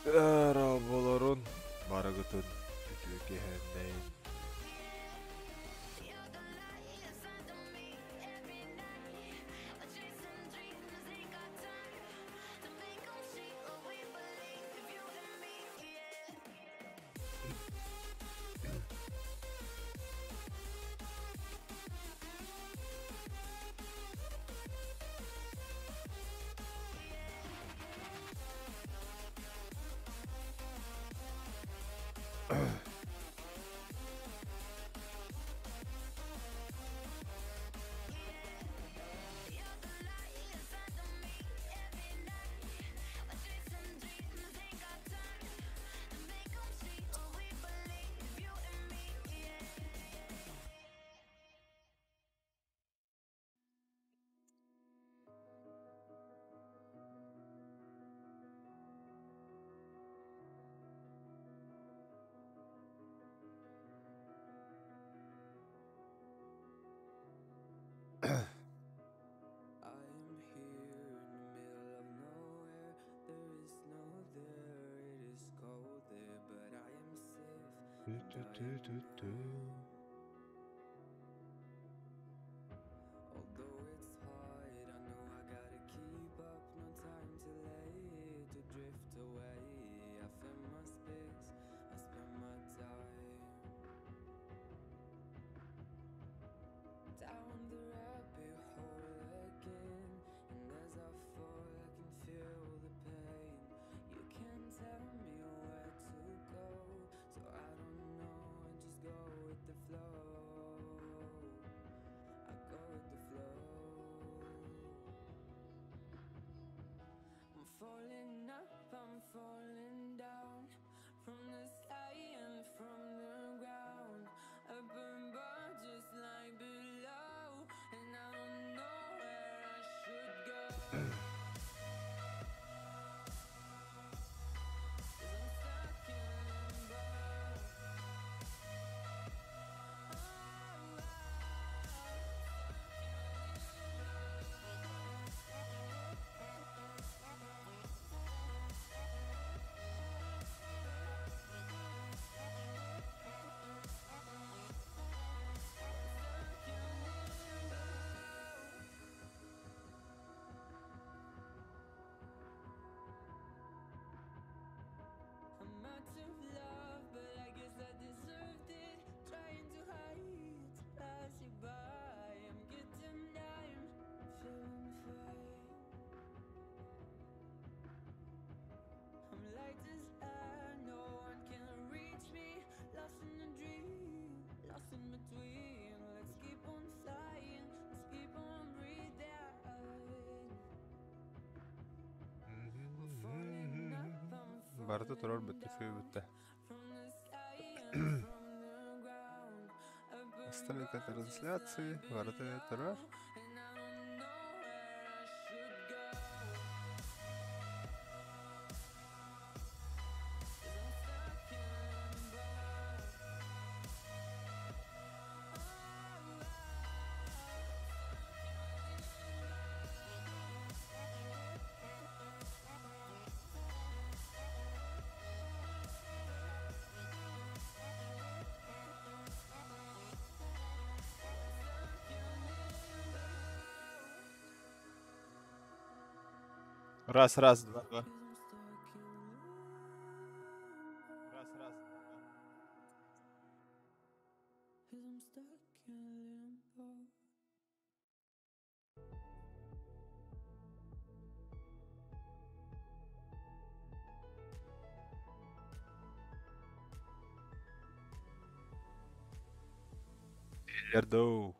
Arabaların Maragut'un Kütükehenneyin. Berarti terlalu betul betul. Оставить трансляции, ворота террор. Раз, раз, два, два. Раз, раз, два, два. Ярдоу.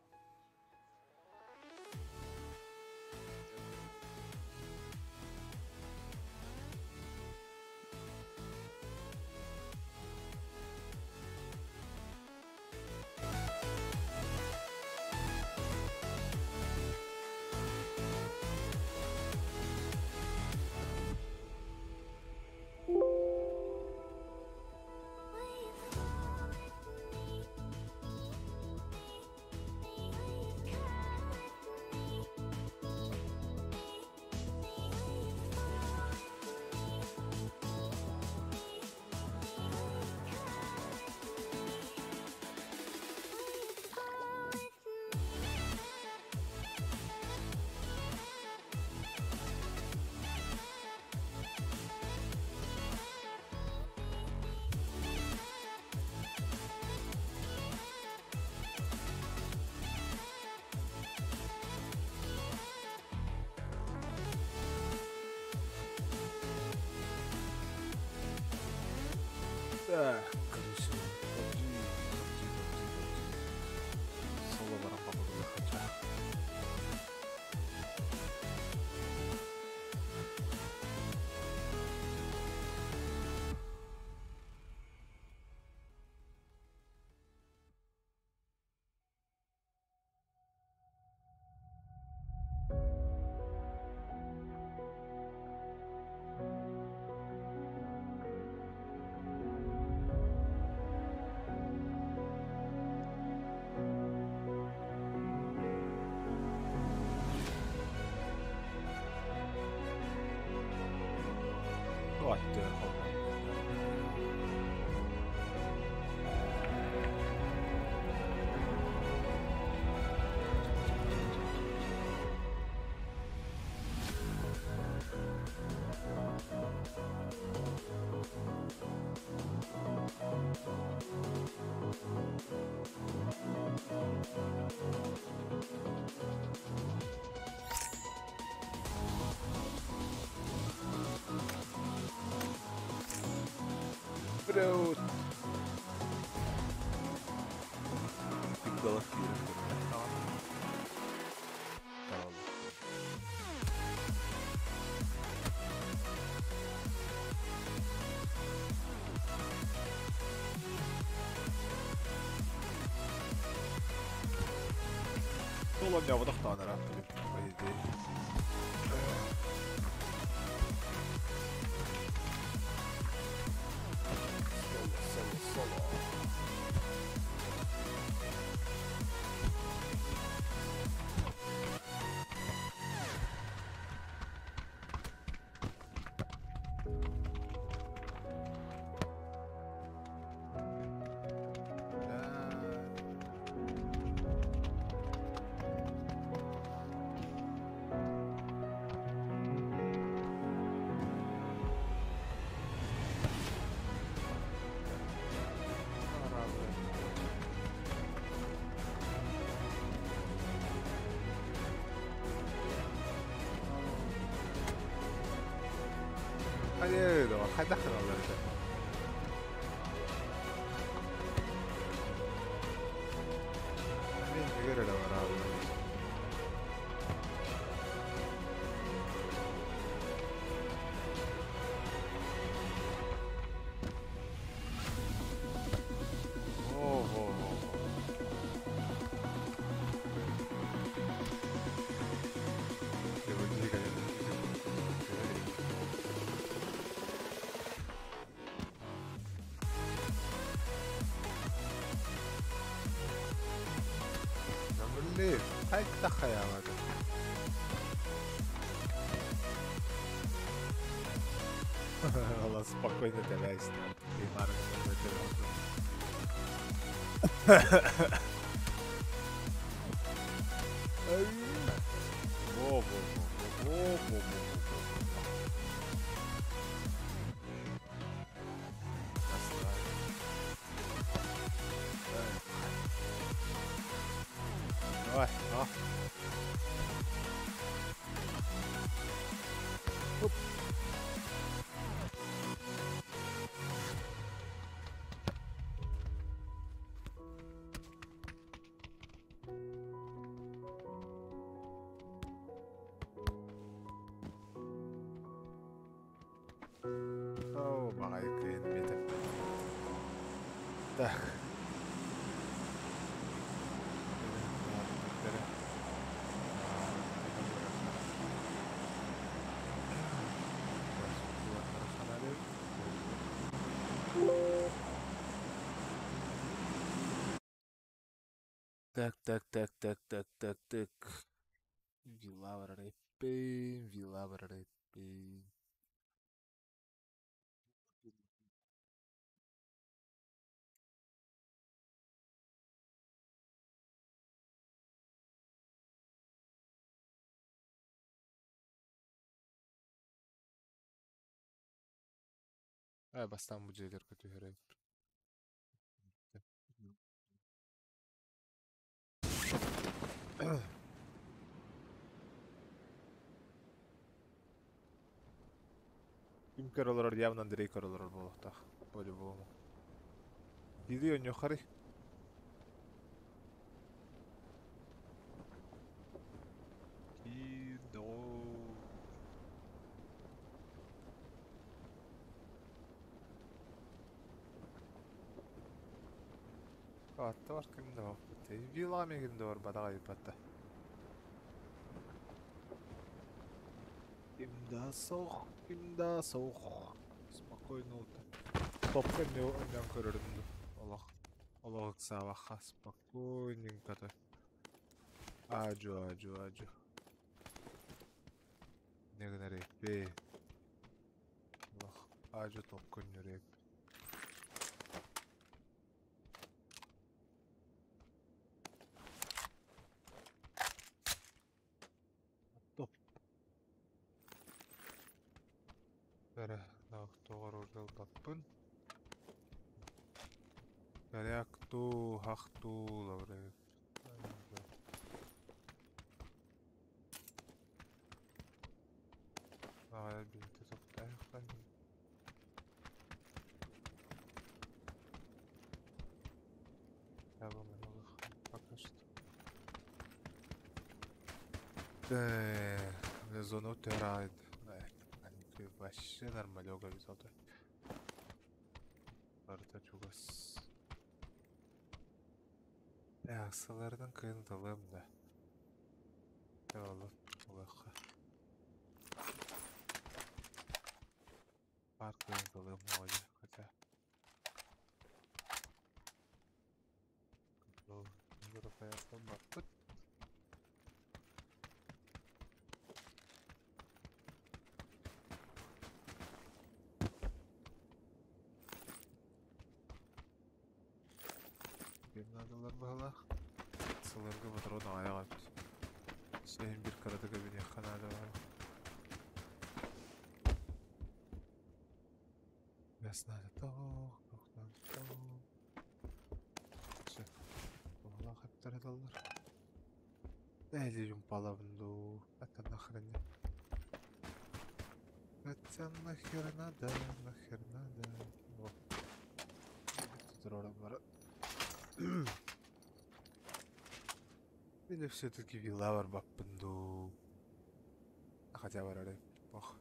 Короче, соло баранға бұлды қача. Ой, дör қалған. Бреут. Пигалак йөрөп. Tamam. Соло меня вдохнуло на по идее. Соло. Hayır, hayda kanalları. Ne göre de var abi. Блин, хайк такая вот. Allah spokojnie teraz. I Marek Во. Давай, а. Оп. О, багайка енбеді. Так. Так. Вила варарайпи. Бастан bu şeyler kötü herhalde. Им короллар явно Андрей короллар был так, по-любому. Gidiyor yukarı. Gidiyor. Hatta var kimde var? Villa mı kimde var? Bada kayıp hatta. Kimde soğuk, kimde soğuk. Спокойно oldu. Topka ne oynayan körürdü. Allah. Allah sabah спокойненько то. Acı. Ne kadar be. Allah. Acı topka yürek. Top. Bere. Doğru orada tapın. Bere aktu, haktu, lavre. Aa, birlikte toplayalım. Tamam, пока что. Да, зону утирает. Они вообще нормалёга везут. Барда чугас. Аксалардан кыйындылым да. Олы, олыха. Бар кыйындылым ойы, хотя. Ну, европаястан бақпыт. Геннадылар бағала. Сылырғы бұтырын аяға өт. Сейін бір қарады көбіне қанады бар. Яснады тоқ, тоқтан тоқ. Все, бағала қаттар адалар. Әлі жұмпалабынду. Аттан нахрыне. Хотя нахер надо. О, тут рора бар. Или все-таки вилла бар баппынду. Хотя бар аре. Ох.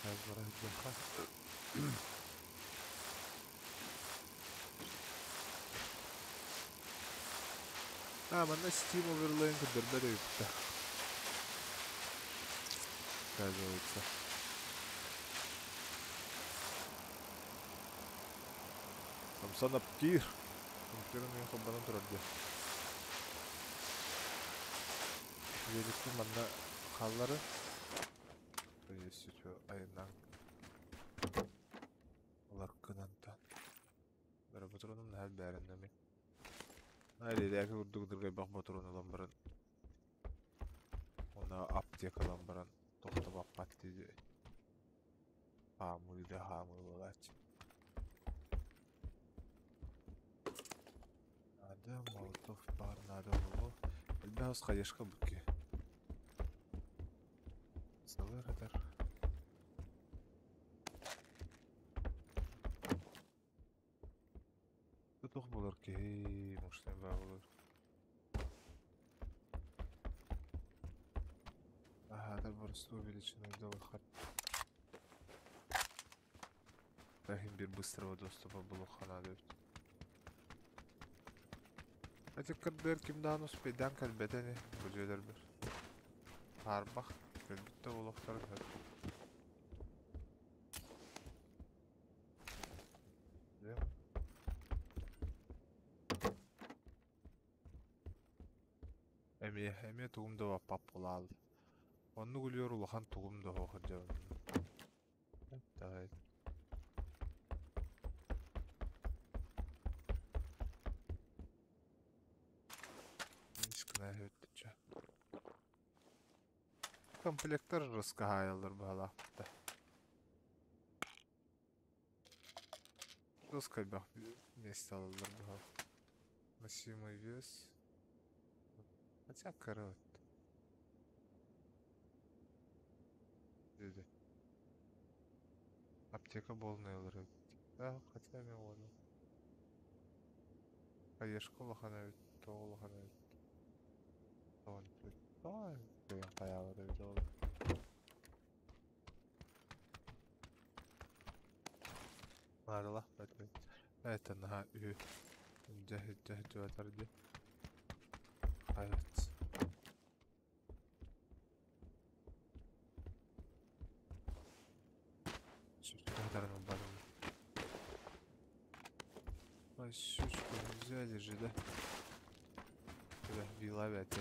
Бар баха. Мана Steam Overlay кыдырдары юкта. Оказывается. Самсана Пкир. Пкир'ın en sondan тұрады. Великті мана қаллары. Если что, айнан. Олар кынантан. Бәрі бұтырының әл бәрін әме. Әлеләкі үрдігдірге бақ бұтырын олан бірін. Ona aptekadan baran toxta bappat dedi. Hamur olacak. Nada molotov var, nada olur. Biraz kayışka bu ki. Salır eder. Tutuq bulur ki, muştan bağ olur. هذا البرستو величиной до выход. Тахим бир быстрого доступа было ханадыв. Эти кырдыр кимдан успейдан калбетени бүжөлөр бир. Арбах көлбүттө улуктар бар. Эми тугумда пап болалды. Onu gülüyor ulahan tuğum da hoğur cevabını. Evet. Нишкына өттүчө. Комплектор рыска хайылыр бағалақта. Рыска бақ месте алылыр бағал. Носимый вес. Хотя корот. Dedi. Аптека полная olur. Да, хотя мен оны. Каешка лохана бит, тоғы лохана бит. Тоғын бит. Ай, деген қаяғы да бит ол. Марла, бәтмен. Это на үй. Жахид жуатарды. Hayat. Çocuklarının barını. Ay щучку взяли же, да? Да, вила опять.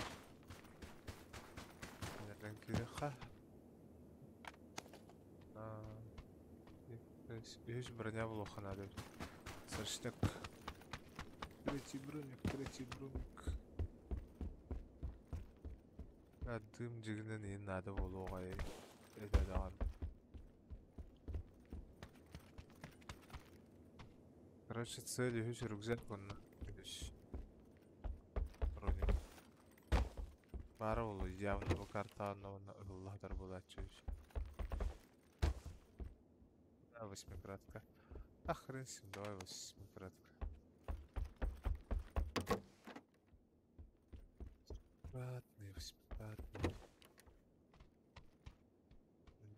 Ха. Есть броня в лоха надо. Сочтак. Третий броник. А дым дигнен не надо в лоха. Это да. Короче, цель есть рюкзак он. Броник. Пара улу явно bu karta anlamına Allah'tar bulacağız. Да, восьмикратка. А хрен с ним, давай восьмикратка. Восьмикратный.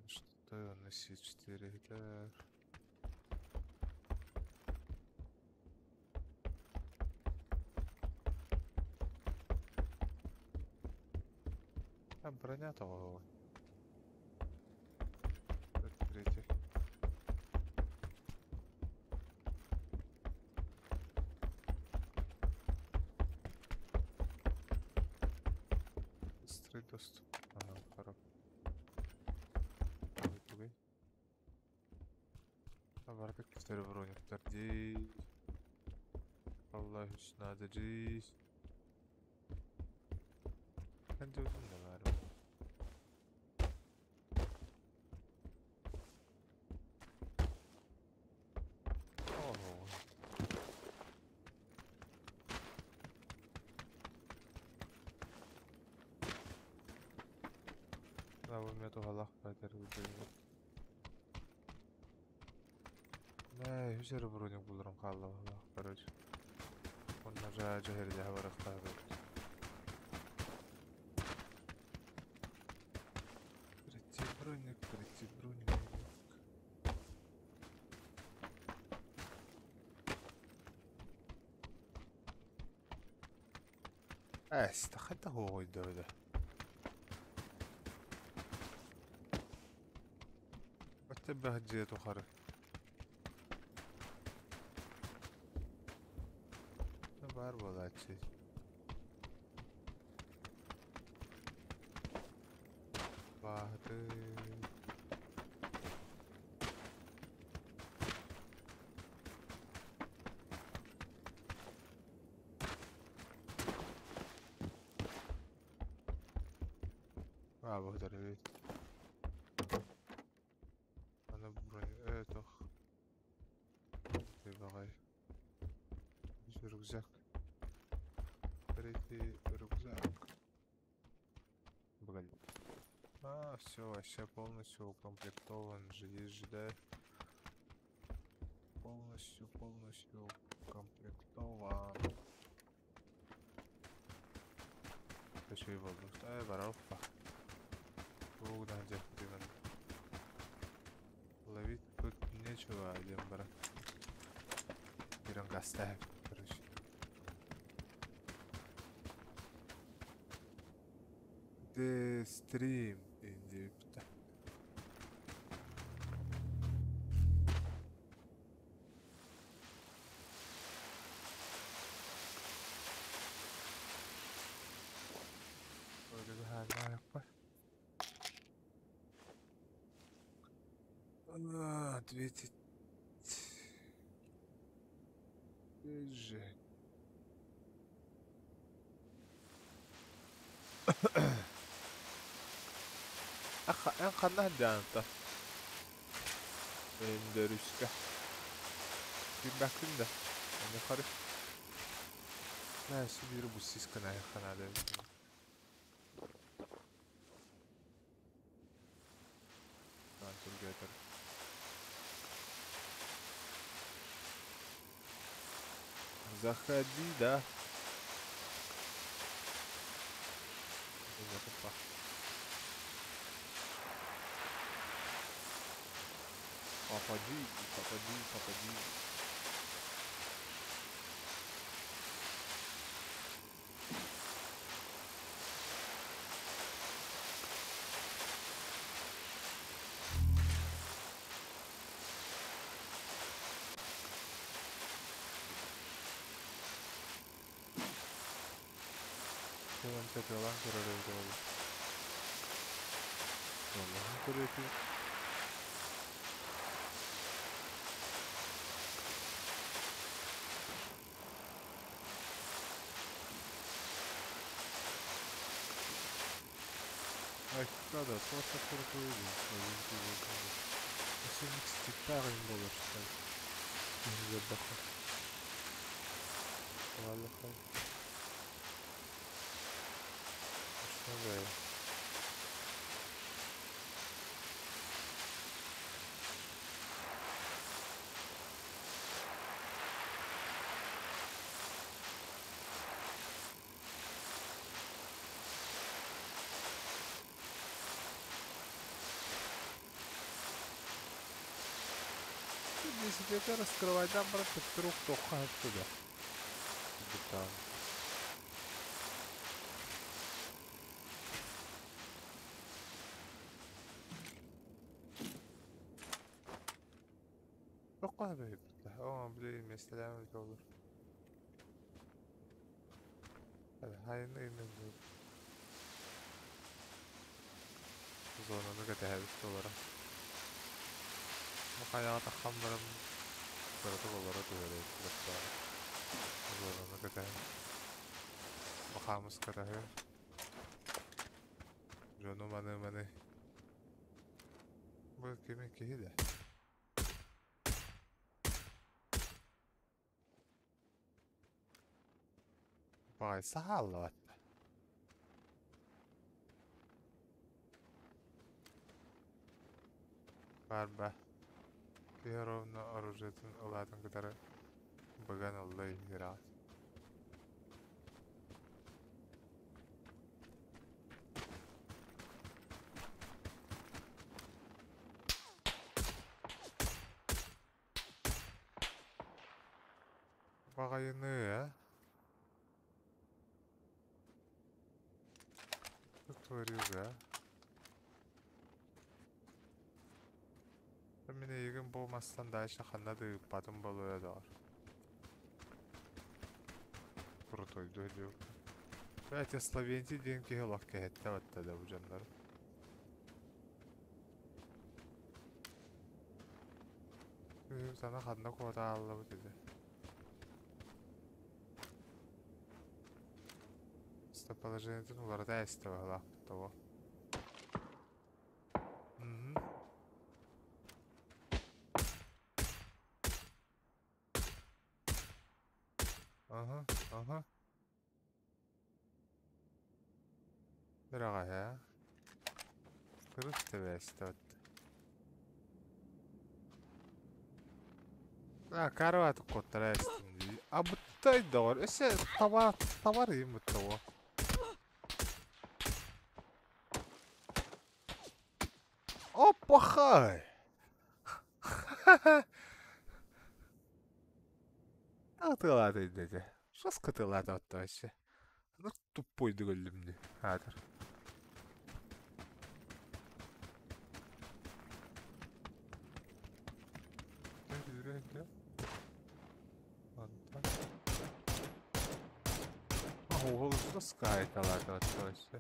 Что на C4, да. А броня того. Третий. Быстрый доступ. Ага, хорошо. Тугай. А бардак кистер брониктар. Дей. Аллах үчүн надо дей. Kanca uzun da var. Oh. Да, у меня туга лах пайтер выделил. Да, юзер броник булдырым қалды. Короче. Он нажа жахерде хабарақта берді. Третий броник. Стахайта қойды өйді. Өтті бәқ жет ұқары. Бар болады. Бады. Благодарю ведь. Она броня. Это. Ты давай. Рюкзак. Третий рюкзак. Блин. Все, вообще полностью укомплектован. Есть же, да? Полностью укомплектован. Хочу его лутать, воровка. Куда где приван? Ловить тут нечего, один брат. Берем оставим, короче. The stream Египта. Ответить. Же. En kannan danta. Dörüşke. Bir bakın da. Ne karı. Neyse bir bu sis kanaya kanada. Заходи, да? Опа. Попади, попади, попади. Hemen tekrardan görevde olur. Allah'ın görevi. Айкада, просто крутой. Если не степарим было, что ли? Не забахал. Ладно, что за? Если это раскрывать, там просто вдруг только оттуда. Там. Только бейт. О, блин, место рядом доллар. Хайны не зона на ГТХ доллара. Махая тахамбарам. Берете доллара төгөрөйт. Зона на ГТХ. Махамыз ГТХ. Жону маны. Bu kimin kihi de. Vay sahalla var. Barba. Кировна оружиетін ұладың кітары бұған ұлы ерат. Бағайыны, Творюга. Мен егін болмастан дайша қанады батым болуя дағар. Крутой дөйдеу. Әте Словенти ден кеге лақ кәйетті бәтті да бұл жандар. Sana қадына қуата алып деді. Положением уларда эстевала того. Ага. Дорогая. Круто вестет. Карват котрес. А буттай дор. Ese товар им того. Опа, хай! А ты ладно, дядя. Что с ты ладно вообще? Ну тупой дголимди. Хатер. Ого, что скайта ладно вообще?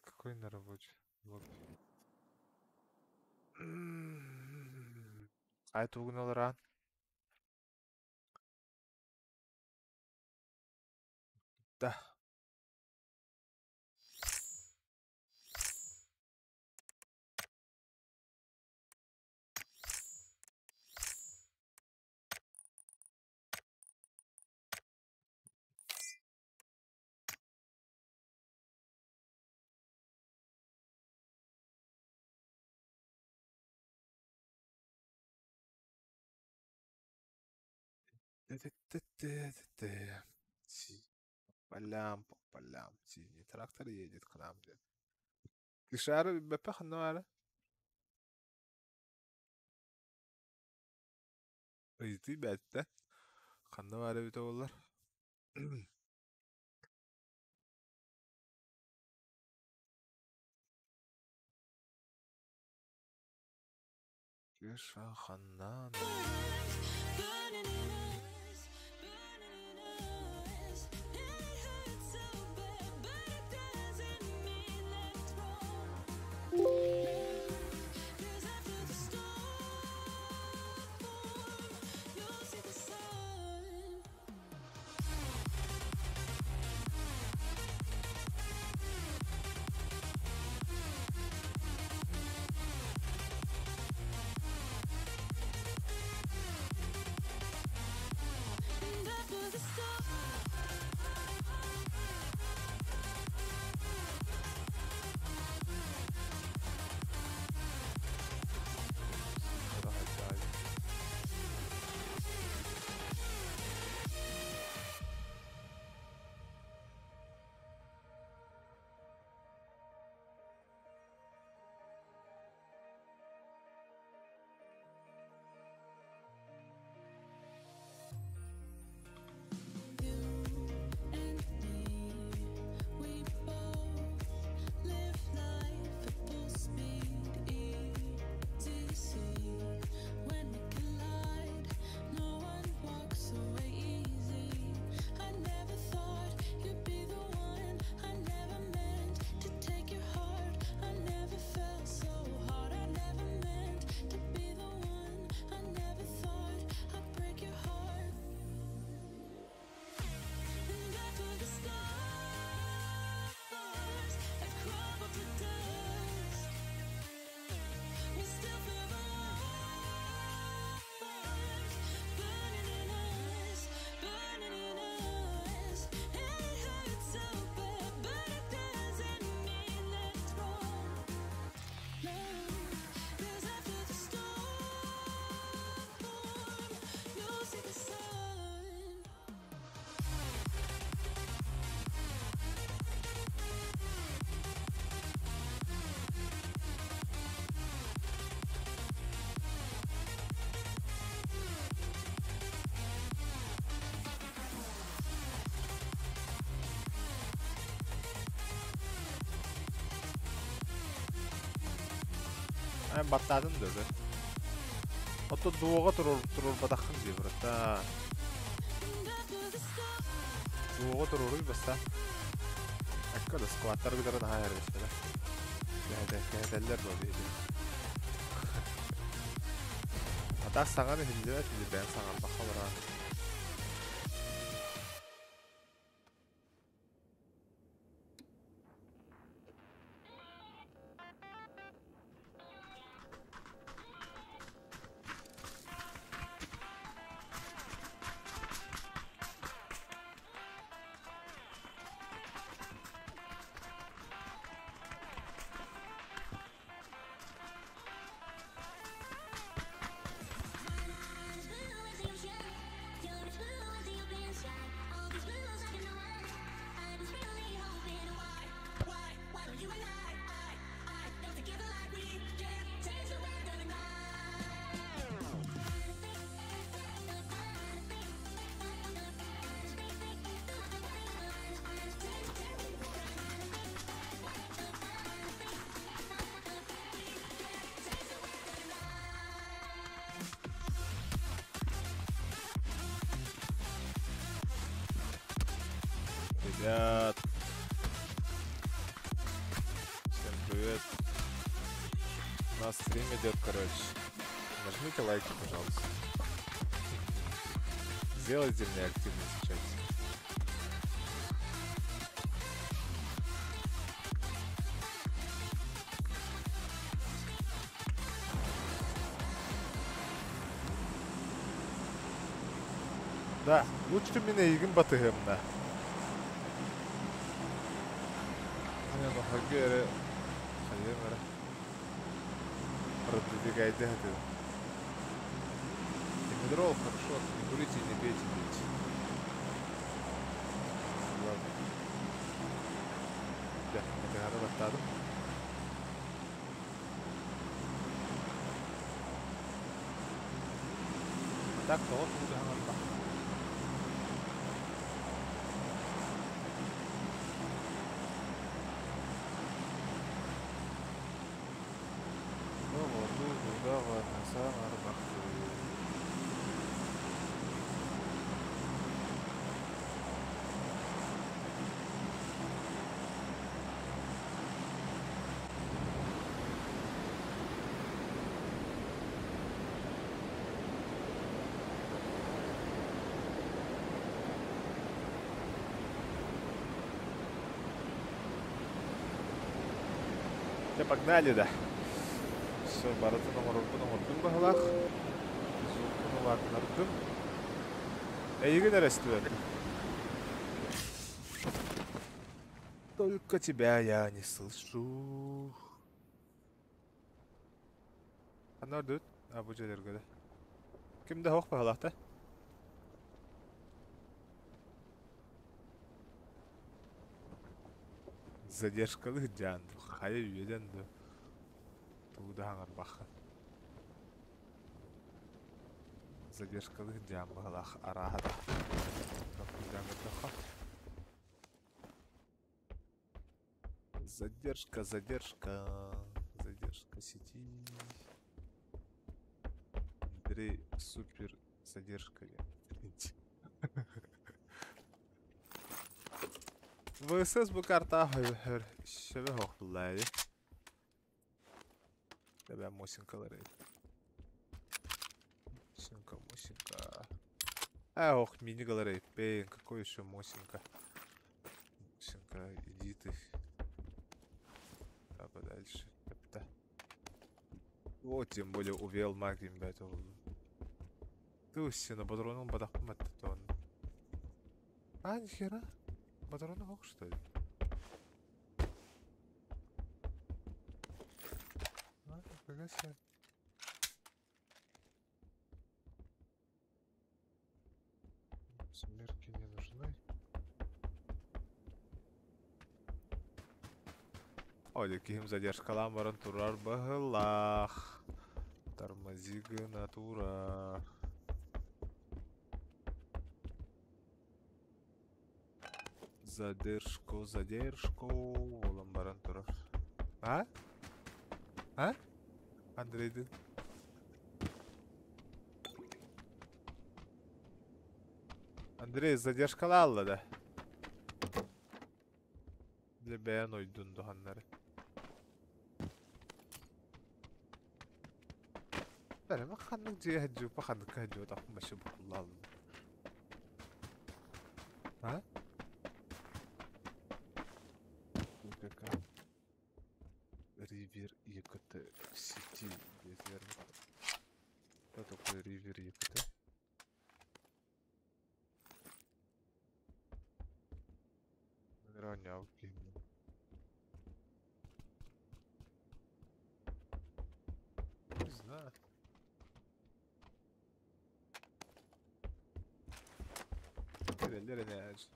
Какой нерабочий. Вот. А это угнал ран. Да. Полям, по полям. Синий трактор едет к нам. Кишары бепех, ну аля. Рейти бәтті. Қанды бәрі біті олар. Киша ханнан. Ай баттадым дөбі. Отто дуоға тұрur бадақын дей бұрытта. Дуоға тұрурый баста. Әккөді скваттар күдерін хайыр бешкелі. Кәйдәлер бұл дейді. Атақ саңаны хилді бән саңар баққа бұран. Ребят, всем привет. У нас стрим идет, короче. Нажмите лайки, пожалуйста. Сделайте мне активность в чате. Да, лучше меня игры батыгымна. أنا بحجر خيمرة رددي قاعدة هذا Дрол, хорошо. Не курите, не пейте, пейте. Ладно. Да, это гора баттадым. Так, то вот буду гамарда. Давай, на самом Все, погнали, да. Все, барыты номердың бағалақ. Зулкыны вагнардың. Әйгі нәрестілер. Только тебя я не слышу. Анар дөт, абу желергеді. Кімді хоқ бағалақта? Задержкалы жанды, қайы үйеденді. Туды аңыр бақы. Задержкалы жан бағалақ арағада. Задержка сети. Андрей супер задержка. ВСС bu karta hör şöyle hoqlaydı. Da ben mosinkaları. Мосинка. Ох, мини-галерей. Пейн, какой еще мосинка? Мосинка, иди ты. А подальше. Это. Вот, тем более увел магием бэтл. Ты усина патроном подохмат тон. А, нихера. Патроны мог, что ли? А, нифига себе. Смерки не нужны. Olha kim задержкалан барын турар бағылақ. Тормози гына турар. Задержку. Олам барын турар. А? А? Андрейді. Андрей, задержкалалла да. Для бәян ойдун дұғанлары. Бәрі қанның жей әджу, пақанның әджу тақым башы бұқыллалым. А? Ривер ЕКТ сети. Что такое Ривер ЕКТ? Ронявки. Не знаю. Леренеж.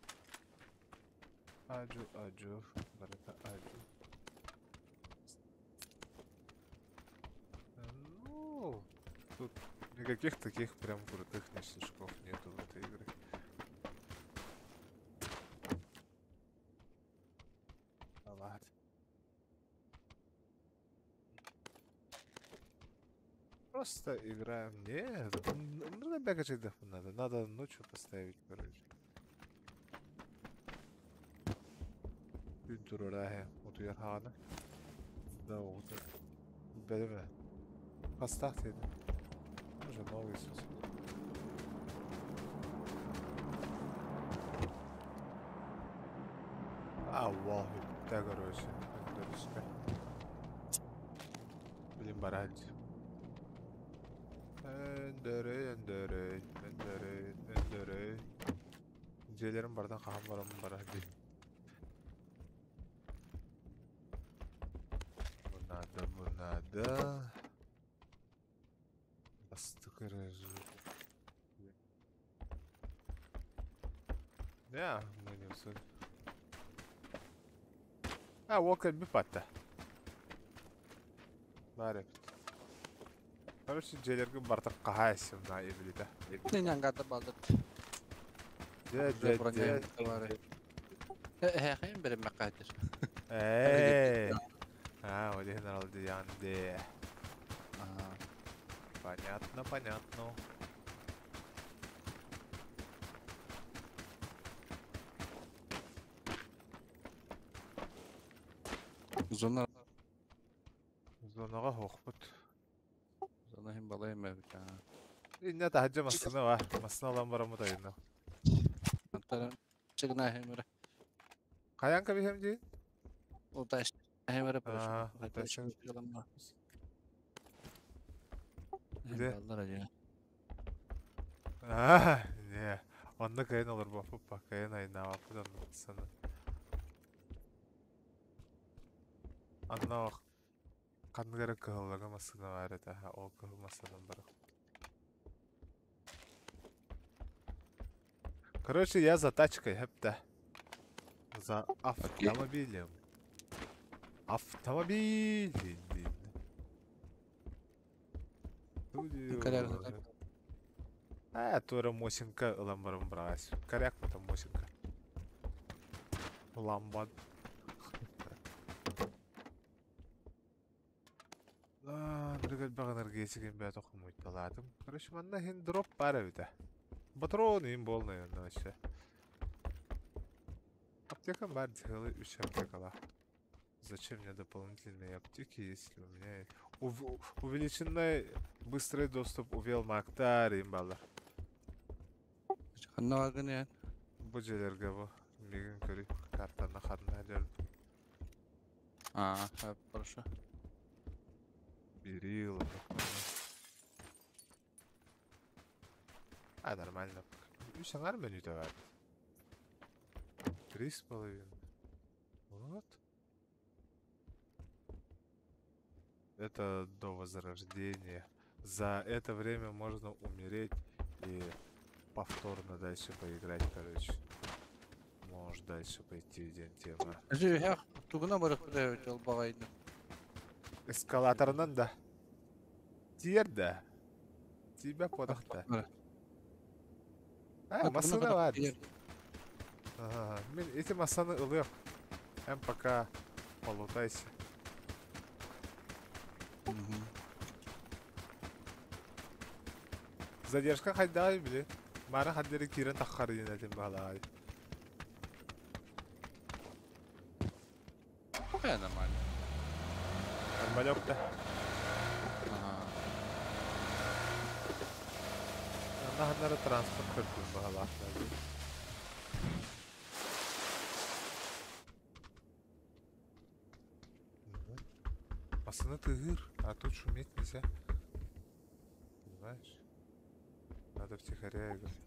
Аджу. Барата аджу. Ну, тут никаких таких прям крутых ништячков нету в этой игре. Ладно. Просто играем. Нет, ну бегать надо. Надо ночью поставить, короче. Dur oraya oturuyor hala. Да, вот. БДВ. Поставьте. Уже новый сус. А, вау. Да, короче. Блин, барать. Эндерей. Жерлерім бардан қағам барамын барады. Надо. Бастық режим. Я, мы не усули. А, волка бипатта. Бареп. Короче, желерге бартып кахайсым на ибилита. Нинен гада балдык. Де. Хэхэм берем макатыр. Эй. А, вот их народы янде. Понятно. Зона Зонага хохпут. хим балай мэвка. Инне тахаджа массына ва. Массына алан барамы тайынна. Антара чигна хэмэр. Каян кабихем дейін? Уташ хэмэр А, прошу. уташ. Где? Где? Балдар ая. Не. Онда кайын олар баппа. Кайын айна баппы массаны. Анна кандыгары кыһыллага массына бар это. Ол кыһыл массадан бара. Короче, я за тачкой, хепта. За автомобилем. Автомобиль. Тура мосинка ламбарым брась. Коряк потом мосинка. Ламбад. Біргіл бағынар кесіген бәт оқымайды қаладым. Короче, манна хен дроп бар әвіді. Патрон им бол, наверное, вообще. Аптека бар, целый 3 аптекала. Зачем мне дополнительные аптеки, если у меня увеличенный быстрый доступ у велмактар им балар. Ханна вагын я. Бұл желерге бұл. Меген көріп картаны қадына әлерді. Хэп прошу. Берил. Нормально. Шаңар менюда бар. 3,5. Вот. Это до возрождения. За это время можно умереть и повторно дальше поиграть, короче. Можешь дальше пойти в день тема. Жи хах тугна барык бирэ жол багайды. Эскалаторынан да. Тиер да. Тебя подахта. Масына бар. Мен эти масаны ылык. Hem пока полутайся. Задержка хайдай биле. Мара хаддери кирен тахар динетим балай. Нормально. Нормалёк-то. Наханнары транспорт кырдым бағалақта. Масына тыгыр, а тут шуметь нельзя. Понимаешь? Надо втихаря играть.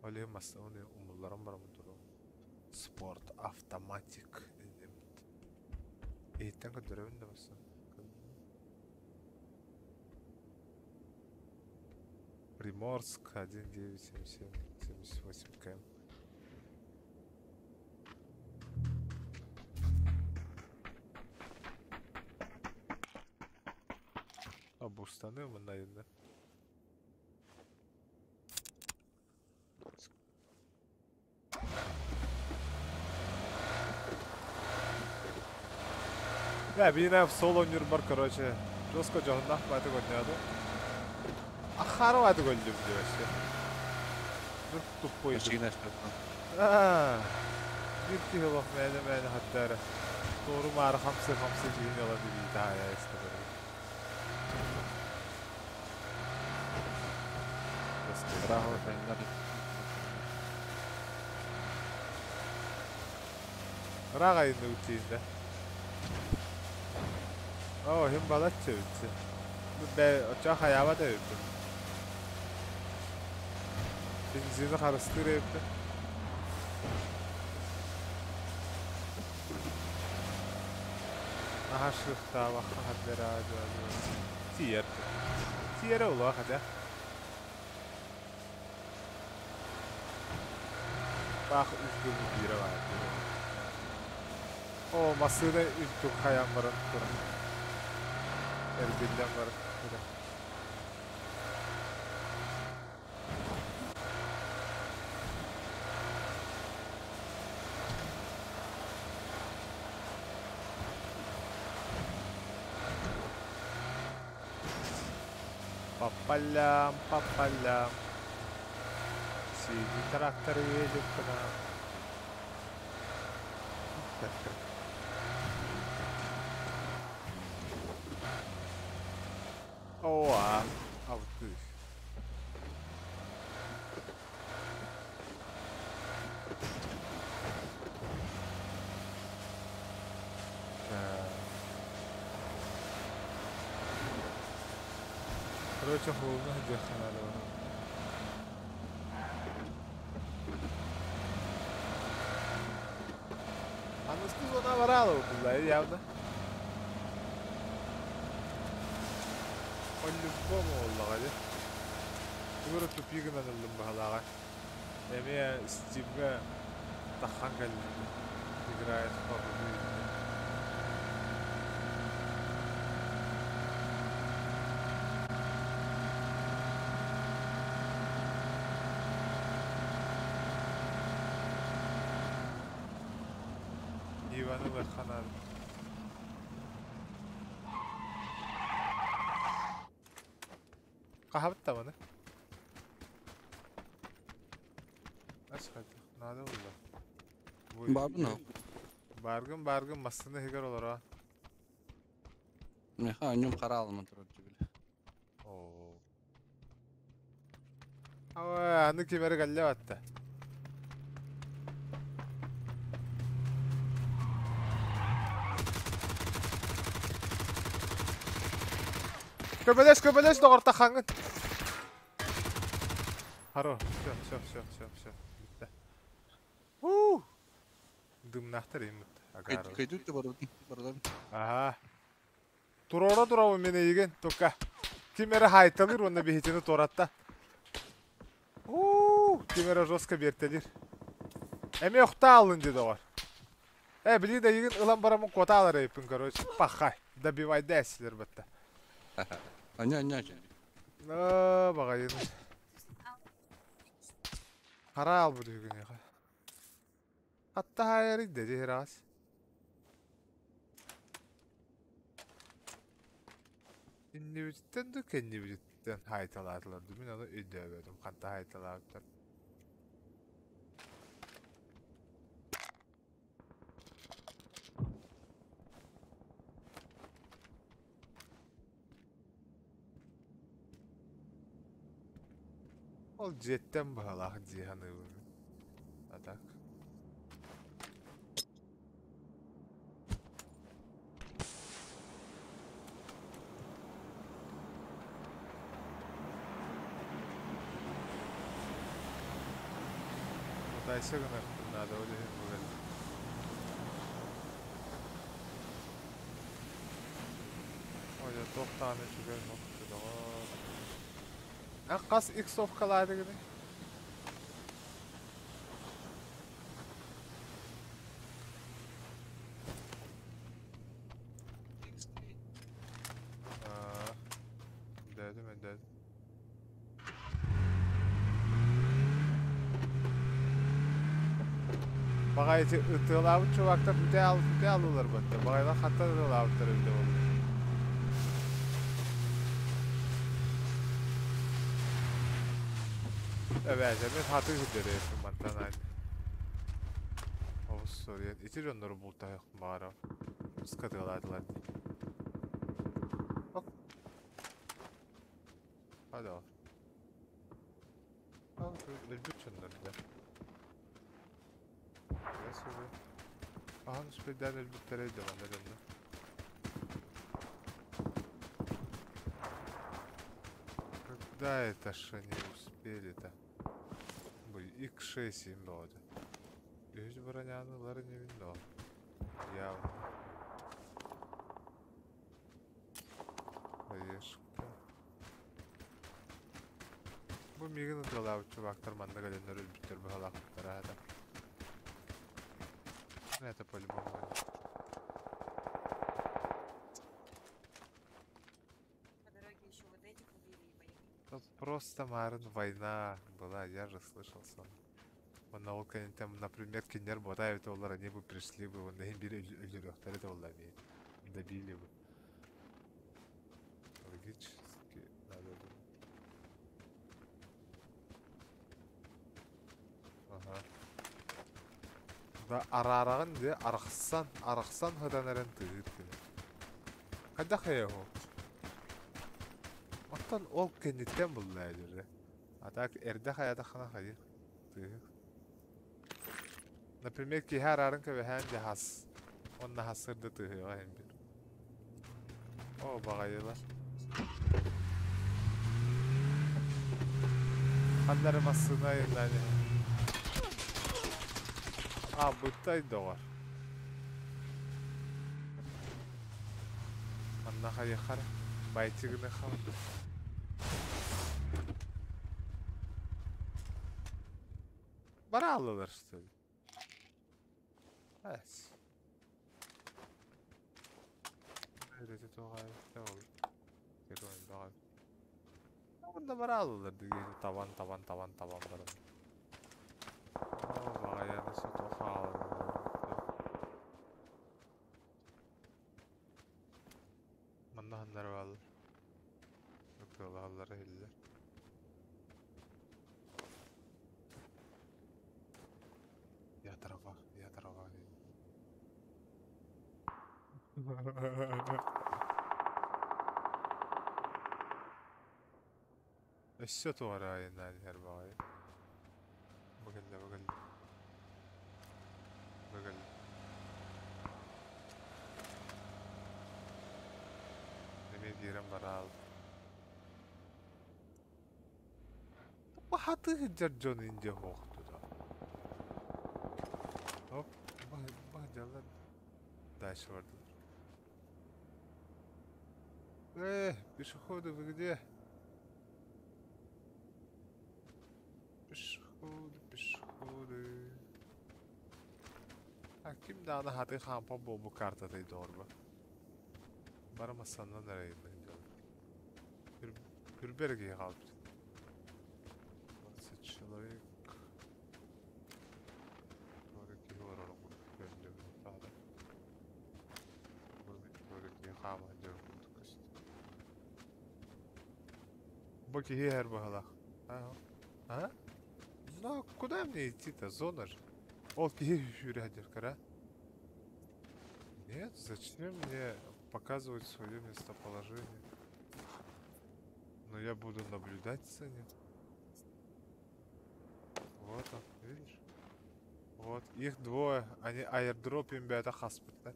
Оле масаны умылларым барамын тұру. Спорт, автоматик. Эйттен көдөрөбүн да басан. Приморск 1977 км. Обустаны мы, наверное. Я бина в соло нюрбар, короче. Жестко джоннах пойти гоняду. Ахару ады гөлдüm diyor işte. Bir tuppoydu. Машина что-то. Bir kilo meyne hatta. Doğru mağara hamsi giyin yola bir daha ya istedim. Браво, Бенгар. Raga indi utiğinde. Hem balat çevirdi. Ben uçak hayava da öldüm. Benzini karıştır evde. Aha şıkta bak hadleri ağacı. Tiyer. Tiyere ulu hadi. Bak üzgünüm biri var. O masada üstü kayan varın durun. Erbilden varın durun. Papallam, papallam. Sini traktör yedik bana. Oha, avuttu. Короче, холодно где-то надо. Anasını ona varal oldular явно. По-любому oldu hadi. Böyle tüpüğü menildim bahalara. Emeğe Steve'e takkan geldi. Играет в PUBG. Иваны ve Hanan. Kahvet tavanı. Aç hadi. Nada oldu. Babına. Bargın masasında higar olur ha. Ne ha önüm kara alma turuncu bile. Oo. Ama anı kimere galle hatta. Köpeleş doğurta hangın. Haro. Şöp. Bitti. Dımnahtarayım bitti. Kaydı da buradan. Aha. Dura meni igen toka. Kimere haytalır onda bir hitini toratta. Kimere joska bertelir. Eme yokta alın dedi var. Bili de igen ılan baramın kota alır yapın karoç. Pakay. Da bir vay desilir bitti. Anya. Bakayın. Para al bu düğün ya. Hatta hayır dedi biraz. Kendi vücuttan haytalarlardı. Ben onu ödemedim. Hatta haytalarlar. Ol jetten bahalak cihanı bunu. Atak. Daysa kadar nada öyle böyle. Oya 9 tane çıkıyor noktada. Kas X of kalaydı gibi. Dedim. Bagayı ıtılavut çuvakta büte alırlar batta. Bagaylar hatta ıtılavutlar öyle olur. Evet, ben hatı hüdleri yapayım mantan aynı. Oğuz soruyor. İçir onları bulta yok bağıra. Iskatıgalaydılar. Bak. Hadi al. Al, öldür şunları da. Ne soruyor? Aha, nüspeden öldürtleri de var nedenle. Когда это что не успели-то? X6 им болды. Өз бронянылары не винду. Явно. Ешка. Bu migin ıtılav çubaklar manda gelenler ölbüttür bu halaklıklara adam. Это по-любому. По дороге еще вот этих убили и поехали. Тут просто, Марин, война была, я же слышал сон. Он на там, например, кинер ботаев, олар, они бы пришли бы, он им били лёгтали, это олами. Добили бы. Логически надо было. Ага. Да арараган де арахсан хаданаран тыгыт кene. Када хаяго. Оттан ол кеннеттен булла жерде. Атак эрде хаята хана хай. Тыгы. Например, ки харарын кебе жахас. Онна хасырды тыгыга hem bir. О, багайылар. Ханнары масына еннани. А, буттай доғар. Анна хайықар. Байтигіні қалды. Бара алылар, что ли? Әс. Öğreti toğay. Ne olur? Geri oyun daha. Bunda bana alırdı geri taban barın. Oo bağaya nasıl toğa alırdı. Bunda hanları vardı. Yok yola halları hiller. Ya tarafa. Все туара иннани her bağaya. Bakın. Demir giren bara al. Bu hatı hıcar John ince hoğdu da. Hop. Bak canlar. Daş vardı. Пешеходы, вы где? Пешеходы. Ha, kim daha da hadi kampa bu kartadaydı doğru. Baramazsan da nereye gideceğim? Pürberge'ye kaldı. Человек. Böyle var oğlum bu belli bir tane. Böyle hava diyorum bu kız. Боки гер багала. А? Ну, куда мне идти-то? Зона же. О, юрядер, кара. Нет, зачем мне показывать свое местоположение? Но я буду наблюдать за ним. Вот он, видишь? Вот, их двое. Они аирдропим бята хаспиталь.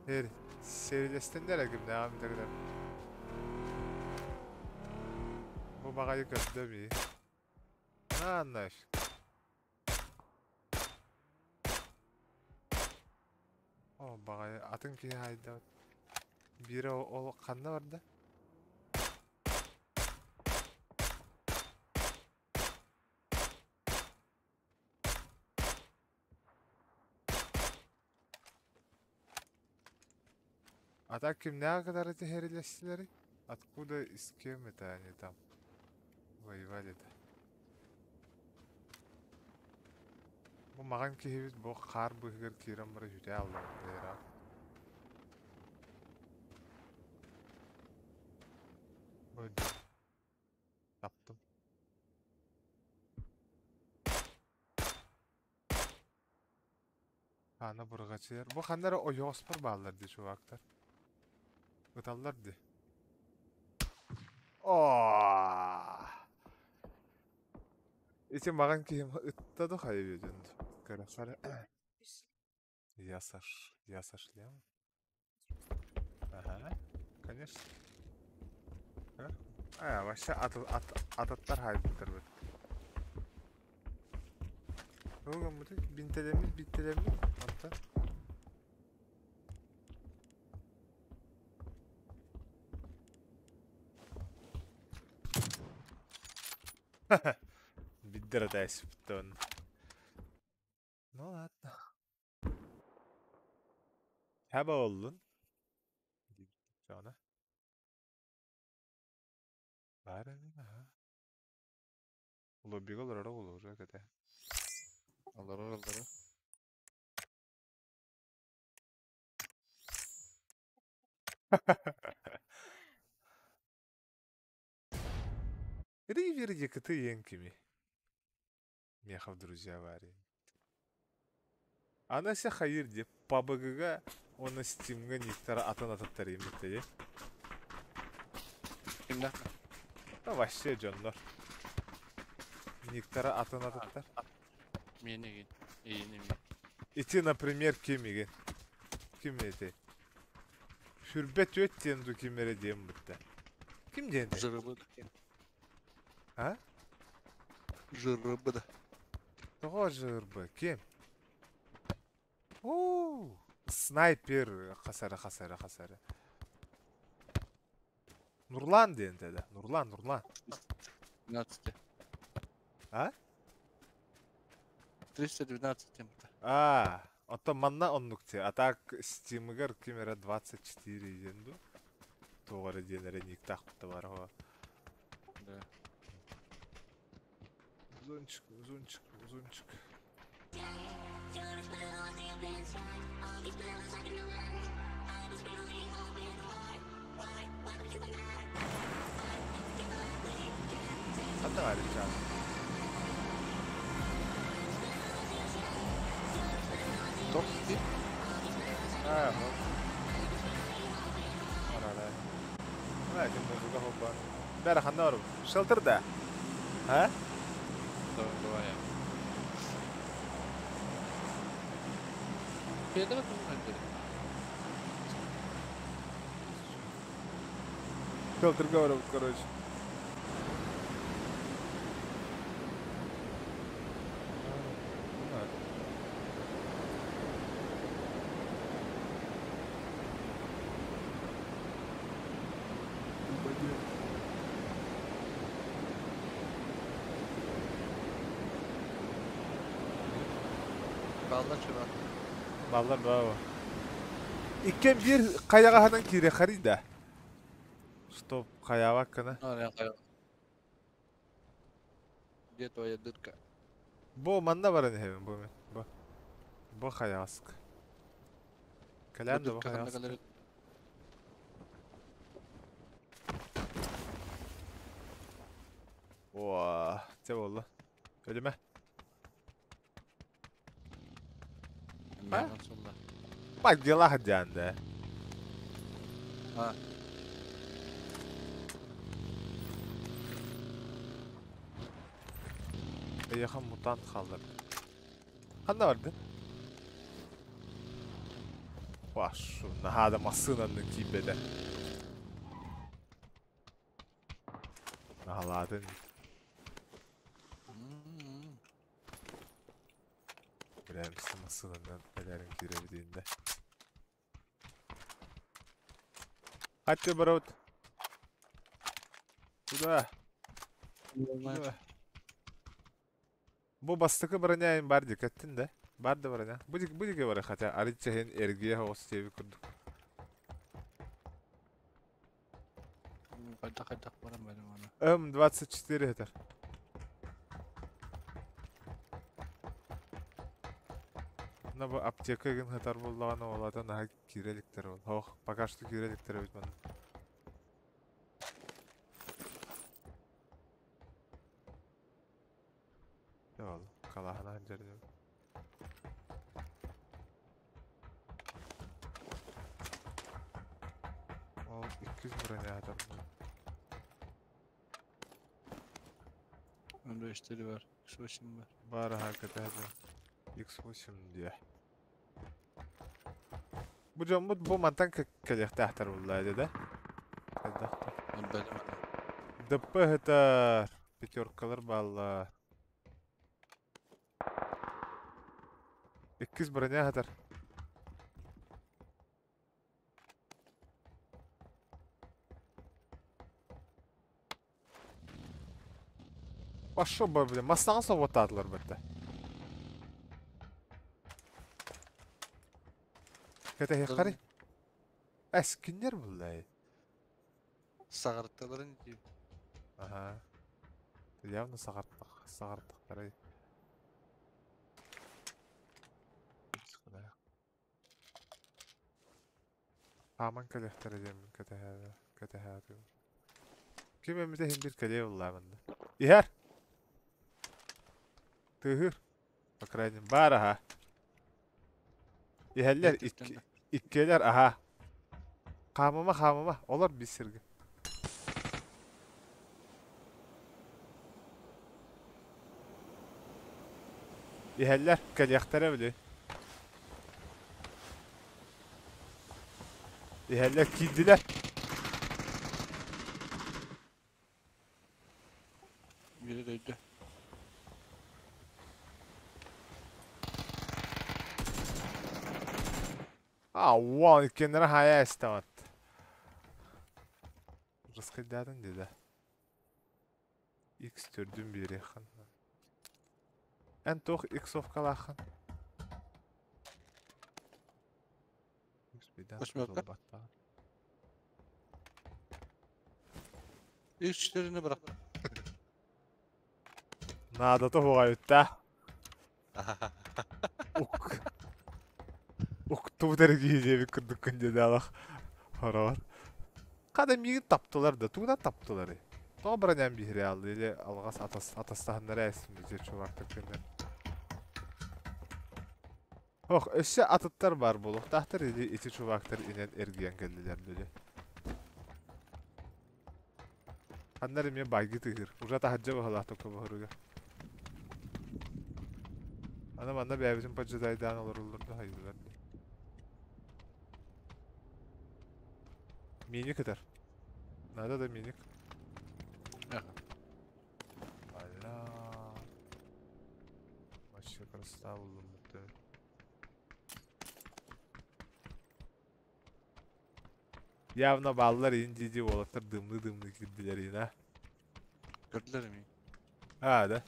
Her serilestenler gibi devam edelim. Bu bagayı gördüm iyi. Ne anlaş? O bagayı atın ki hayda. Biri o kanlı vardı. Атаким не kadar эти herilleştileri? Откуда и с кем это они там воевали-то? Bu mağan ki bu kar bıhgır kiram bıra jüte aldı deyra. Böyle yaptım. Ana burgaçılar. Bu kanlara o yospor bağlardı şu vaktar. Gıtallardı. Ooo. İçin mağan ki ıttadı kaybediyordu. Kara. Я сошлял. Ага, конечно. Вообще ататтар хайбыттар бит. Оған бұты бинтелеміз, атта. Биддер атайсы бұттан. Hebe oldun. Sonra. Bari mi ha? Lobby'ga olur ara olur hakikaten. Alır. Ривер якыты енкими. Мехов друзья варен. Анася хайыр деп PUBG'га оны Steam'ga никтара атын атыптар емдікті. Kimde? Да вообще жонлор. Никтара атын атыптар. Meni gel. İyi mi? Ити, например, кем еген? Кем еті? Хүрбет өттен ду кемере дем бітті. Кім денді? Жырыбыды. А? Жырыбыды. Тоға жырбы, кем? Ооо! Снайпер қасары. Нурлан денді да. Нурлан. 12. А? 312 темпта. Ото манна оннукте. А так Steam'гар кемере 24 денду. Тоғары денері никтақ бұтты бар ғой. Да. Узунчик. Hatta var bir tane. Top değil. Ha, hop. Arada. Lakin muzika hoppa. Bera xanda var. Shelter da. Ha? Давай ya. Şeyde bakın hadi. Shelter говорю, короче. Ballar çıra. Ballar bravo. İkken bir kayağa hadan kire harida. Stop kayağa hakkına. Oraya kaya. Где твоя дырка? Bu manda var ne hevin bu men. Bu kayağa sık. Kalan da bu kayağa sık. Ooo. Ne oldu? Ölüme. Bak yalah hadi. Ha. Yakın mutant kaldı. Handa vardı? Vah şu nahada masınanın kibede. Nahaladın. Bilemsin masınanın nelerin girebildiğinde. Hadi brot. Kуда? Bu bastıkı bırakayım var dikkattin de. Var da bırakayım. Bu dike var hatta. Arıca hen ergiye havası tevi kurduk. Kaydak var benim ona. 24 yeter. Buna bu apteka gün hatar bulduğuna oladan daha kirelikler ol. Oh, bagajlı kirelikler evet bana. Ne oldu? Kalahana hancarı değil mi? Ol 200 lira ne hatar bu? Önde işleri var. X-Başım var. Bari hakikaten hadi. X8 diye. Bu camut bu mantan kalyak tahtar vallahi dede. Benim. Dıppı hıtar. Peterkalar balla. 200 bıranya hıtar. Başka bir bile. Mastan savatadılar bette. Kete hekari. Eskinler bullay. Sağırttaların gibi. Aha. Явно сағарттықтар. Аман кәлектер едемін кәтәхәді. Кем әміде хем бір кәле ұлламынды. Ихер! Тығыр. По крайнем бар, аха. Ихәллер, иккелер, аха. Қамыма, олар бісіргі. Ихәллер, кәлектері білі. Ihəller kildiler. Biri de öldü. Wow, kendine haya istemet. Rızkı dedin dedi. X türdüm bir yakın. En toh X of kalakın. Hoş bulduk. İlk işlerini bırak. Nada da huwa yutta. Uk dergiye bir kırdık önce de alak. Horar. Kadem yigit taptılar da, tuğdan taptılar. Tobranen bir realdi. Ele alğas atastahınlara esimde çuvaktık günler. Oh, össe atıtlar var buluq. Tahtır eli iti çuvaklar inen ergiyen geldiler böyle. Hanlarım ya baygı tıgır. Uzata hacca bahala toka bahuruga. Anam anda bir evizin pacadaydan olurdu hayırlar. Minik eder. Nerede da minik? Allah. Başka karısı buldum muhtemelen. Явно балlar inci olaklar dımlı girdiler yine. Gördüler mi? Ha da.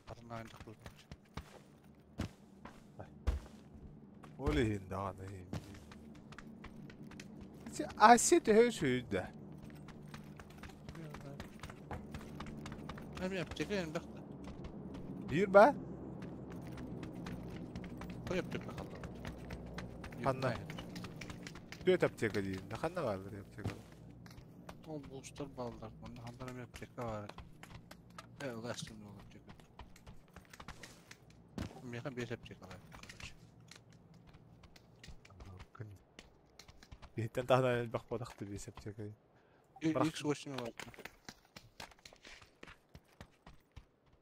Arın aynı kurdu. Olehin daha ne? Asit her şeyde. Hem yapacak hem baktı. Bir be. O yapacak bakalım. Anla. Dört yapacak değil. Ne kadar vardır yapacak? O boostlar bağlılar. Onun handarım yapacak var. Ulaştım ne olacak. Mekan bir yapacak var. Yehitten tahdan elbaq bodaktı bir yapacak. İlk savaşım var.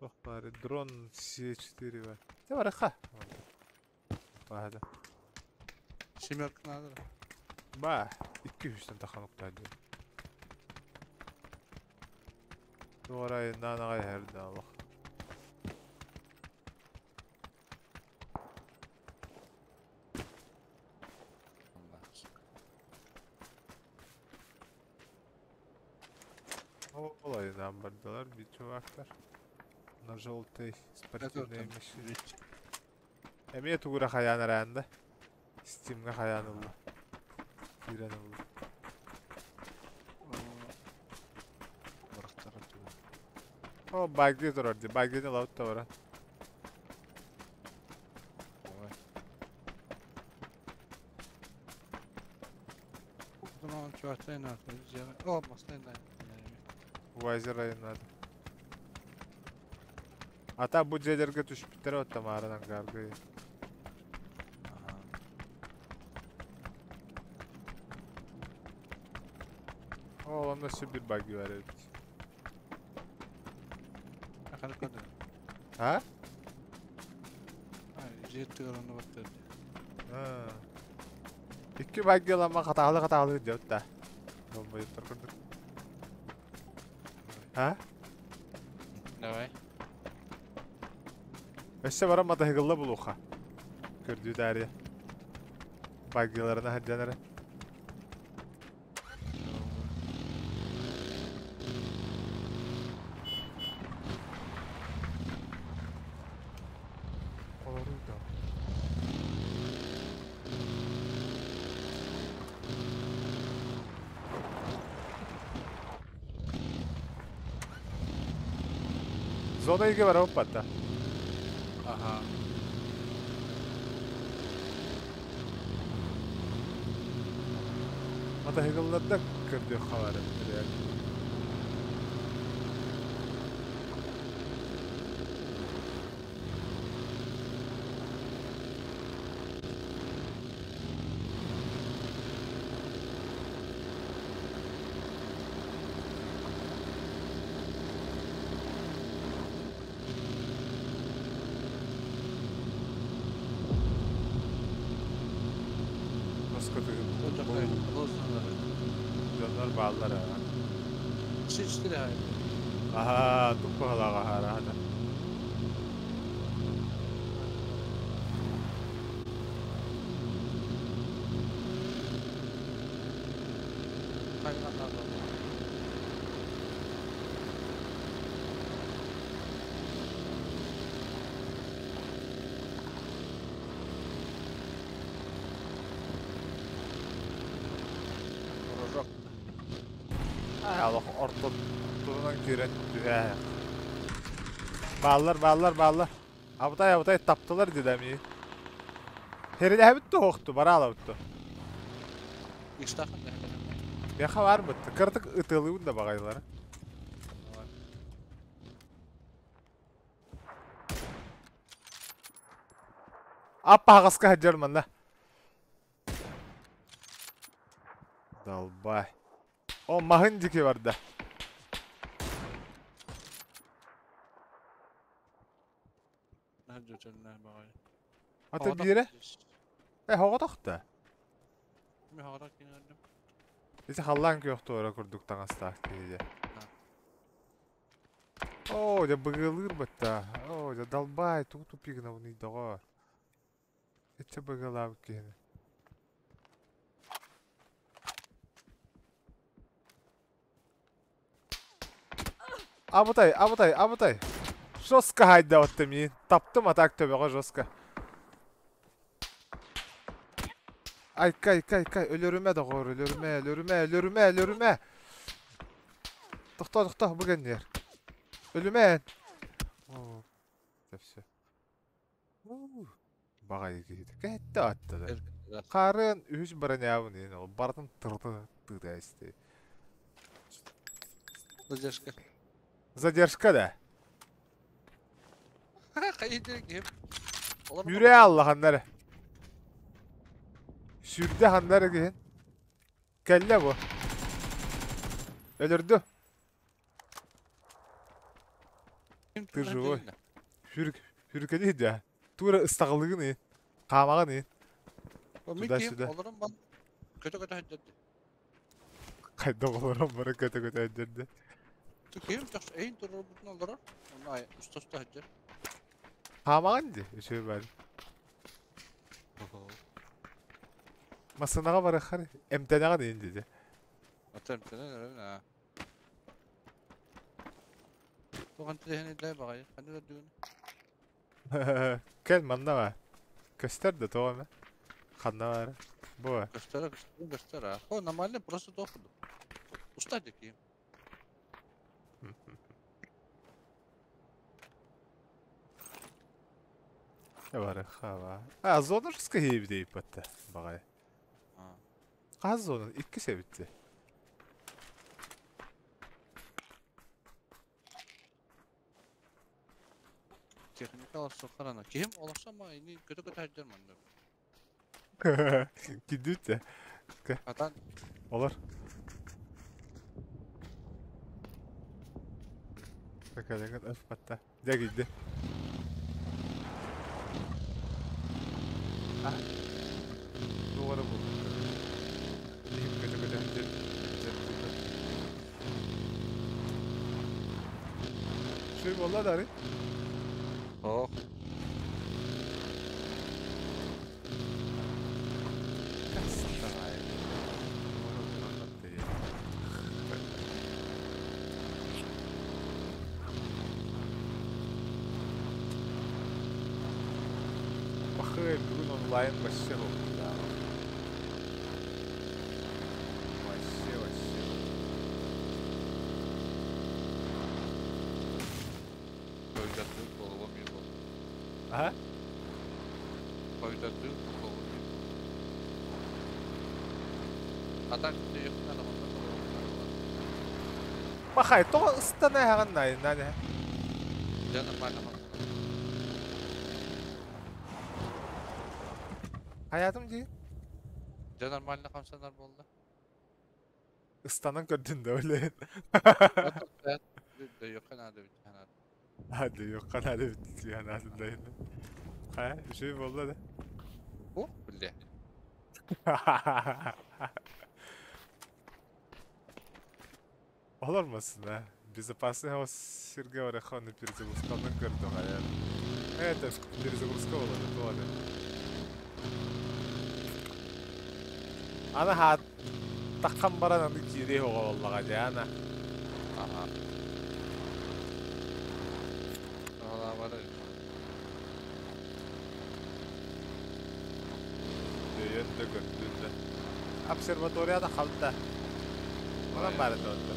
Bak bari drone C4 var. Ne var ha? Hadi. Şimdi yakın alır. Bah, 2-3'ten taxanıqda diyor. Doğrayından ağay herdi Allah. Olayından bardalar bir çuvaklar. Bunlar жолтый, спортивныйmiş. Emeye tuğra xayan aranda. Steam'ga xayan oldu. Biren oldu. Bıraktar atıyor. O bagdi durardı. Bagdi'nin laut da var. Tamam, çuvatlayın artık. Olmasın da. Wiser rayınladı. Ata bu celerge düşüp bitir o tamamen gargayı. Oğlum nasıl bir bug'i var evet. Akalı kadar. Ha? Hayır, jet oranına baktırdı. Ha. İki bug'i ama hatalı gidiyor da. Bombayı takırdık. Ha? Ne var? Össe varamadı hıgılla buluğa. Gördüğü derya. Bug'ilarına haccanara. Zona 2 var hop hatta. Aha. Mata hıgıllarda kırdı havarı. Nasıl kötü? Ocaklar. Bozdular. Canlar bağlılar ha. Sıçtı hayır. Aha, tuk hala hada. Hayvanlar var. Vuracak. Ay Allah orta turundan giren dühe. Bağlar. Abday taptılar dedemi. Heride hebittu hoqtu, bara alabıttu. İştahın ne? Yaxa var mı? Kırtık ıtılığın da bağayları. Appa haqaska hajjarman la. Dalbay. O mahın diki var da. Ne cöçenler bağay. Ata bire. Hoqa taxta. Mi hara kinardım. Bizi hallan ki yoktu ora kurduktan astak diye. Oo, ya bıgılır batta. Oo, ya dalbay tutu pigna bunu idor. Etçe bıgılav ki. Abutay. Joska hayda ottum yiyin. Taptım atak töbeğe Joska. Ay kay. Ölürüme de gor, ölürüme. Doktor, bu gen yer. Ölümen. Oo. Tepsi. Bagay giydi. Gitti attı da. Karın üç bara ne yapın yine o. Bardan tırdı isti. Задержка. Задержка da. Kayıcı gibi. Yüreğe Allah hanları. Sürde hanları giyin. Kelle bu. Ölürdü. Ты живой. Hürkeli de. Tura ıstağılığın iyi. Kamağın iyi. Suda Suda. Olurum ben. Kötü haccadı. Kayda olurum bana kötü ödedi. Tükeyim çok en durur bütün olurum. Onu ay usta haccadı. Kamağın di. Şey var. Masanağa var akar. Emtenağa deyin dedi. Atarım sana ne ha. Bu kan tehini de bakayım. Hadi de düğün. Gel manda var. Göster de tamam mı? Kanna var. Bu var. Göster ha. O normalde burası da okudu. Usta dikeyim. Ne var hava? Ha zonur sıkı hevi deyip battı. Bakay. Az zonun iki sevitti. Teknik alırsa karana. Kim olursa ama yine kötü haccadı ben. Gidiyor da. Atan Olur. Bakalım öf batta. De gitti. Ha. Duvara bu. Kötü. Şey vallahi dari. Oh. Bakın bugün online başı oldu ya. Başı. Aha. Koyda tüy. Atak tüy yok. Bakay, to ıstana hagan nai, nani? Canım bana. Hayatım değil. Canım normalde kamsalar oldu. Istanan gördün de öyle. Otur be. De yok kanada bir tane. Hadi yok kadar bitti yani adındayım. Ha, bir şey mi oldu hadi. Bu bile. Olmasın ha. Безопасного Сергея Орехона перезагрузкованных городов, наверное. Это перезагрузковано, тоже. Ana hat takkan baran anı kiri hoga vallaha jana. Aha. Valla var ya. Yönde gördüğünde. Observatoryada kaldı. Ona bari döndü.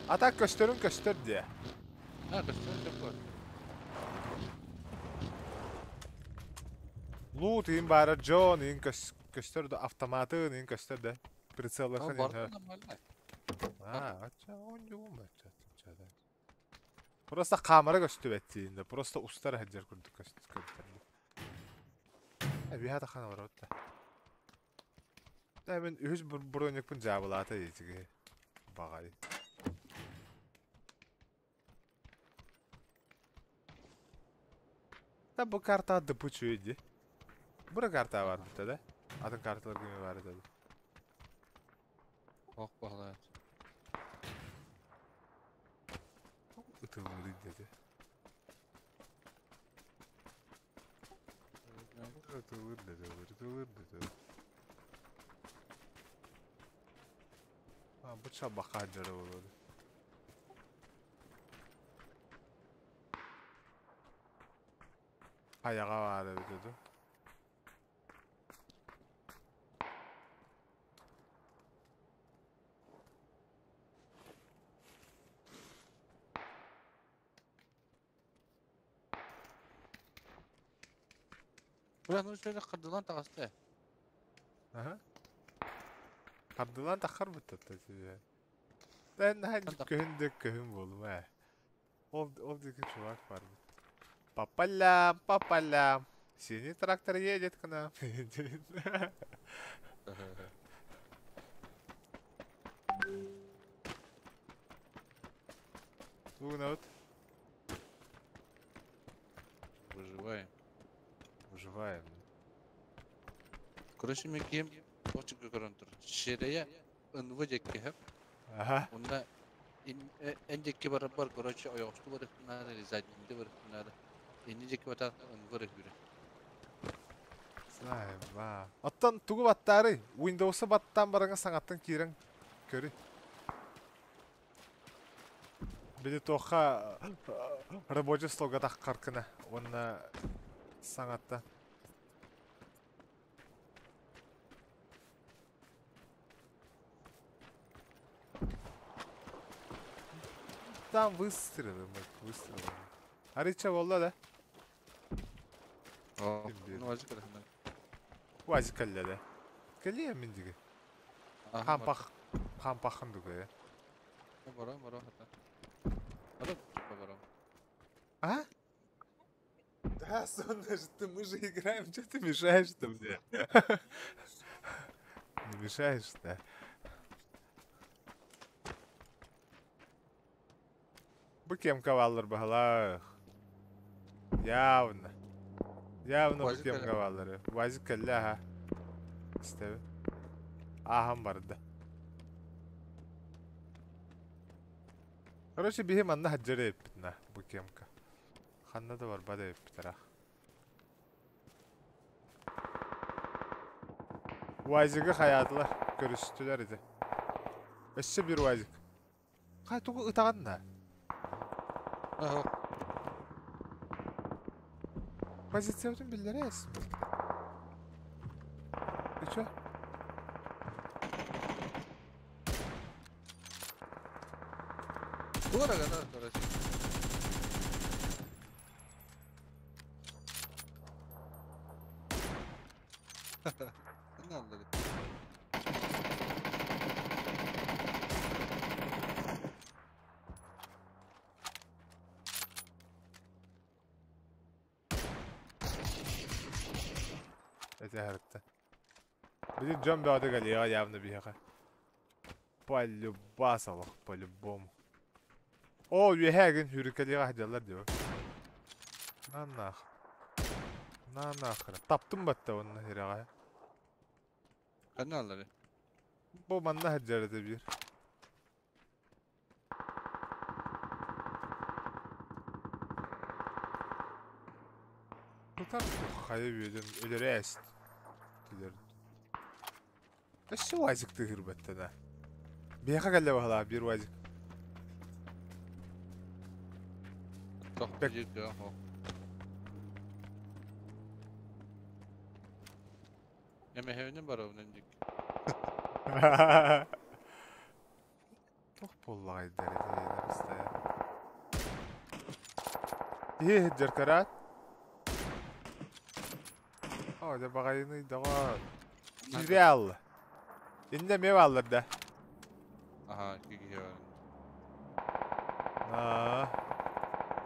Atak göster diye. Ha göster çok var. Loot in bari John in gösterdi. Avtomatı in gösterdi. Прицелы Ama ходить. barda normalde. Açça oyuncuğum açça. Просто kamera gösterdi. Просто ustara hacer kurduk gösterdi. Bir hata kana var orada. Hemen üç burun yapın cevabılatı yiyecek. Bakayım. Da bu karta adı bu çöydü. Bura karta var burada da. Adın kartalar gibi var dedi. Oh bağlı. Itılır dedi. Itılır dedi. Ha bu çabuk hancara olur. Ayağa var dedi. Buranın şöyle kırdılan takası. Aha. Kardılan takar mı tatlıcı? Ben hani köhün buldum he. Oradaki çuval var mı? Papalam. Синий трактор едет к нам. Угнут. Выживаем. Короче, мен кем очук көрөн тур. Шерeye ынвы жекке хеп. Ага. Онда en jekki бар, короче, оёкту бар ихтинары, задинде бар ихтинары. Энди жекки бата ынвы рехүрэ. Знаем, ва. Оттан тугу баттары, Windows'a баттан барыңа саңаттан кирен көрі. Били тоқа рабочий столга таққар кына, онна саңатта. Там выстрелы. Арича болла да. О, Şimdi. ну ажык эле. Вази калля да. Калля мендиги. Кампахын дуга я. Барам хата. Барам. А? Да, сонно же ты, мы же играем, что ты мешаешь-то мне? Не мешаешь-то. Bu kim kavallar bahala? Явно bu kim kavalları. Vazı kalla ha. İşte. Aham vardı. Короче, бігем анна хаджары еппітна bu кемка. Ханна да бар бада еппітара. Vazıgı hayatılar görüştüler idi. Eşçe bir vazık. Kay tuğu ıtağın da. Aha. Позиционный билдерес. Ты чё? Duvara kadar, короче. Ne anladı? Этехерте. Блин, джамби аdı geliyor явно бияка. Полюбасалык, по-любому. О, üyehegin hürükeliğe ahdiyalar diyor. Nanah. Nanah. Taptım batta onun hirağa. Ne anladı? Bu manna haccarete bir. Tutar bu hayı büyüdüm. Ölere est. Gider. Eşi vazıktı hırbetten ha. Biyaka gelle bahala bir vazık. Çok Bek- büyük ya o. Yeme hevinin var onun dik. Çok pollay derece istaya. İyi hıccar karat. O da bakayını daha real. İnde mi varlar da? Aha, iki kişi var.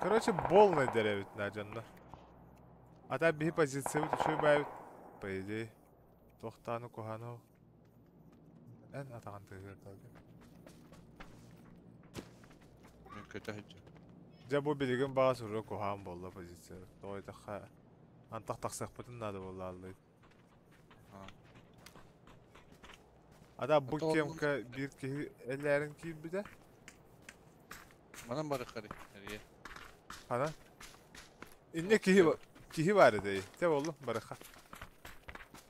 Короче, полный деревит на жанна. А та би позиция düşüyor bay. По идее. Тоқтаны куханы. En атаған тегер kaldı. Ben kötü hıcı. Ja bu bilgin bağa sürü kuhan bolda pozisiya. Toyda ha. Antaq taqsaq butun nadı bolda aldı. Ha. Ada bu Hatta onun- kemka bir ki ellerin ki bir de. Bana mı barık karı? Nereye? Hana. İnne kihi var idi. Te oldu baraka.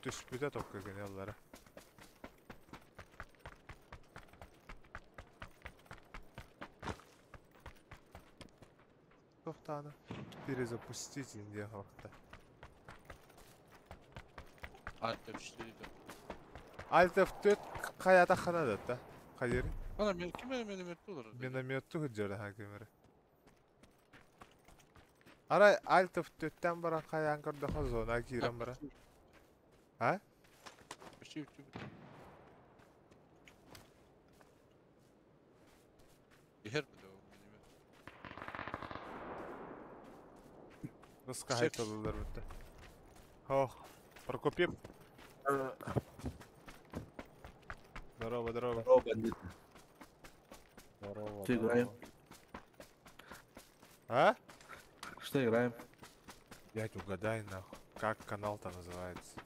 Düş bir de tokka gene yollara. Тоқтаны перезапустить Индия вақытта. Altta düştüydü. Alt F4 қаята қанады да. Қайыр. Bana kim benim elimette olur? Минометті хүджері хакемері. Ара Alt F4'тен бара қаян көрді зона кирен бара. Ha? Bir şey bitti. Yer bir de o benim. Рысқа Сек- айтылылар бітті. Ох, Прокопьев. Здорово, здорово. Здорово, бандит. Здорово, Что играем? А? Что играем? Блять, угадай нахуй. Как канал-то называется?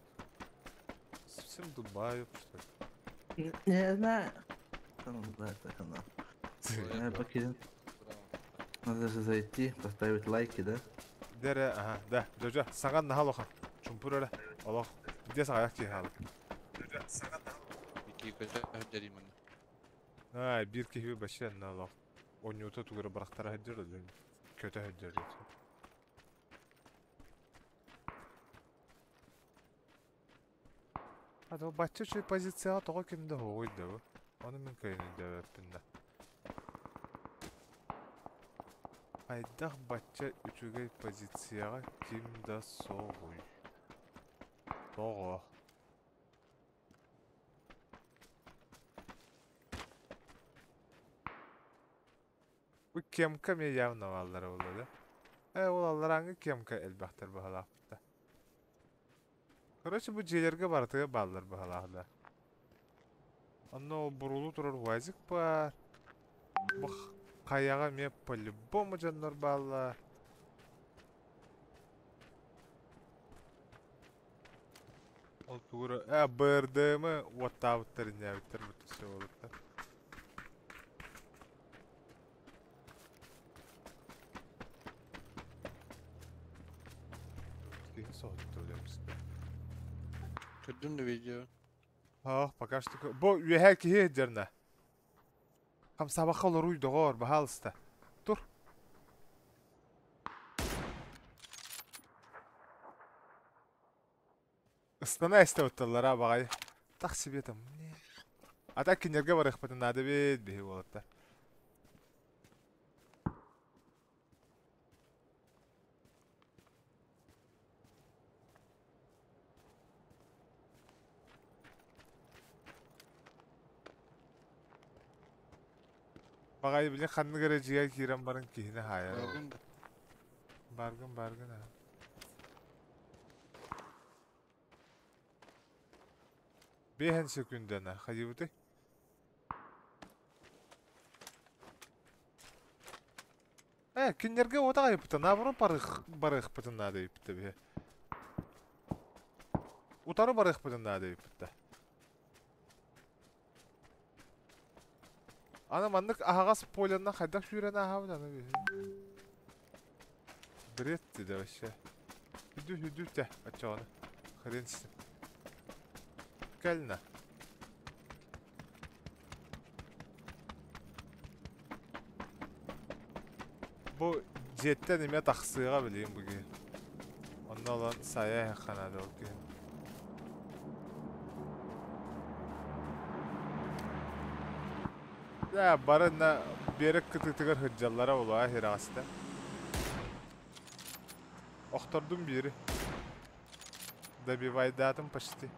Совсем Дубаев, что ли? Не знаю. Ну, да, это канал. Покинем. Надо же зайти, поставить лайки, да? Дере, ага, да, Джоджо, саған нахал охан. Чумпур öyle. Allah. Bir de sağa ki hal. İki kötü hıcırıyım onu. Ha, bir kihi başlayan Allah. Onyuta tuğra bıraktara hıcır da kötü hıcır. Hadi o bahçe şey pozisyon toğa kimde hoğuydu bu. Onu min kayını cevapında. Aydak bahçe üçüge pozisyona kimde soğuy. Soğu. Bu kemka me явно vallara oladı. Olallar hangi kemka elbahtar bu halafta. Короче, bu jelerge bartığı ballar bu halafta. Anna o burulu turur vazık var. Bu kayağa me по-любому жаннар балlar. Ол тугура БРДМ оттабыттар инябиттер бүтүсө болуп да. Ким соғыттыр деміз. Kötü de video. Пока что... Бо üyeher ki hejjerna. Ham sabaqa olor uydogor bahalsta. Tur. Istana istewttallar ha bagay. Taqsib etem. Ata kinlerge var ikhbatin nada bit bihi bolapta. Bagay bilin kanını göreceğe kiren barın kihine hayal. Bargın da. Bargın ha. Behen sekünden ha. Hayıbıdı. Kinlerge oda ayıptı. Na burun barık pıtın na deyipti be. Utarı barık pıtın na deyipti. Ana manlık ahaga spoiler'dan haydak şüren ahavı da ne be. Bretti de başa. Hüdü de açağını. Krensin. Gelna. Bu jetten ime taksıya bileyim bugün. Ondan olan saya yakanadı o gün. Ya barına berek kıtıktıgar hıcallara olu ha herasta. Okturdum biri. Добивайдатым почти.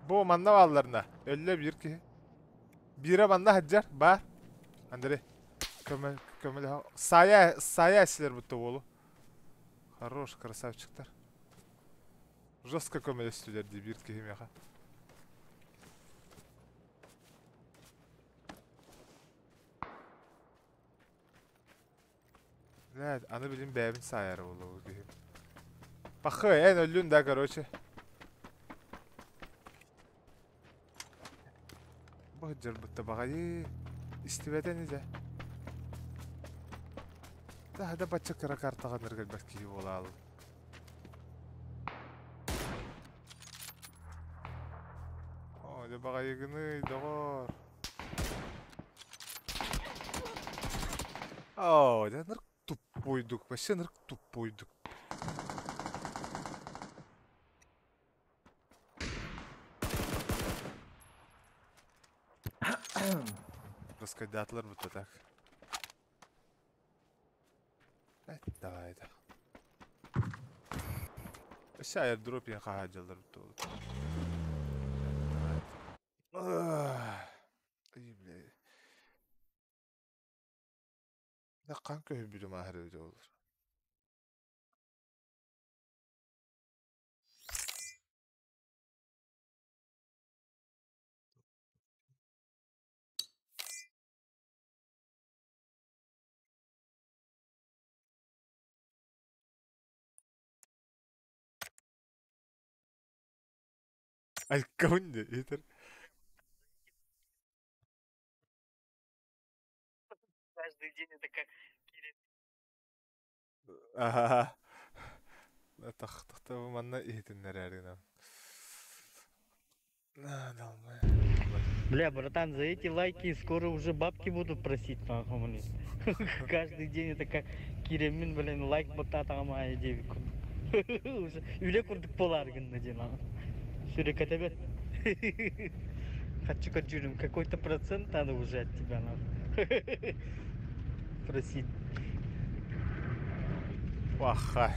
Bu manna vallarına. Öyle bir ki. Bire manna haccar. Ba. Andre. Kömel ha. Saya esiler bu tavulu. Хорош, красавчиктар. Жестко көмел өстілер де бір кехем яға. Ләд, аны білім бәбін сайары болу кехем. Бақы, ән өлін да, короче. Бұл жыр бұтта бағайы. Истібәден еді. Да бача кара картаға ныргал бәткейі бола алып. О, да бағайы гыны, доғыр. О, да нырк туппойдук, вообще нырк туппойдук. Раскайдатлар будто так. Давай, да. Вообще аирдроп я хажалар будто. Ай, бля. Да канка хөбүлүм ахыр өйдө болор. Алкоголь это. Каждый день это как Ага. Тахта манна иетиннер арина. На, долбай. Бля, братан, за эти лайки скоро уже бабки будут просить, нахуй, блин. Каждый день это как Киремин, блин, лайк баттатама айдеби. Уже үле курдук болар күндө жана. Сүрекетебет. Хочу жүрүм, какой-то процент надо уже от тебя, нахуй. Просить. Ваха.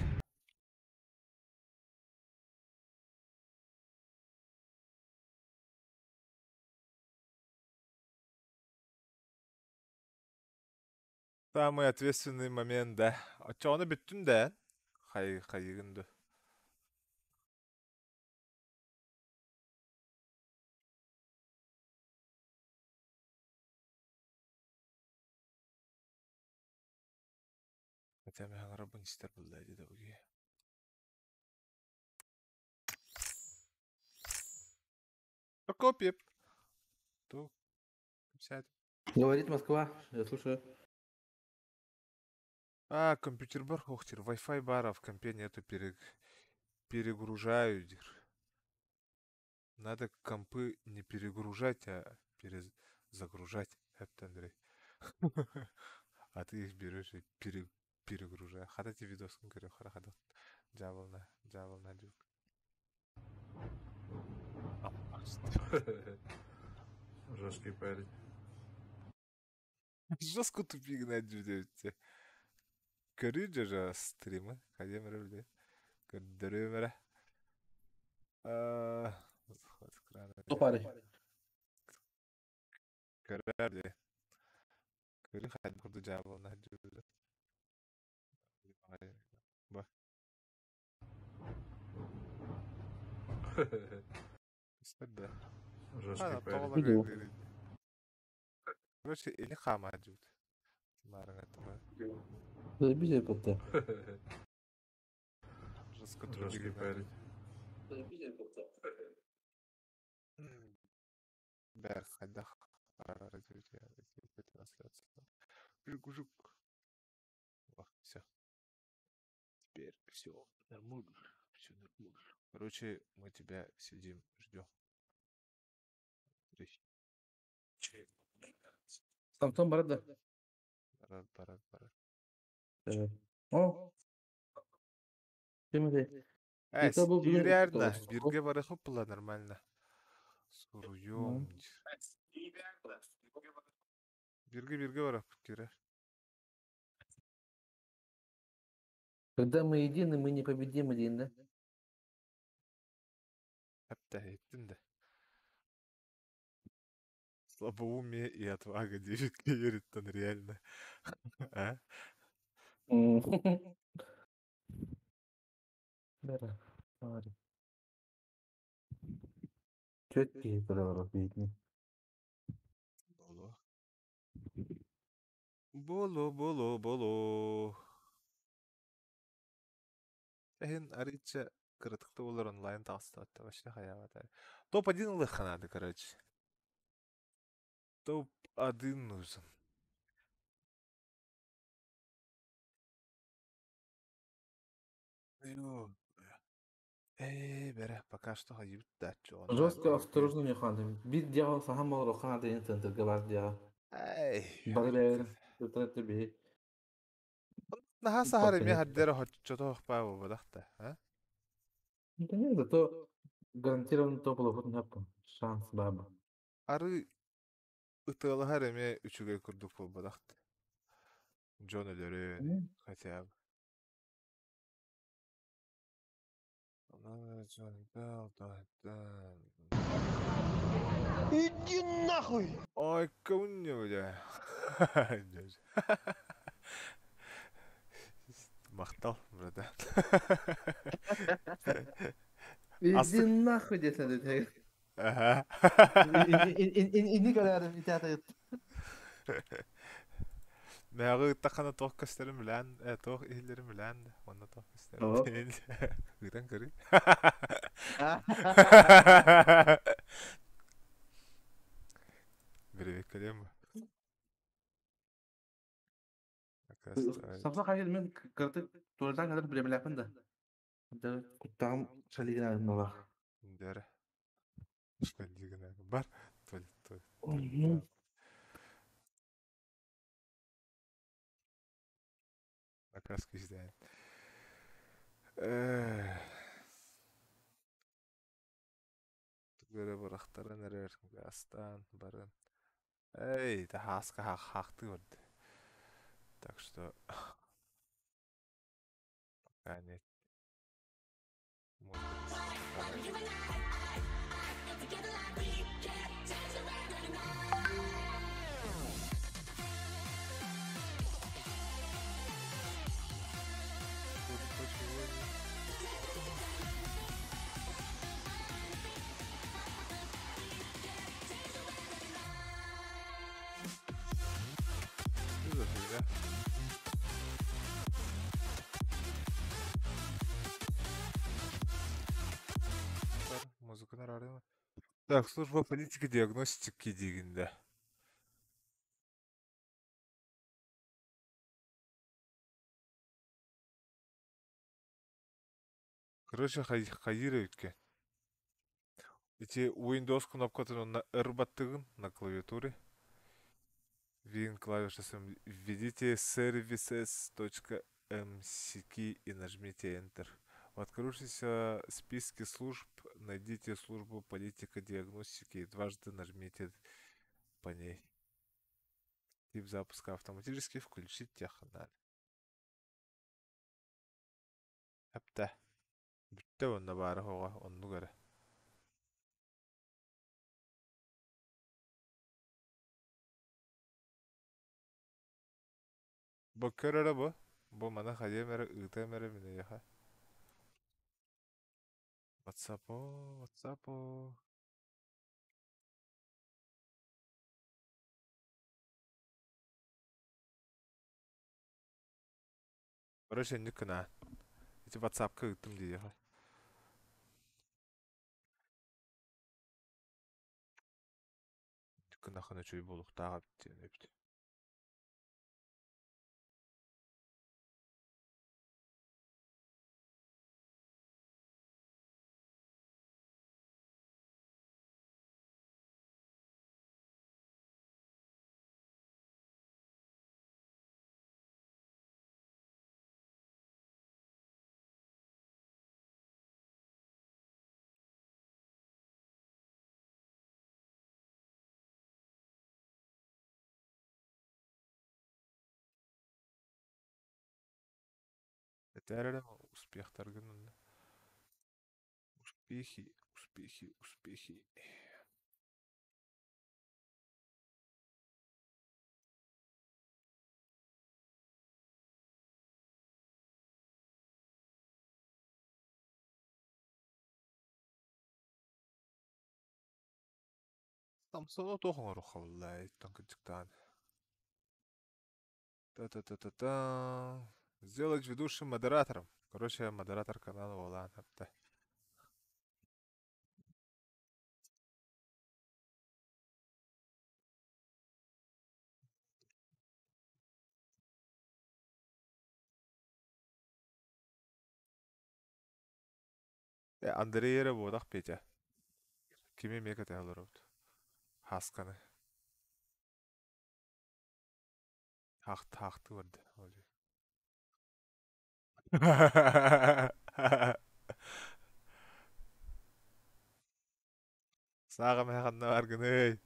Самый ответственный момент, да. А чё, оны бүттүн да? Хайыгынды. Хотя мен аңырабын істер бұлдай деді бұге. Копип. Ту. Сядь. Говорит Москва, я слушаю. Компьютер бар, хохтер. Wi-Fi бар, а в компе нету перегружаю. Надо компы не перегружать, а перезагружать. Это Андрей. А ты их берешь и перегружаешь. Хада тебе видос, говорю, хада. Джаволна дюк. Жесткий парень. Жестко тупик на дюде. Көрү же стримы. Кадемер үлде. Көрдөрөмөрө. Кто парень? Körerdi. Körü hadi kurdu cevabını hadi. Bak. İstedi. Ana toğla Видео. gördüğünü. Короче, или хама жууд. Марга това. Забили кота. Жестко пари. Бэр хадах. Развитие трансляции. Перегружу. Все. Теперь все нормально. Все нормально. Короче, мы тебя сидим, ждем. Samson barada. Пора. Evet. O. Şimdi Эй, это был блин, реально, что- бирге барахы было нормально. Суруем. Бирге барах кире. Когда мы едины, мы непобедимы, Дин, да? Hatta ettin de. Слабоумие и отвага девять Киритон, реально. А? Да. Смотри. Четкие колора видны. Боло. Эхин арича кырытыкты болар онлайн тастатты вообще хаябата. Топ-1 лыханады, короче. Топ-1 нужен. Ё. Бере, пока что ходит дачу. Жестко осторожно не ходим. Бит делал сам мол рохан да инцентр гвардия. Эй. Барбер. Это тебе. Наха сахары ми хаддера хоччото хпаво бадахта, а? Да нет, зато гарантированно топовый вот напа. Шанс баба. Ары ытылы хареме үчүгө курдук бол бадахта. Джон өлөрү хотя бы. Иди нахуй! Ой, кауне, бля. Мақтал, братан. Иди нахуй, десен дете. Ага. Иди kadar bir tane. Мәгы тақана тоқ кәстерім білән, тоқ ихілерім білән, онна тоқ О. кәстерім. Гыран көрі. Бірі көлем ба? Samsa hayır men kırtık tuvaldan kadar bile yapın da. Da kuttağım şaligina nola. Дәрі. Шкандигіна. Бар. Туалет. Акраски ждән. Түгәрі барақтарын әрер. Астан, барын. Эй, да хаска хақты көрді. Так что... Пока нет. Музыканы арарыма. Так, служба политики диагностики дегенде. Короче, хайыр өткен. Эти Windows кнопкатын R баттыгын на клавиатуре. Вин клавишасын введите services.mck и нажмите Enter. В открывшемся списке служб найдите службу политика диагностики и дважды нажмите по ней. Тип запуска автоматически включить теханаль. Әпті. Бүтті онна бары хоға, онну көрі. Bu körere bu. Bu mana hayye mere ıta mere mine yaha. WhatsApp o, WhatsApp o. Bara şenli kına. Hiç WhatsApp'ka ıttım diye yaha. Kına kına çöy boluk dağa bitti. Ne bitti. Eterere успехтар gününde. Успехи, успехи, успехи. Самсоно тохоңор хавлай танкыктан. Та-та-та-та-та. Сделать ведущим модератором. Короче, модератор канала Волан. Андреере бодах Петя. Кими мека тәлөрөт. Хасканы. Хақты варды. Саға мәғанна баргын, ей.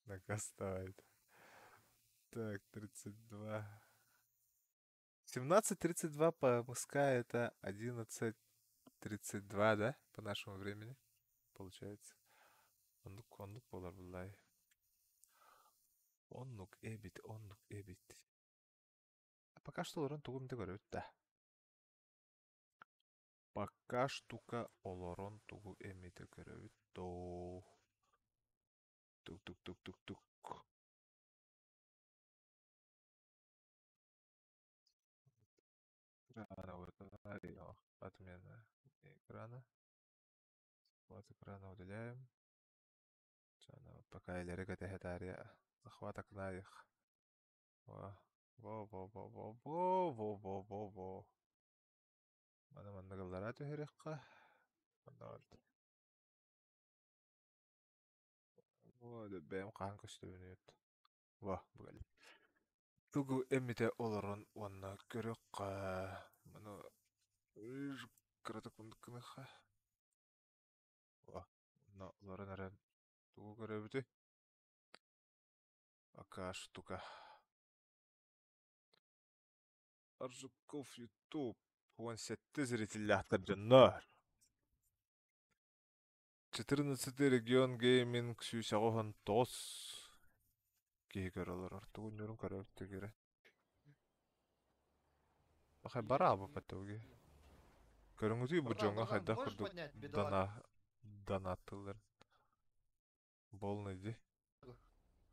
Накастывает. Так, 32. 17:32 по МСК это 11:32, да? По нашему времени. Получается. Оннук болар булай. Оннук эбит. А пока что олорон тугумды көрөт да. Пока штука олорон тугу эмите көрөт то. Тук. Экрана удаляем. Отмена экрана. Вот экрана удаляем. Пока или рыгата хетария. Захват окна их. Во. Мана галларату херекка. Вот, бэм каан көстөбүнүт. Во, бугал. Тугу эмите олорон уанна көрөкка. Мана кыратакундуккыныха. Во, на олорон аран тугу көрөбүтү. Ака штука. Аржуков YouTube. 17 зрителей attаржаннар. 14 регион гейминг сүйсагохон тос. Кейгералар артугун нөрүн карабытты кере. Ахай бара абы паттауге. Көрүңүзүй бу жоңга хайда курдук донатылар. Болныйди.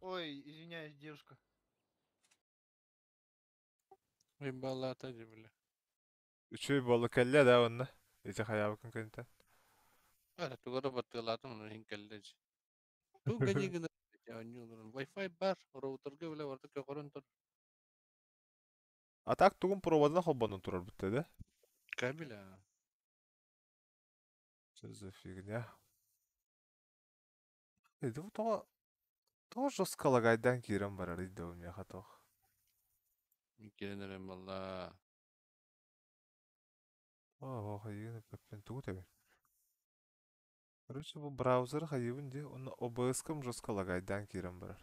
Ой, извиняюсь, девушка. Имбалата же, бля. Үчөй болу келле да онна. Эти хаябыкын көнтен. Ара, тугара баттылатым, но хинкелле же. Ту гэнигэн Wi-Fi бар, роутерге бля варта көкөрөн тур. А так тугун проводына хоббанын турар бутта да? Кабеля. Что за фигня? Это вот то жестко лагайдан кирен барар иде у меня хатох. Микенерем балла. О, хайын пеппен тугу тебе. Короче, bu браузер хайын де, он OBS-кам жестко лагайдан кирен барар.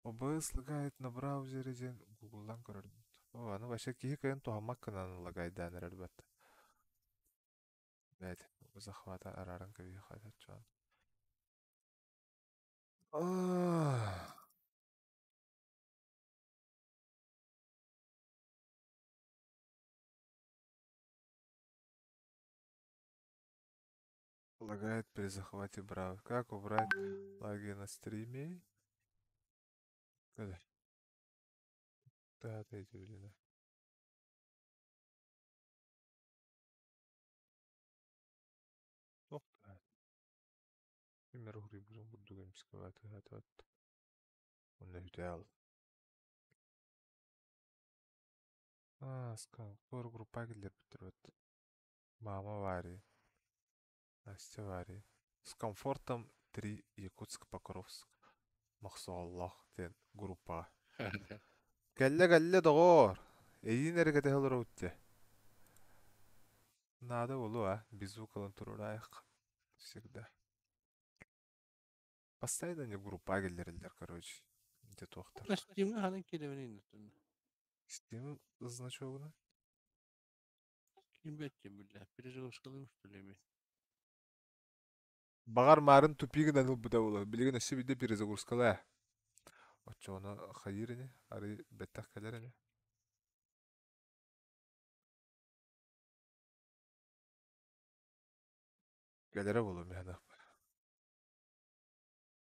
OBS лагает на браузере ден Google-дан көрөр. О, аны вообще кихи кайын тухамак кананы лагайдан эрер бат. Блять, захвата араран кави хатат чон. Лагает при захвате брав. Как убрать лаги на стриме? Когда? Да, отойди, блин. Тоқтат. Пример угри будем будугам псковаты хатат. Он навитал. Скан. Кор группа гилер битірбет. Мама вари. Настя вари. С комфортом 3 Якутск Покровск. Махсаллах ден группа. Кәлле доғор. Эйін әрекеті хылыр өтті. Надо болу, безу калын тұрурайық. Всегда. Постоянно не группа гелерлер, короче. Где тоқтар. На Steam'e hani kelimeni indirdim. Steam значогуна? Kim bette billah. Birisi ıskılıymış söylemi. Бағар марын тупигін аныл бұда болу. Білеген өші біде бір загрузкала. Отча оны қайырыне, ары бәттақ кәлеріне. Кәлері болу мені.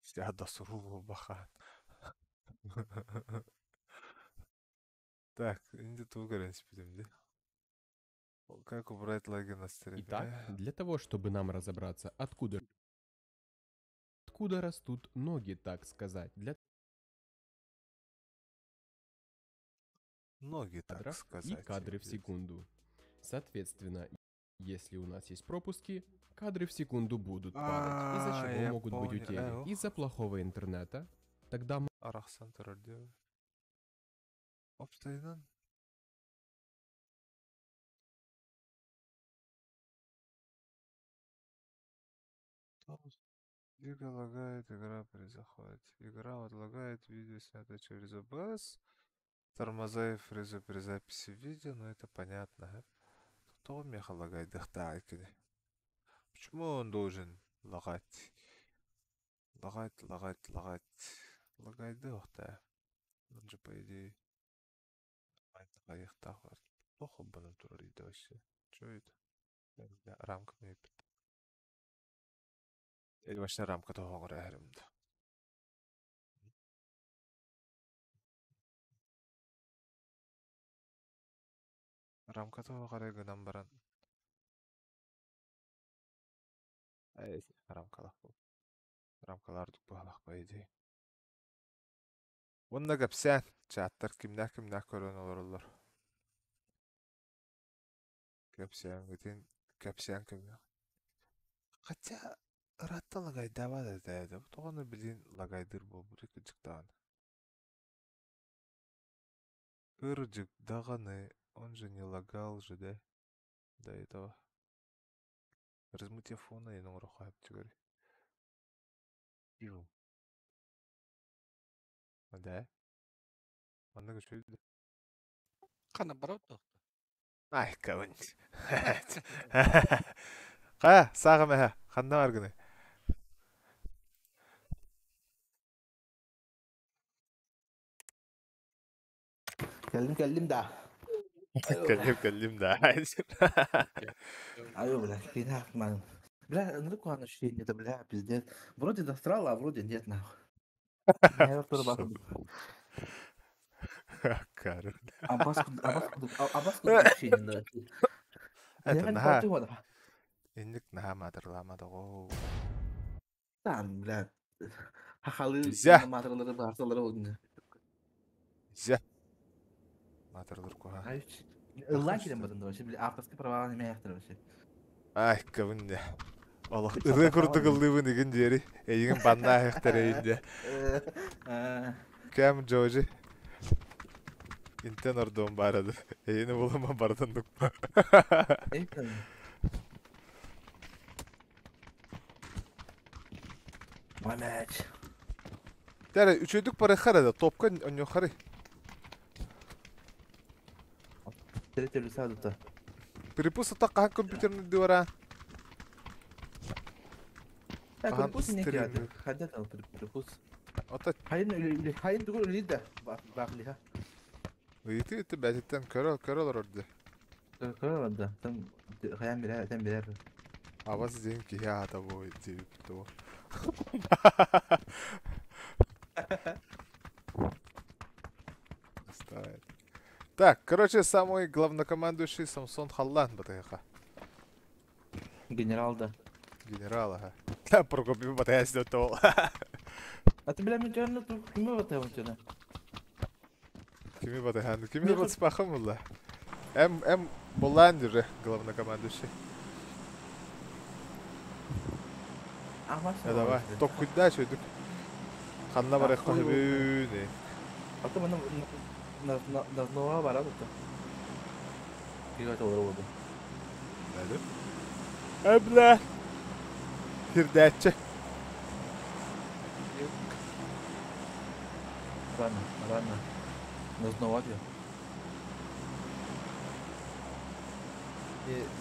Стяға дасыру бол бақан. Так, инде тугарен спидемде. Как убрать лаги на стриме? Итак, для того, чтобы нам разобраться, откуда растут ноги, так сказать, для Ноги, так кадров сказать. и кадры в секунду. Соответственно, если у нас есть пропуски, кадры в секунду будут падать, из-за чего я могут быть понял. утери. Из-за плохого интернета, тогда мы Арахсан тұрарды. Обстайдан. Дига лагает, игра при захвате. Игра вот лагает, видео снято через OBS. Тормоза и фрезы при записи видео, но это понятно. Кто меха лагает дыхтайкины? Почему он должен лагать? Лагать. Лагает дыхта. Он же, по идее, лагает тахвар. Плохо бы на туриде вообще. Чё это? Рамка не пит. Или вообще рамка того грехрем. Рамка того грехрем баран. Рамкалах бұл. Рамкалардық бағалақ ба еді. Онда көпсен, чаттар кімнәк көрін олар. Көпсен көтен, көпсен көмек. Хотя, ратта лагайдава да дәді. Тоғаны білген лагайдыр бұл бір екі жүктаған. Ыр жүктағаны, он же не лагал же, да? До этого. Размытие фона и номер хайп теперь. Пиво. Да? Он на что идет? Kana barot da. Ай, кавын. Қа, сағым әе, қанда бар күні? كلم ده. Кәлем, да. ايوه بلا كده ما بلا نركوا عن الشيء ده بلا пиздец. Вроде дострал, а вроде нет нахуй. Я тоже баску. Карен. Абаску вообще не нравится. Это Я наха. не понял. Инник наха матырламады ғой. Там, бля. Хахалы Зя. матырлары барсалары oldu. Зе. Матырлар коға. Ай, лайкерим бадында вообще, бля, авторский права не маяқтыр вообще. Ай, кавын да. Олық, ұры күрді қылдыбын еген жері. Еген банна аяқтар әйінде. Кәм Джоджи. Интен ордуын барады. Ені болыма бардындық па. Это... Мой мяч. Дәрі, үшөйдік бары қарады. Топқа өне қары. Третий лица тут. Перепуса таққа компьютерный двора. Kaan Perpus ne ısıtırayım geldi? dedi. Hadi al perpus. Ota Hayır dur öyle de bak liha. ıyti bәтеттен көрі олар орды. Kör da. Sen hayal birer sen birer. Аваз ден ки я да бой deyip то. Оставит. Так, короче, самый главнокомандующий Самсон Халлан батайха. General da. Генерал, ага. Да, Прокопий батаясь до того. Atı bilen mi canlı dur kime batıyor canı? Kimi батайхан? Kimi батспаха мулла? М Буландер главнокомандующий. Ama Ya давай, топ куда çöydük. Kanına var ekko hübüne. Atı bana Nova var abi. Giga doğru oldu. Nedir? Ebla. Hirdetçi. Rana. Nova diyor.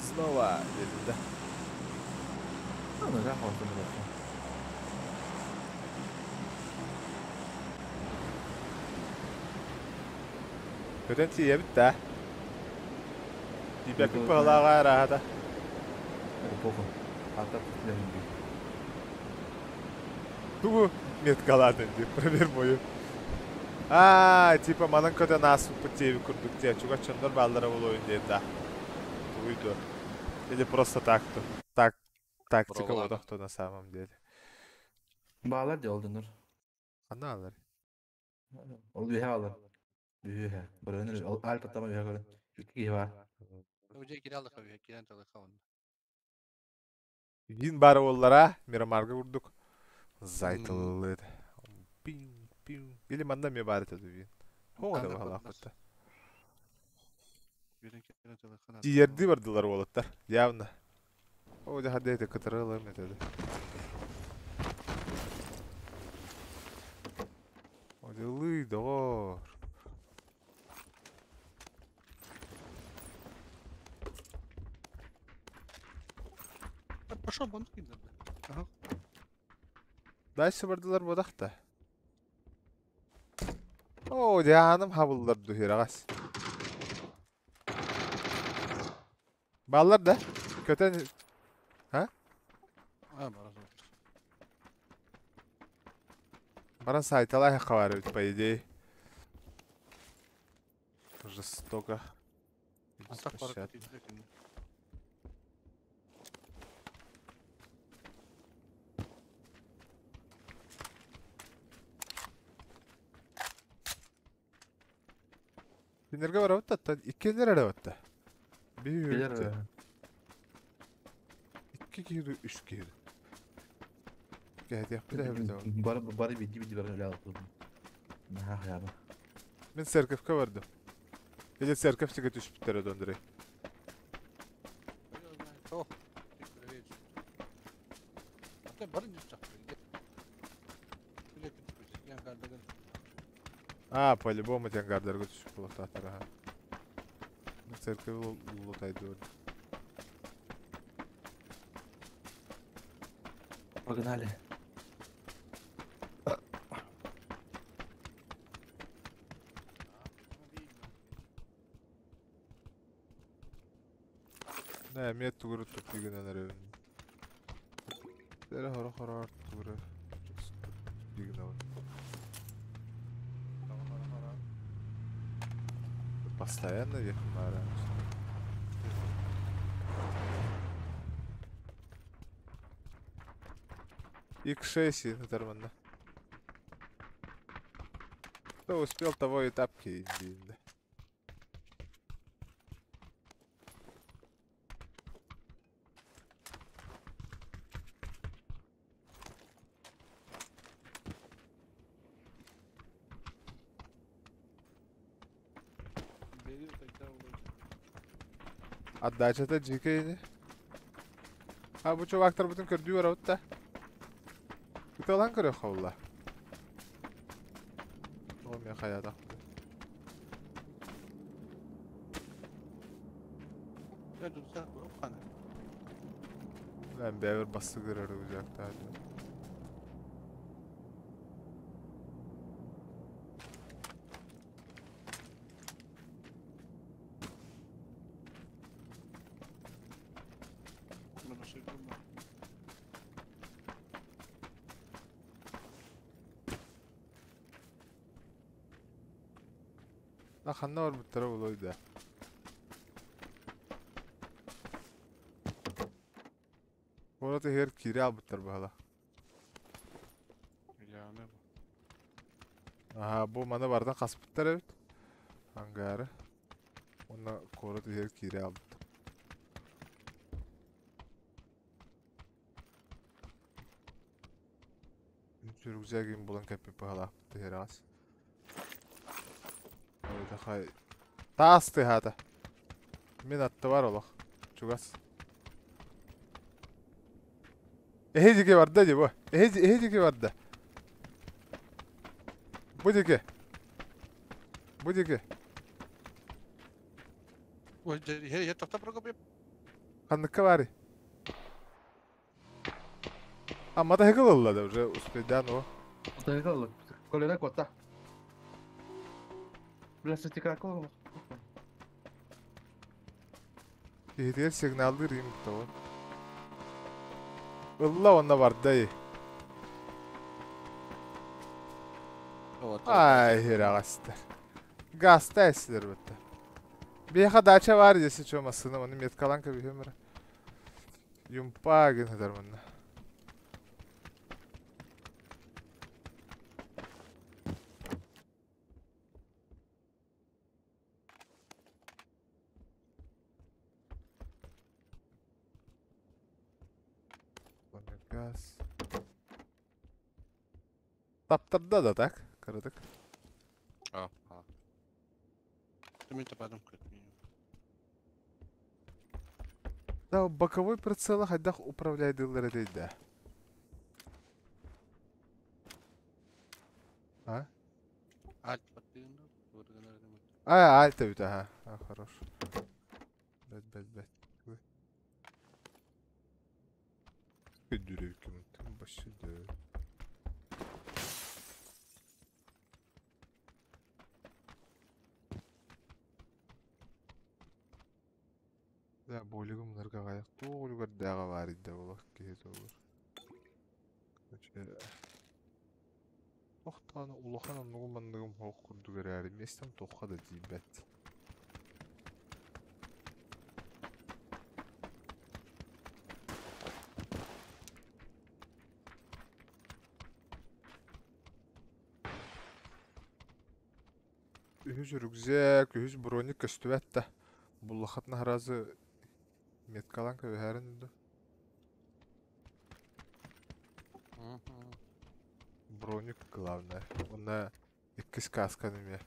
Снова dedi de. Onu da hortum bırakın. Köten tiye bitti. Dibeklik pahala gayra hada. Hadi pokun. Arka tutmayalım bir. Tugu мет галаден ди, пример мою. А, типа манан көтен асып путеви курдук те, чуга чондар балдара бол oyun dedi да. Туйду. Или просто так-то. Тактика Провалады. вот кто на самом деле. Bağlar diye oldu Nur. Аналар. Ol bir havalar. Bir ha. Buranın alp atama bir havalar. İki var. Öce kiralık abi, kiran çalık havan. Вин бары оллара Мирамарга курдук. Зайтылы. Пин, пин. Или манда мне бары таду вин. Хоңа да Анда бахала көрмөс. акытта. Kiran çalık havan. Тиерди бардылар олаттар, явно. О, да хадда это катарылы методы. Оделы, доор. Пошел бонус киндер. Ага. Дальше бардылар бодакта. О, жаным хабылдар духир агас. Баллар да? Köten Ha bana sor. баран сайтала хавары по идее. Жестоко. Atak var Беспощадно. kötü şimdi. Синерге бар аватта, иккелер аватта. Bilir. Bir, iki kere, üç kere. Gel yap bir daha bir daha. Bari bir öyle aldım. Ha ya. Ben Serkef'e vardım. Gece Serkef çıkıp düşüp bitlere döndüreyim. Oh. Teşekkür ederim. Hatta barın çıkacak. Bile kötü. Yani kardeşim. А, по-любому Тянгардарга düşüp bulutlar ha. Serkef'e lutaydı öyle. Bakın hadi. Ne, miyet tuğru tutup yiginen evin. Dere hara hara tuğru. Yiginen var. Постоянно ехал на раньше. X6 нормально. Кто успел, того и тапки инди. Отдача-то дикая, не? А bu çovaklar bütün kördüğü var avutta. Kutu alan kırıyor havla. Olmuyor hayata. Ya dur sen bu kana. Ben bir bası kırarı uzakta. Bunu söyleyeyim ben. Akanda var bu taraf olaydı. Orada her kiri al bu tarafa hala. Yani bu. Aha bu mana bardan kaspıtlar evet. Hangarı. Ona korada her kiri al. Sürgüzel gibi bulan kapı hala. Her az. Öyle hay. Tastı hada. Min attı var ola. Çugas. Eheciki vardı acı bu. Eheciki vardı. Bu diki. Bu diki. Ой, я тофта прокопив. Kandıkka var. Ama da hekal oldu уже успедан o. Otağı kolera kota. Biraz tekrar kol. İhtiyar signaldı rim tava. Allah onda var dayı. Ay heragastır. Gasta esilir bitti. Bir yaka daça var ya siç olmasını onu met kalan ka bir hemre. Yumpa gün eder bununla. Gaz. Taptırda da tak. Kırdık. А. Ты мне потом как минимум. Да, боковой прицел хайдах управляет дылары дейді. А? Альт подтыгнул. Вырганарdım. Альта бит, ага. Хорош. Бет. Güdürü hükümetin başıdır. Да, более много гаяк. Толго дага бар иде болак кез olur. Короче. Тохтаны улахана нугумандыгым хок курду берәри. Местем тохка да дибет. Ühüz rükzek, ühüz bronik köstübette. Bullakatna harazı metkalanka öherin indi. Броник главное. Она и сказка на меня.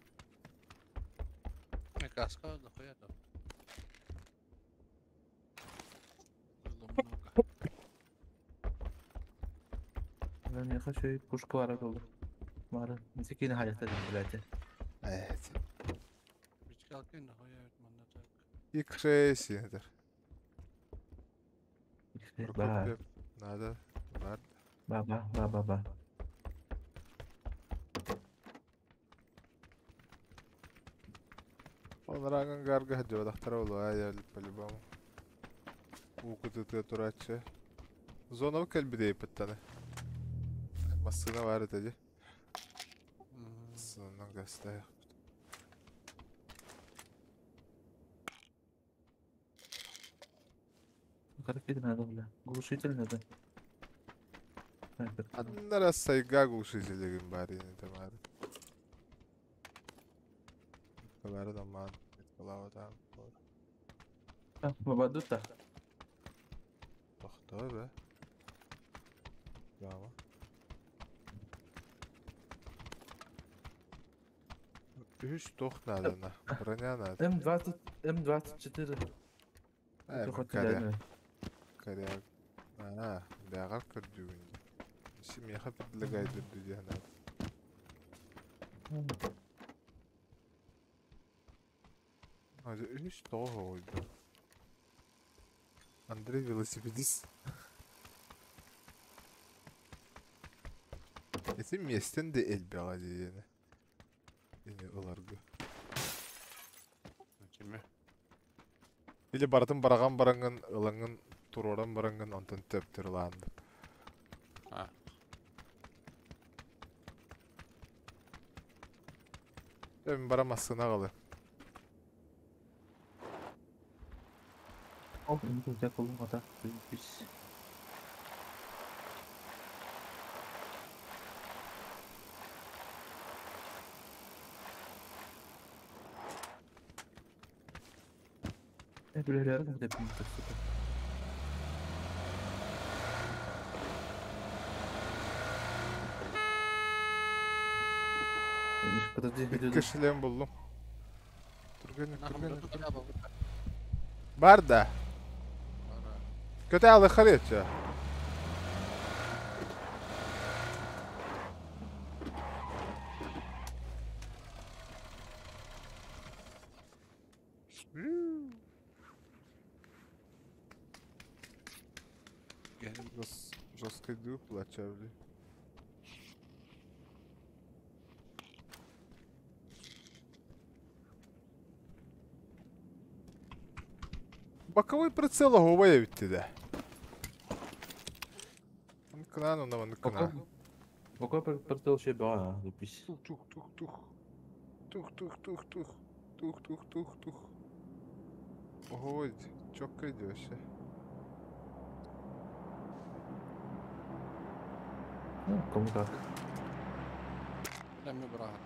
Каска нахуя там. Ben ne kadar şey puşku var oldu. Mara. Neyse ki yine hayatta değil bilete. Evet. Hiç kalkayım nahaya etmanda tak. İlk şey sinir. İşte ba Nada. Var. ba. Onlardan garga hadi vadaktara olu ayar по-любому. Укутыты турачы. Зона kel bir de yapıttane. Masına var dedi. Sınırdan göster. Garip bir nerede öyle. Глушитель nerede? Evet. Аннара сайга глушителегин бар ени тамары. Бары да ман калаватан. Ha, baba dur da. Тохтой be. Яма. Üç toh надо на. Броня надо. M24. Çok Каря. hatırlayamıyorum. Каря. Ага, бяга көрдүгүн. Ишим яха предлагает дурду жана. Hadi üç toh oydu. Андрей велосипедист. Этим местен де элбяға дейені. Ені ыларғы. Кеме. Или бартын бараған бараңын, ылаңын, туроран бараңын, онтан төптір ланды. А. Өмін бара массына қалы. О, ini udah keluar mata. Bis. Böyle udah pintar sudah. Подожди, Кішілем болдым. Түргені, Нахым түргені. дұрды кіля бұл. Бар да. Көте алы қарет жа. Жорстко йду, плача, блін. Боковой прицел оговая відтіде. Ныкына, ну ныкына. Какой портал ще баа, bis. Тух. Тух. Ой, чокка йдёшся. Ну, кому как. Кеме бұрағы.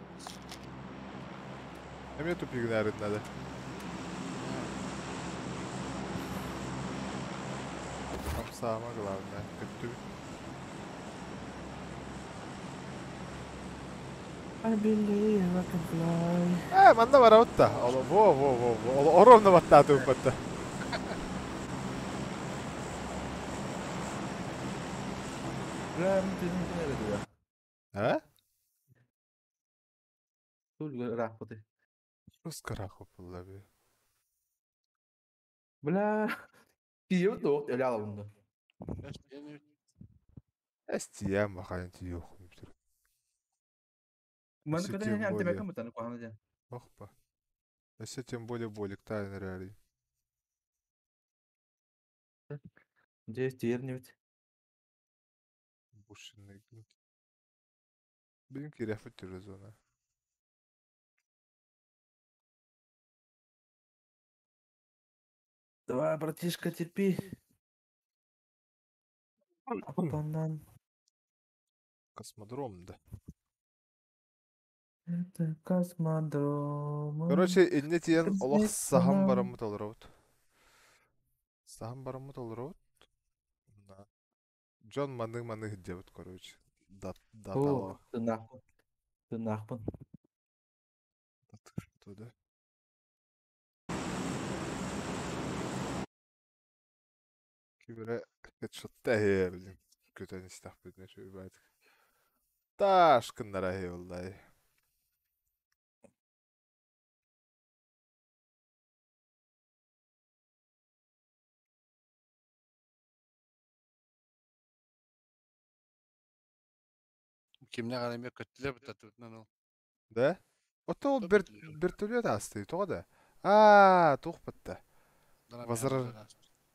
А мне тупик нарыть надо. Там самое главное. Как I believe I can fly. Манда бара отта. Во. Оровно баттаа туппатта. Прям ты не знаешь, А? Только рахпоты. Скараху полаби. Бля. Киев то, я ляла бунда. Эстия махайн тиё. Мен Если когда тем я более. тебя кому-то на кухне. Охпа. Если тем более болик тайный реалий. Здесь тернивать. Бушинный гнут. Блин, киряфа тюрезона. Давай, братишка, терпи. Банан. Космодром, да. Это космодром. Короче, инне тиен олох Здесь сахам банан. барамут алырауд. Сахам барамут алырауд. Джон маны хиддебут, короче. О, ты нахуй. Ты нахуй. Что, да? Кибере хедшотта хер, блин. Көтен истах бетне шөй байт. Ташкыннара хей олдай. Кемне қараймай көттіле бұтаты бұтынан ол. Да? Отто ол Топ бітілер. бертөлет асты, тоға да? Тух бітті.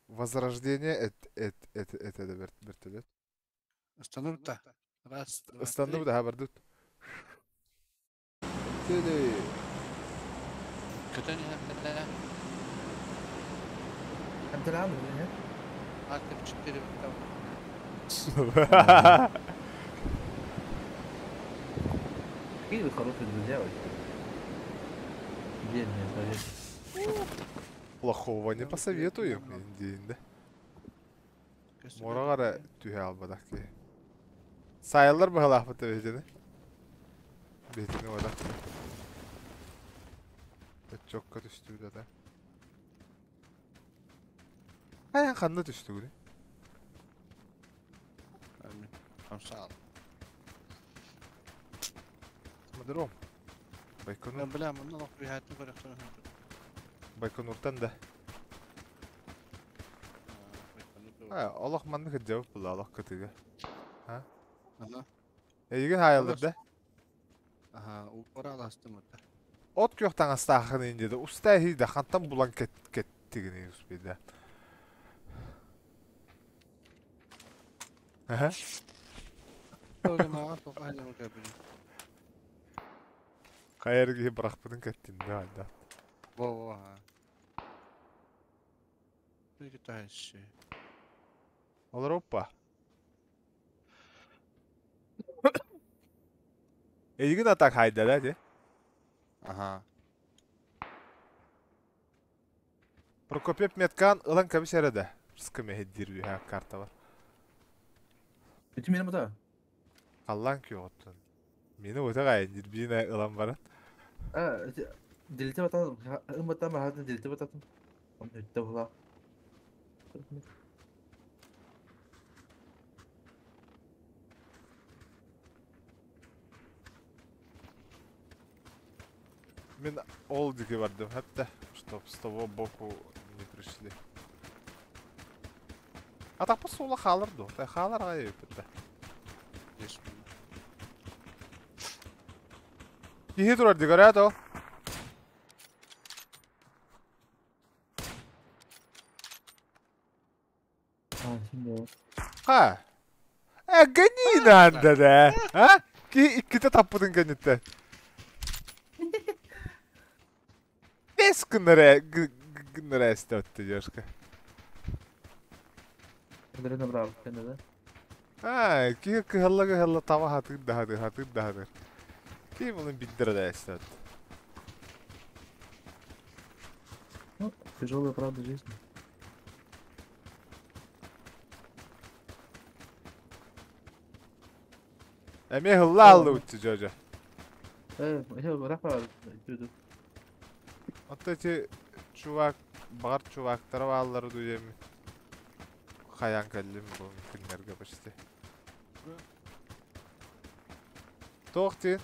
Возрождение это вертолет. Ыстану бұта. Раз, два, Ыстанды три. да хабардут. Тели. Көтен ең انت العامل هنا. Артып чүттері бұта. Какие вы хорошие друзья вообще. Дельные советы. Плохого не посоветую, день, да? Морагара түйе албадақ ке. Сайылар бұғалақ бұты бетіні. Бетіні одақ. Өтчокка түшті да. Аян қанды түшті күні. Хамса ал. Мадыром. Байконур. Мен білем, мұнdan оқи хәтін көріқтен. Байконуртан да. Аллах манны хыджабы бұл, Аллах кытыға. Egen hayallarda. Aha, ora alastım orada. Ot kökten astağını indedi. Usta hiydi. Kantan bulan kettigini uspeydi. Aha. Öyle mağa topa halini kabili. Kayar gibi bırakmadın kettiğinde halde. Bo ha. Bir tane şey. Olur hoppa. Egen atak hayda hadi. Aha. Prokopiev Metkan ılan kabis erede. Rıskı meheddir bir ha karta var. Bütün benim oda. Kallan ki ottun. Meni öte gayindir. Birine ılan var. Dilite batalım. Batalım hadi dilite batalım. Onu ötte bula. Мен ол деге бардым. Hatta чтоб с того боку не пришли. А так по сола халырды. Тай халар гай өпті. Geçmiyor. Кихи турар дегорят ол. Şimdi o. Ha. Gani nanda da. Ha? Ki ikkite tappudun ganitten. Nes gınlara este öttü Joşka. Kendine bravo kendine. Ha, ki hılla tava hatır dahadır. Ki bunun bindire de este öttü. Ну, тяжелая правда жизни. Emi hılla aldı uçtu Jojo. Я бırak Düdü. Hatta ki çuvak, bağır çuvakları bağları duyayım. Kayan kallim bu günlerge başta. Toğtin.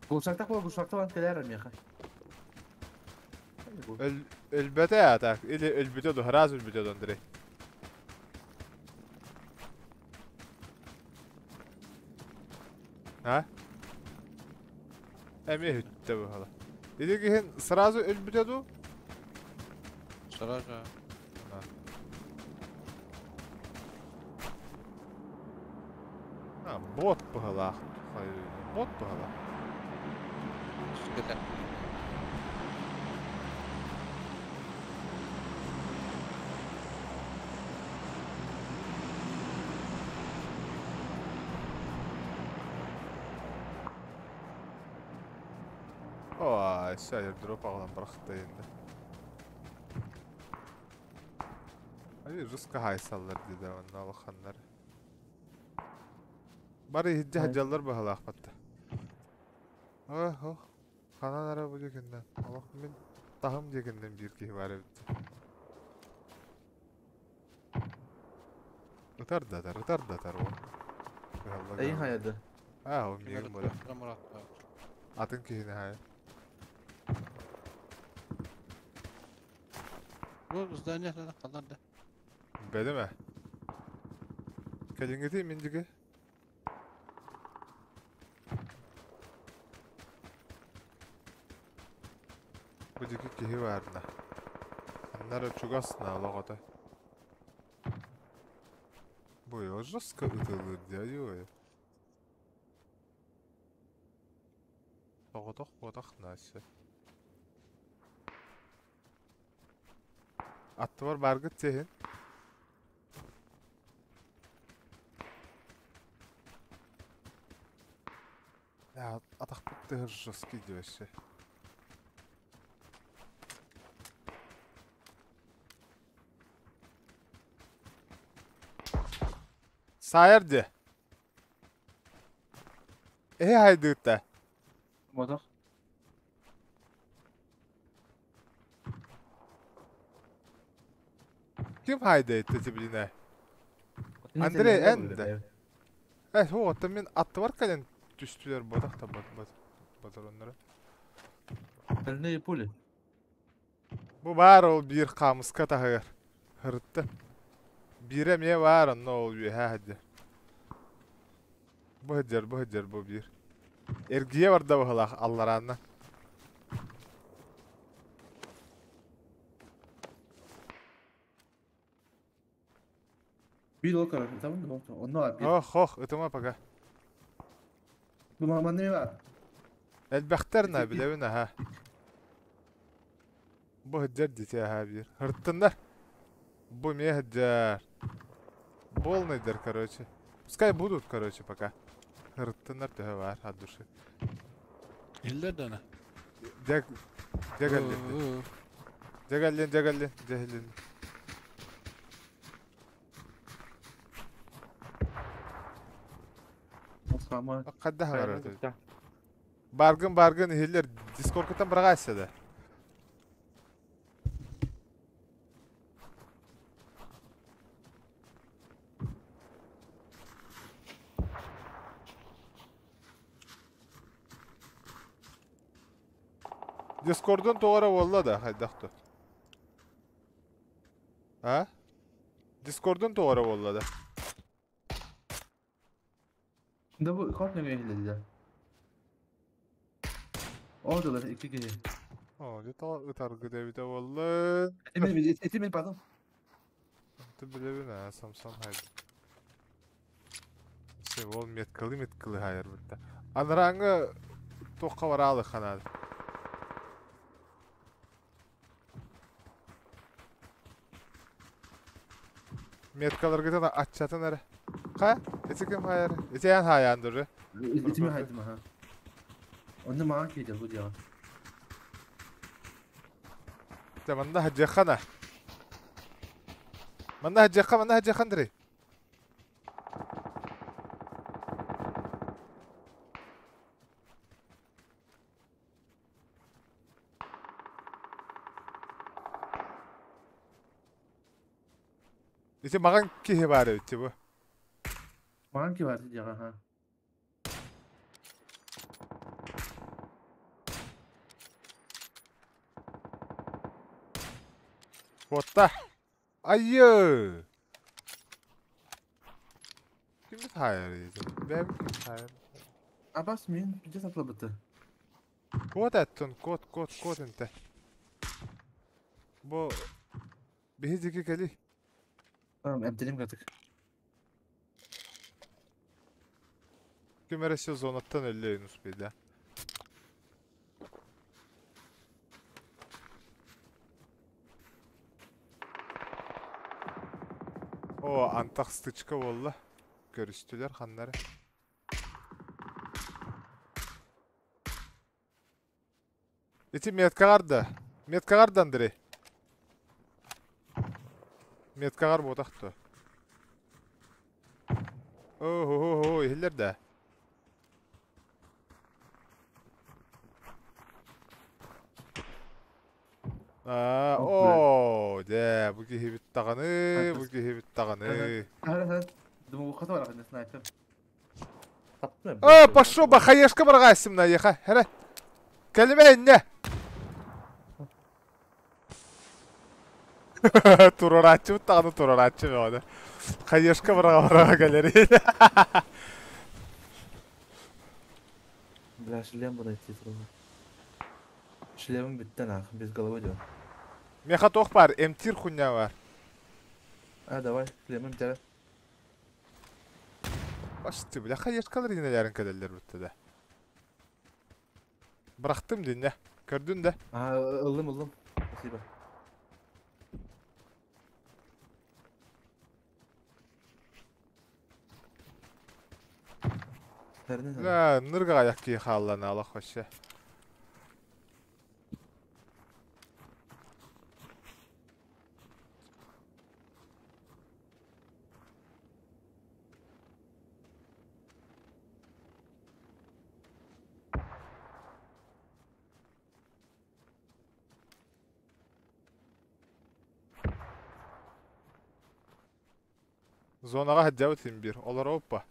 Bu uçakta var telerim ya. Elbette ya tak. Elbette do haraz elbette do direkt. Ha? Emi hütte bu hala. Dedi ki hen sразу elbette do. Saraca. Ha, bot bu hala. Bot bu hala. Sıkıntı. Ой, сейчас я дроп алам бıraktı endi. Ay rızkı haysallar dedi onun alakanları. Bari hicce hacallar bahalı akbatta. Oh. Kanan araba dekinden. Allah min tahım dekinden bir ki var evde. Rıtar datar o. İyi hayatı. Ha o miyim böyle. Murat. Atın ki yine hayır. Bu zdanya nerede kalırdı? Bedi mi? Kelingeti minciki. Bu diki kihi vardı. Onlara çugasına alakada. Bu ya жестко ıtılır diyor ya. Boğdak nasi. Attı var bargıt tehin. Ya atak bitti hırsız gidiyor işte. Sayardı. Haydi da. Motor. Kim haydi etti biline? Andrei ende. O atamin attı var kalen düştüler bodak da batar onlara. Eline puli. Bu var ol bir kamuska tahır. Hırttı. Birem ye var ne oluyor hadi. Bu hıccar bu bir. Ergiye var da bakalak Allah'ına. Bir o kadar tamam mı? Onu var bir. Oh ıtıma baka. Bu mamanda ne var? Elbekterine bilevine ha. Bu hıccar dite ha bir. Hırttınlar. Bu miye hıccar. Бол найдер, короче. Пускай будут, короче, пока. Hırttınlar tühe var, hadi dur. İller de ne? Cegallin. Cegallin. Ama Kadda var orada. Bargın hiller. Discord'dan bırakaysa da. Discord'un doğru valla da haydaktı. Ha? Discord'un doğru valla da. da bu kart ne geldi? Oradalar iki kişi. Ne ta ıtargı devide valla. Etimin pardon. Tı bilevin ha samsam haydi. Şey ol metkılı hayır burada. Anrangı toqqa var alı kanadı. Metkalar giden açatın ara. Ha? Etikim hayır. Etiyen hayandır. Etimin haydım ha. Onu mağa kıydı bu diyor. Manda hajjaqana. Manda hajjaqandri. Iti mаған kihi var iti bu. Mağa ki vardı diyor ha. Botta. Ayı. Kimi hayır iti? Ben kim hayır? Abbas min bir de sakla bıtı. Kod ettun, kod inte. Bu bihiziki geli. Tamam emtelim katık. Kümeresi zonattan öyle Yunus Bey'de. O antak stычka valla. Görüştüler hanları. Iti Metkagardan diri. Metkagar bodaktı. Oho, ihiller de. De bu ki hibit tağını. Hala dumu bu kadar var anne sniper. Attım. Пошел бы, хаешка баргайсым на еха. Хере. Kelime ne? Turoratçı tağını turoratçı mı onu? Hayeşka barga galeri. Bla şilem bunu etti sonra. Şilemim bitti ha. Biz galaba diyor. Meha toq var, emtir xunya var. Ha davay şilemim bir tane. Baştı bile hayeşkalar yinelerin kadeller bitti de. Bıraktım dinle. Gördün de. Ha ıldım. Nasiba. Nerede? La nırga ayak ki xallana Allah xoşa. Zonaga hajjavtin bir. Olar hoppa.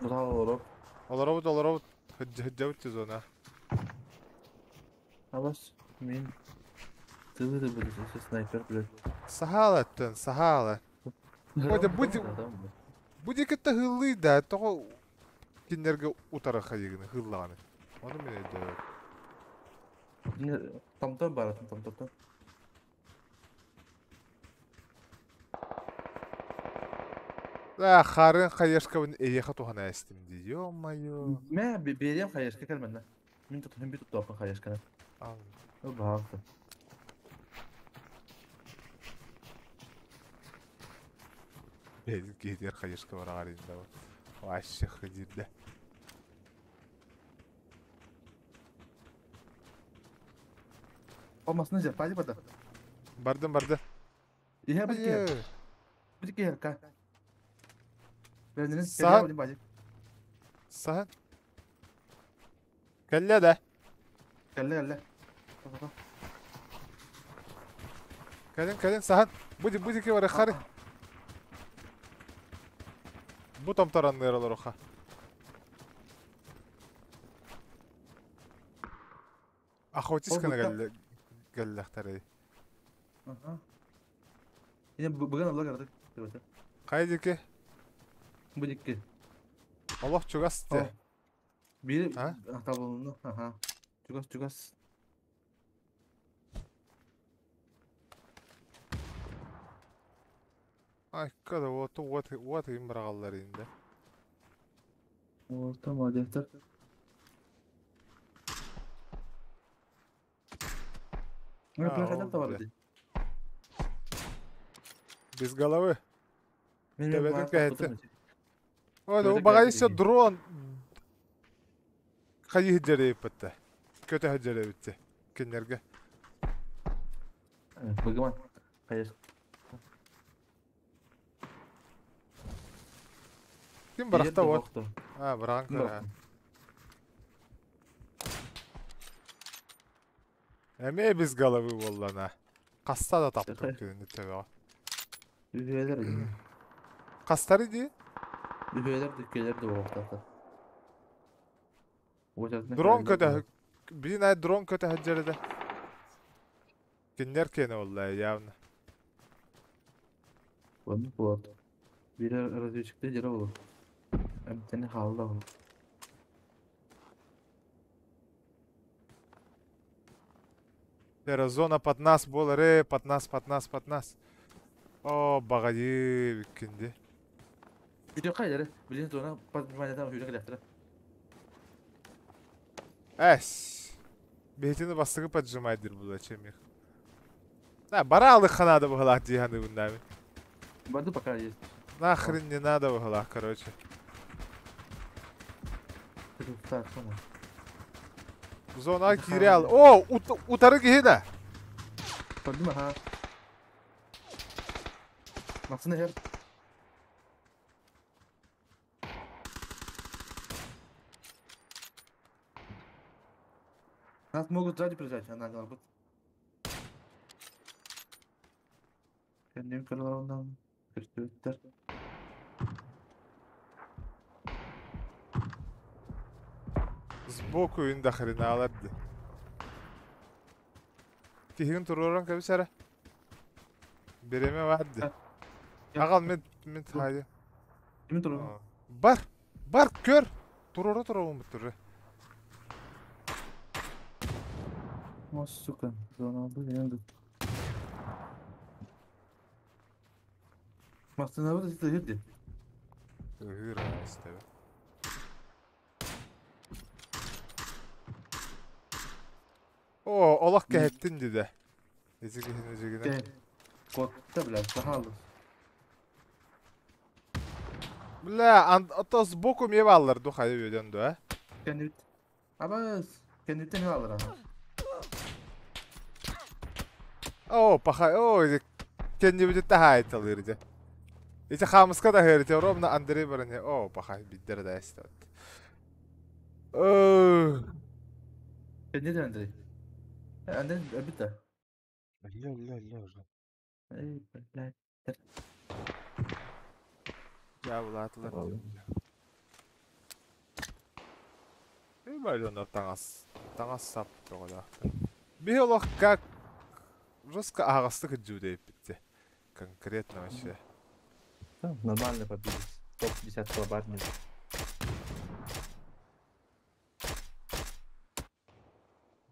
Bravo. Olar hop. Hajjavti zona. Abbas min. Tığlı da böyle sniper bile. Sahalatın, sahalat. Hadi Бу декетте хыллый да, тоо кинерге утара хайыгыны хыллаганы. Оны мен өйдө. Там-там бар, там-там. Да, харын хайышкабын эйеха тухана эстим ди. Ё-моё. Мә берем хаяшка келмәнне. Мин тотын бит тотып хаяшка. Ал. О баакты. Бел кетер хайышка бар арында. Вообще ходит. Olmasını cep, hadi bada. Барды. İhe bir kere. Айы. Bir kere ka. Bendiniz Sağ- geliyor bacı. Сахан. Кәллә дә. Gelle. Кәлен, Сахан. Буди ке бар хары. Бу там таранны роха. Охотисканы Ол гәлләхтәре. Aha. Yine bugün Allah gördük. Evet. Кайдыке? Bu dikki. Аллах чугасты. Biri Ha? tablonu. Aha. Çugas. Ай, када вот им брагаллар инде. Orta madefter. Ne plakadan da oldu vardı. Без головы. Benim Tebede var, gayet- fotoğrafı. Ой, Көтө ну багай кәдеге. дрон. Кайы жереп битте. Көтө жереп битте. Кенерге. Evet, bugün hayır. Ким баракта вот. Бокты. Бараган кара. Эме без головы боллана. Каста да таптым кенде төбө. Üyeler de. Кастары ди? Üyeler de bokты. Дрон көтө. Бина дрон көтө жерде. Кенер кене болла явно. Onu bu. Biri radyo çıktı yere olur. Hem seni halda olur. Зона под нас бол ре, под нас. О, багади викинди. Video kayları. Bildiğiniz ona patlıcandan video kaydıra. Эс. Бетini бастыгы поджимайдыр бұл чемих. Да, бара алды ханада бұғалақ дейханды бұндами. Баду пока есть. Нахрен не надо бұғалақ, короче. Так, sonra. Зона киреал. О, утары кейді. Gördün mü ha? Baksana her. Нас могут сзади прижать, она не работает. Kendim kırılarından kırıştırdılar. Сбоку инда хрена алады. Кейін тұроран көбісәрі. Береме вадды. Ағал мен тайды. Kimin turu? Бар, көр. Тұрора ұмыттыры. O suka. Ronaldo yandı. Aslında bu da size girdi. Гыра істебі. О, олақ кәйттін деді. Езігіне. Gel. Kodda bile daha alır. Бля, ата сбоку мебе алыр дұқайы өйденді, ә? Kendi Abbas. Kendi ne alır ha? О, пахай, о, кенде буде тахай талыр де. Эти хамыска да херите, ровно Андрей барыне. О, пахай, биддер да істет. Kendi de Andrei. Andrei bitti. Ля уже. Ey блядь. Я бұлатылар. И байлона таңас сап тоғыда. Биолог как жестко ағасты күджу дейіп бітті. Конкретно вообще. Нормально победить. топ-10 бар.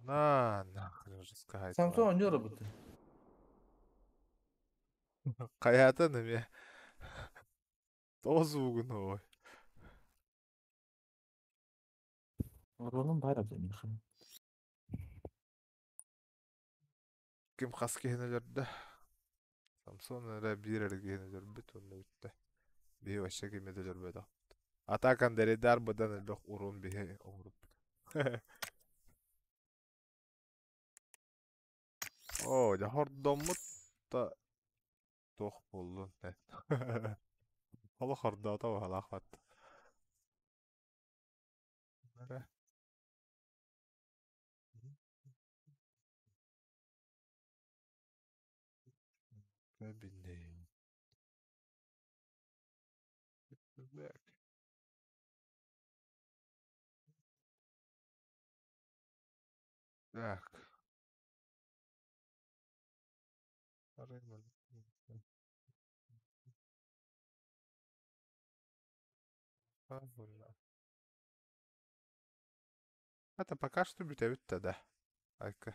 Нахрен уже сказать. Samsung oynuyor роботы. Каята неме. Тоз бүгін ой. Onun бар абзал. Ким қас кенелерді. Самсон әрі бір кенелер біт оны бітті. Бей ваша кемеді жүрбеді. Атакан дәредар бұдан әлбек урун бей оңырып. О, жахар домыт та тоқ болдun. Hala xardata var hala xat. Nere? Ne bileyim. Bak. Так. Арайман. Правильно. Это пока что бітәбітті да. Айка.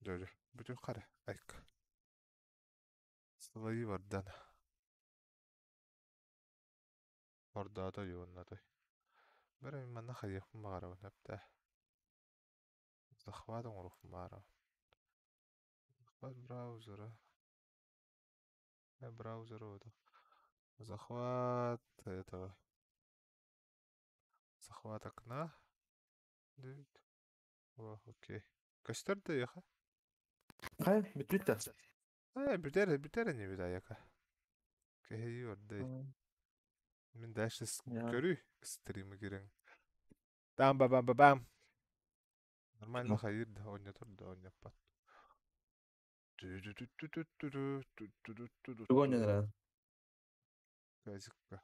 Жо-жо. Бүтін қары. Айка. Свои вардан. Ордата юыннатой. Бір мана хайықпын бағарауын әпті. Захватың ұрықпын бағарауын. Захват браузера. Браузер это. Захват этого. Захват окна. Дают. О, окей. Костер-то ехал. Hayır, bitti. Бітер не вида яка. Кей ордай. Мен дальше көрі стримі керең. Бам. Нормально хайырды, ойна тұрды, ойна пат. Çok oynuyorlar. Казикка.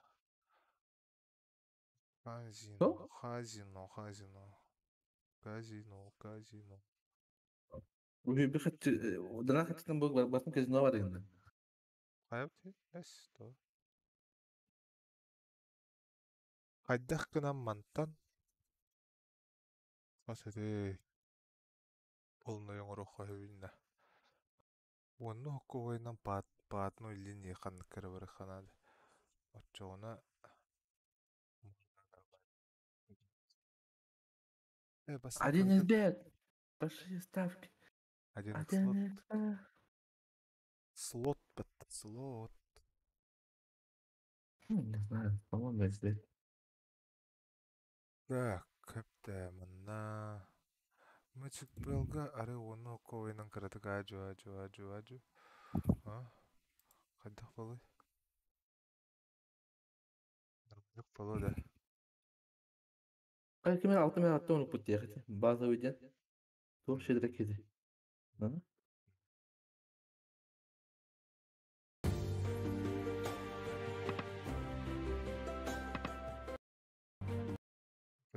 Что? Казино. Bir kaç, odadan kaçtan bu basın kazino var yine. Hayapti? Esto. Хайдах кына мантан. Асаде. Полный оңырық қойбейна. Оны хокко ойнан по одной линии хан кірі ханады. Отчоғына. Один из бед. Большие ставки. Один Один слот. Слот. Не знаю, по-моему, если. Так, кәпті мұнна. Мәчік белга, ары оны хокко ойнан кірдігі ажу. Қайдақ болай? Нормалық болу да. Hayır, kimin altı men attı onu put diye. Bazı oyuncan. Doğru şeylere kedi. Lan.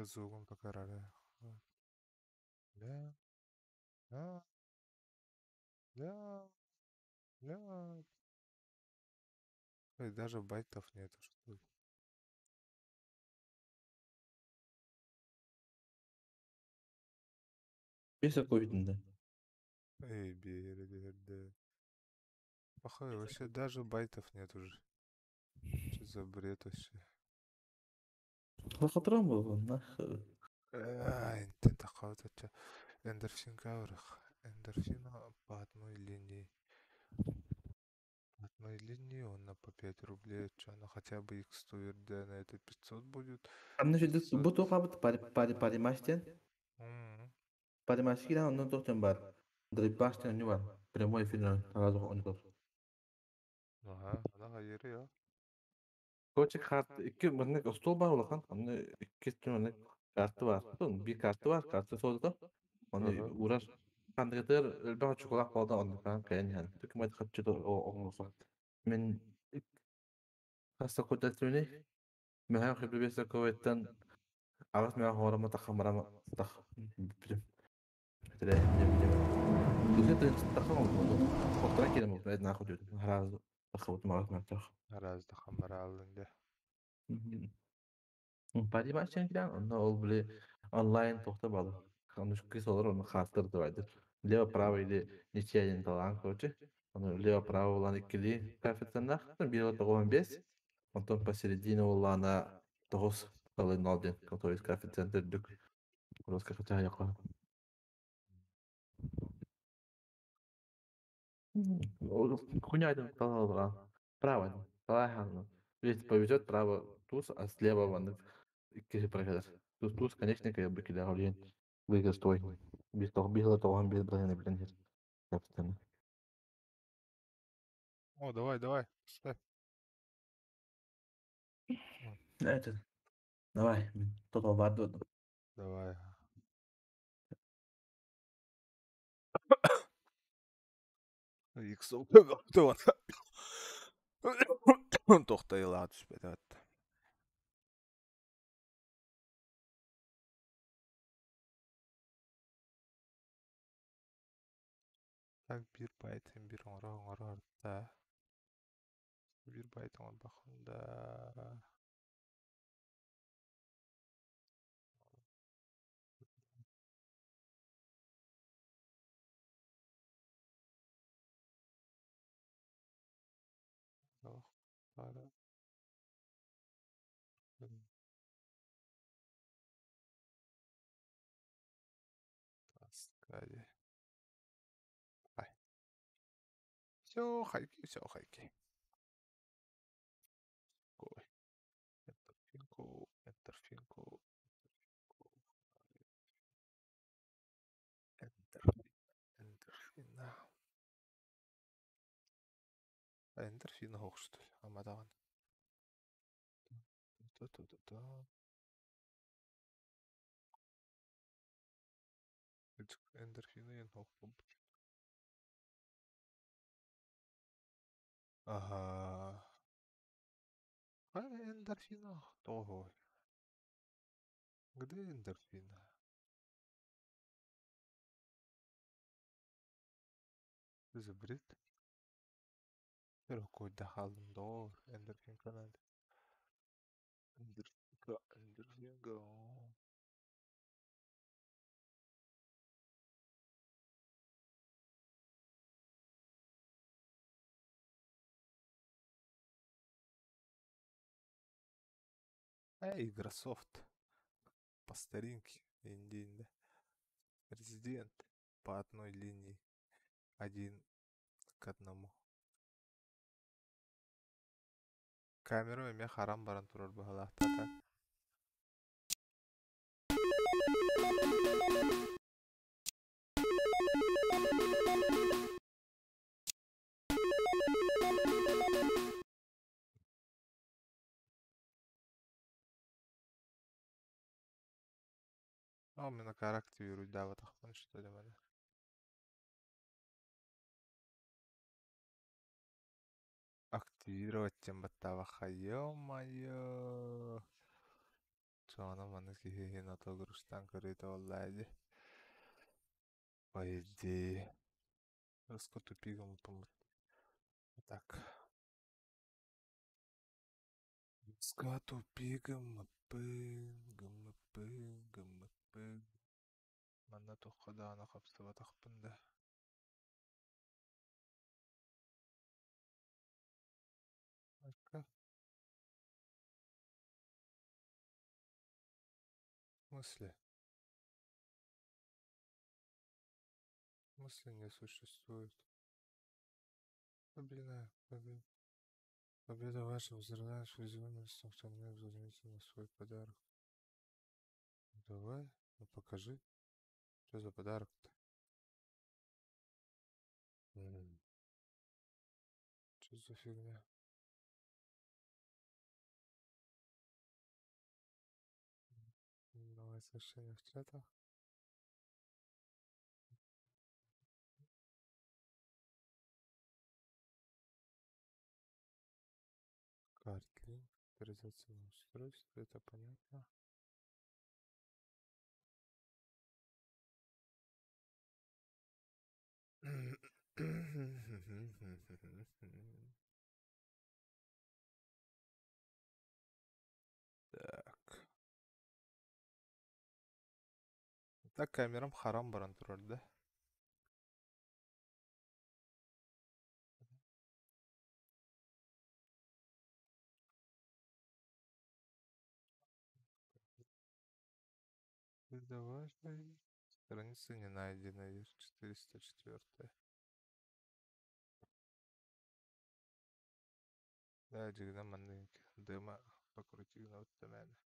Зугом покарали. Да. Ой, даже байтов нету, что ли. Bir sek oyunda. Эй, берды. Похоже, вообще даже байтов нет уже. Что за бред вообще? Hatırlamıyor musun? Интент ахават это. Эндорфин каврах. Эндорфин по одной линии. По одной линии он на по 5 рублей. Что, она хотя бы их стоит, да, на это 500 будет. Anlaşıldı. Bu topu abi pari maçten. Pari maçı giren ondan doktan var. Dari baştan önü var. Primoy final. Ağzı onu da. Ага, она hayırı ya. Koçu kart iki mırnak stol var olakan. Onu iki tane kartı var. Bir kartı var. Kartı solda. Onu Aha. uğraş. Kandıklar elbette çikolata kaldı onu kan kayan yani. Hükümet kaçtı da o olmasa. Men hasta kodatruni. Meha xibri besa kovetten ağız meha horama takhamara tak. Bilim. Bilim. Düzgün takhamam bunu. Otura kelim bu. Ne naxudu. Harazı. تخبط مرات ما تاخ Раз да хамар алдың. Bari başlayan giren onda ol bile online tohta balı. Kanış kız olur onu kastırdı vardır. Leo pravo ile neçe yayın talan koçu. Onu Leo pravo olan ikili kafetten bir o doğum bez. Ondan посередине olana dokuz kalın aldın. Katolik kafetten döndük. Burası kafetten yakla. Хуйня талала. Право. Талахану. Если повезет, право туз, а слева вон киси проходят. Туз, конечно, как бы кидал лень. Выигрыш твой. Без того, без того, без брайна, блин, нет. Капитан. О, давай. Ставь. Это. Давай. Тотал варду. Давай. Иксов көгөптөн. Тохтой ла түспөт атты. Так bir байтын bir оңора артта. Bir байтын он бакында. Ох, пара. Таскали. Ай. Все, хайки. Ой. Энтерфинку. Энтерфина. Энтерфина hoch, что ли? Амадаган. Та-та-та-та. Эндорфины en hoog pomp. Ага. Эндорфина. Того. Где эндорфина? Забрит. Какой дахалым дор. Эндорфин канал. Эндорфинга. Игрософт. По старинке. Инди. Резидент. По одной линии. 1 к 1. Камеру эме харам баран турар бахалахта так. А у меня как активирует, да, вот так, что ли, мене. Активировать тем батаваха, ё-моё. Чона маны кихи на то груштан көрөйт оллайды. По идее. Раско тупигом помыть. Так. Раско тупигом гмп. Мана тохада ана хапсыва тахпында. В смысле? В смысле не существует? Победа ваша возрастает с вызываемостью автомобиля, возьмите на свой подарок. Давай, ну покажи. Что за подарок-то? Что за фигня? Новое сообщение в чатах. Картлинг, авторизационное устройство, это понятно. Да камерам харам баран турар да. Важно. Страница не найдена. 404. Да, жигна мандынки. Дыма покрути на вот тамяна.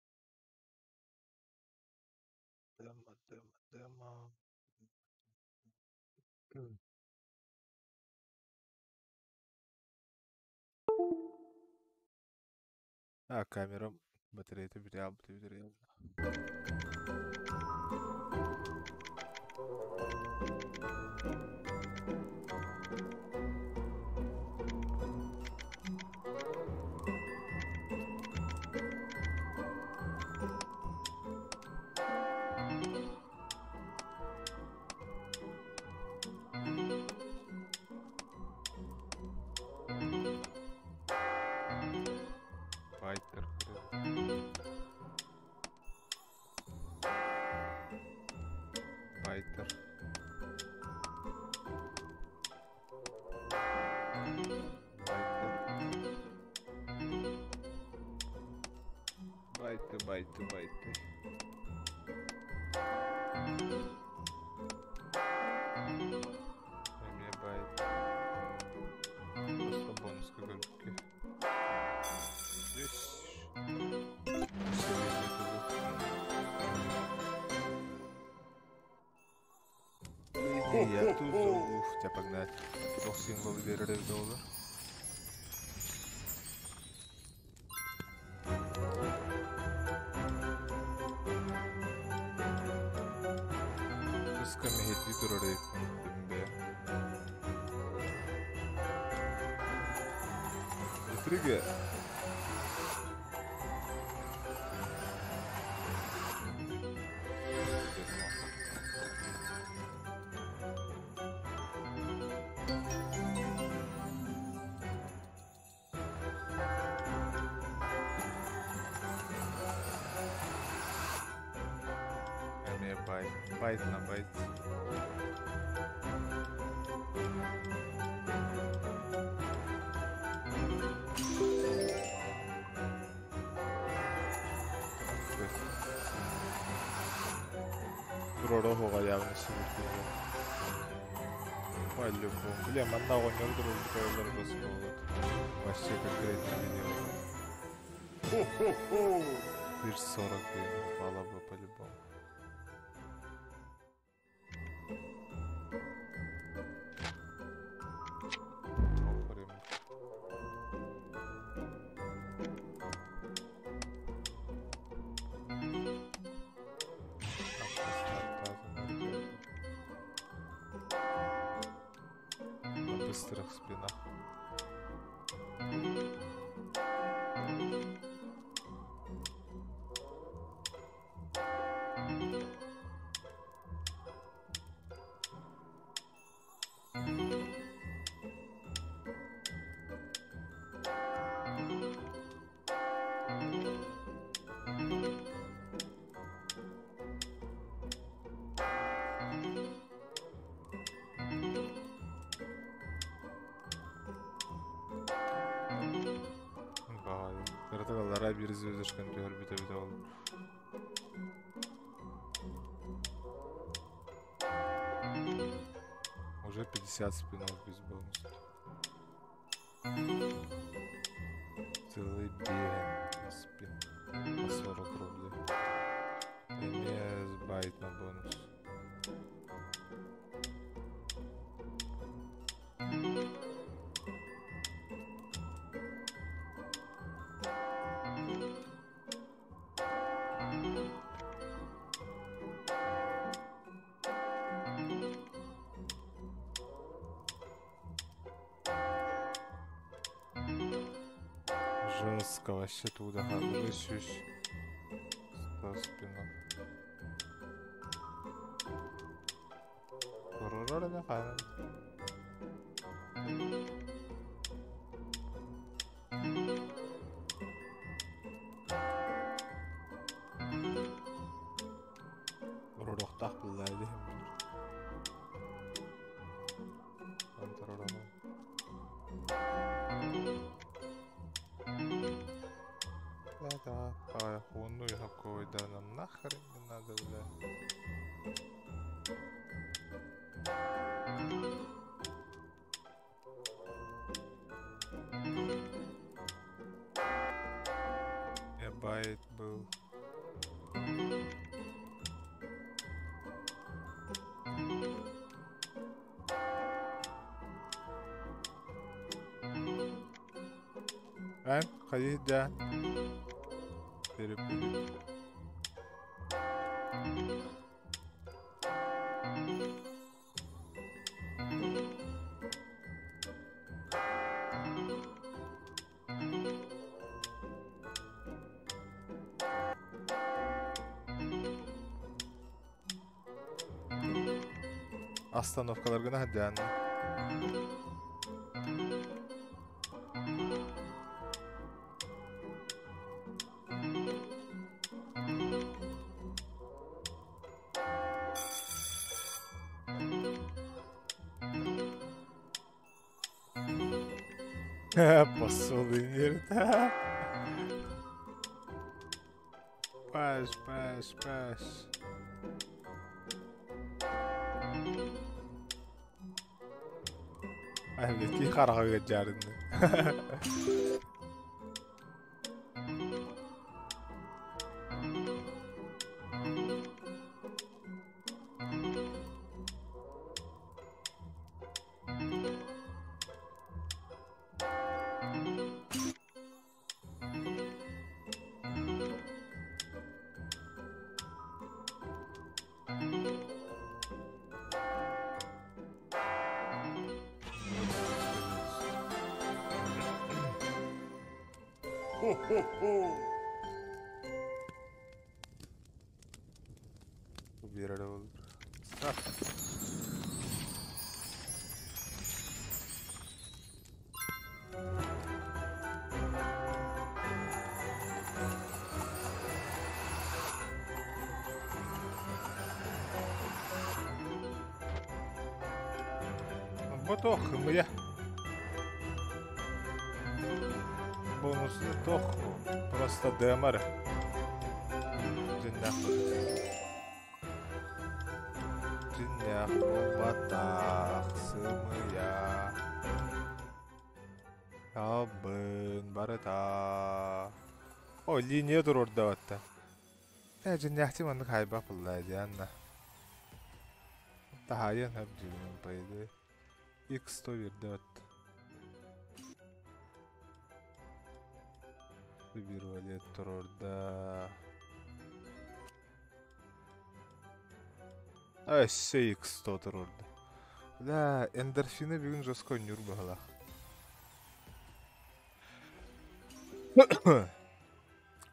Дыма. А, камера батарея-то битиреал. Файтер. Файтер. Байты. Мне байт. Просто бонус кагальки. Здесь. Я тут. Уф, тебя погнать. Ох, символ веры доллар. Исками хети турары. Интрига. Байт на байт. Турора хоога явно сүйртүү. По-любому. Бля, манда ойнор турар бас болот. Вообще конкретно видео. Хо-хо-хо! 140 бала бы по-любому. На быстрых спинах. Каратагаллара бир звездочканы бите болду. Уже 50 спинов без бонуса. Целый беган спин по 40 рублей. Имея байт на бонус. Жестко вообще туда вылечусь. 100 спинов. Урора да хана. Уророхта Estağfurullah diyeyim. Kontrol. Да, хуйну я какой да нам нахрен не надо, бля. Я байт был. Ходи, да. Перепутал. Остановкалар гына хадян. Посылы нерде. Паш. Ки харага жарынды. Bir ara olur. Ботох я. Бонусный тох. Просто демар. Джиннях батах сымыя. Абын барыта. О, линия dur orada hatta. Джиннях маны хайба пыллайды анна. Тахайын хаб жинен пайды. X100 верді hatta. Bir valet dur orada. X100 dur orada. Да, эндорфины бүгін жосқа нүр бағала.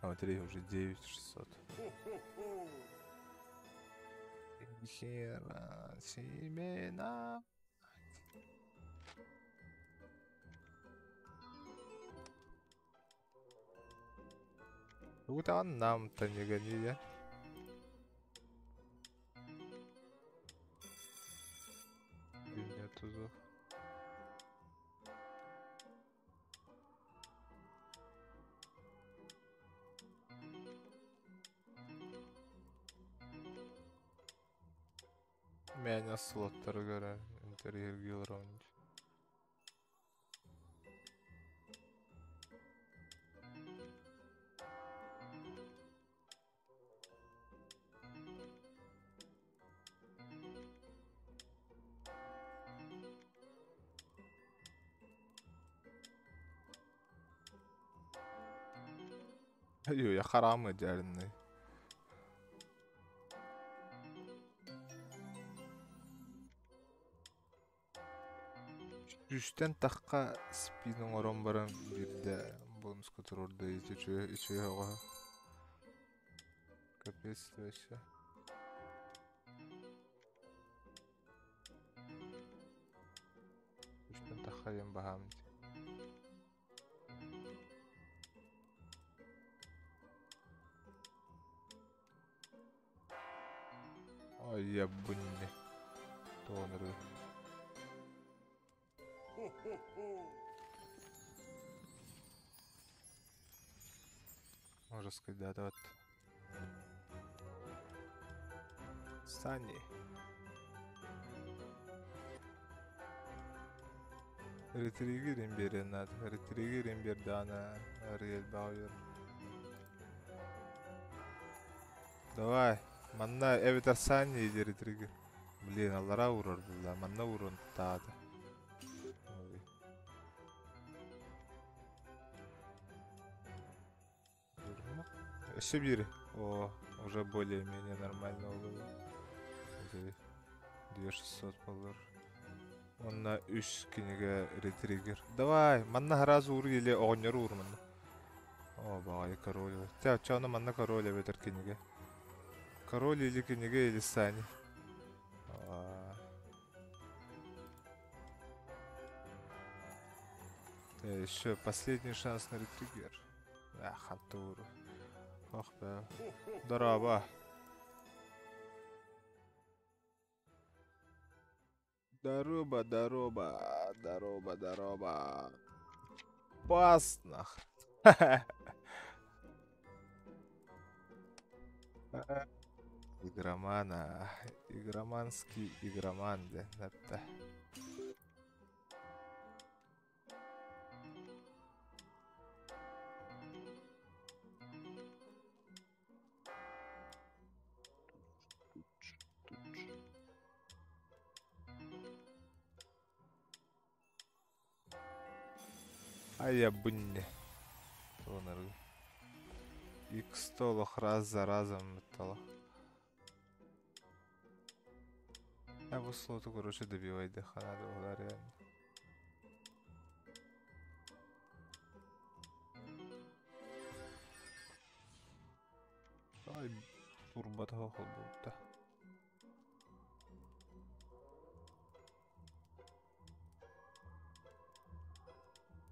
А вот уже 9600. Хера семена. Вот он нам-то не гони, я. Тузов. Меня слоттар göre интерьер гилронч. Ayyo ya haram ederini. Жүстен таққа спиннің орын барын бірді бонус көтір орды içe оға. Капец вообще. Жүстен таққа ем бағам. Ой, Ай, bunny. Тоныры. Можно сказать, да, вот. Сани. Ретригерим берен надо. Ретригерим бер дана. Рел бауер. Давай. Манна эвитер Сани иди ретригер. Блин, аллара урорду да. Манна урон тады. Еще бери. О, уже более-менее нормально было. 2600 доллар. Он на 3 книга ретригер. Давай, манна разу ур или огнер ур манна. О, багай король. Тя, чауна манна король ветер книга. Король или книга или Сани. Еще последний шанс на ретригер. Хантуру. Ох, да. Здорово. Здорово, здорово, здорово, здорово. Паснах. Игромана. Игроманский игроман, да. Это. А я bunny. Тоныры. Икс толох раз за разом металлах. А в слоту, короче, добивать дыхана, да, реально. Ай, турбат хохол будто.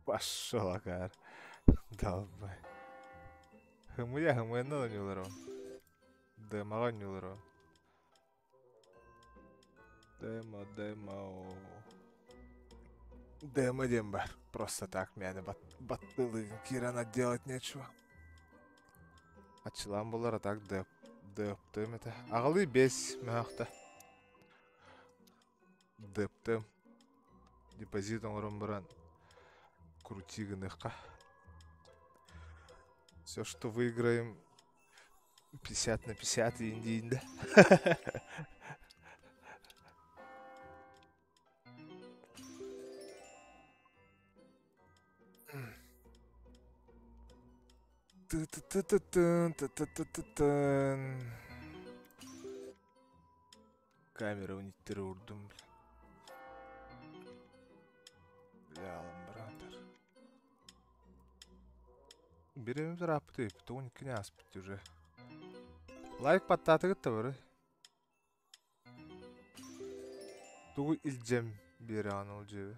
Пошел, агар. Долбай. Хымыя хымыянна ойнулар он. Демага ойнулар он. Демо дем бар. Просто так мяне баттылы кирана делать нечего. Ачылан болар, а так дөптым это. Ағылы 5 мәхта. Дөптым. Депозит оңырын бұран. Крутигыныхка. Все, что выиграем 50 на 50 и инди-инда. Камера униттері ұрдым. Бля, братар. Береміз рапты, то не аспыт уже. Лайк паттаты гытта бары. Тугу илжем бері аны ол жебер.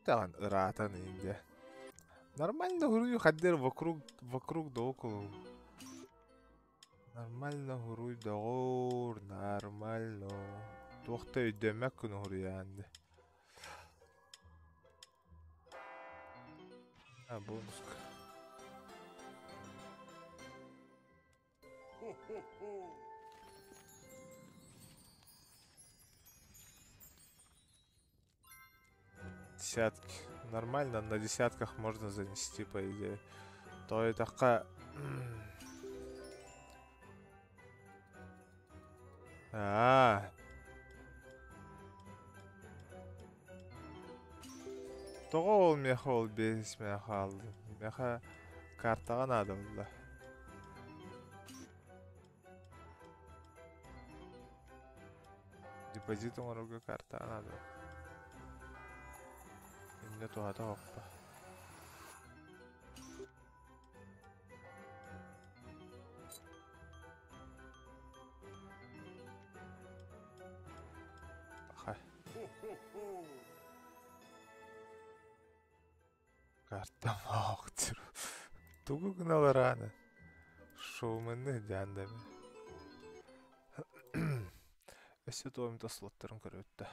Таган ыратан инде. Нормально хуруй хаддер вокруг да около. Нормально хуруй дагор, нормально. Тоқта өйдемек күн хуруй анды. А, бонуска. Десятки. Нормально, на десятках можно занести, по идее. То и такая... Тоғы ол меха ол 5 меха алды. Меха картаға надо болды. Депозит оңыруға картаға надо. Именно туғата оқпа. Картамоқтер. Тугу гналараны. Шоуменны дяндами. Эссе тоомта слоттарын көрөттө.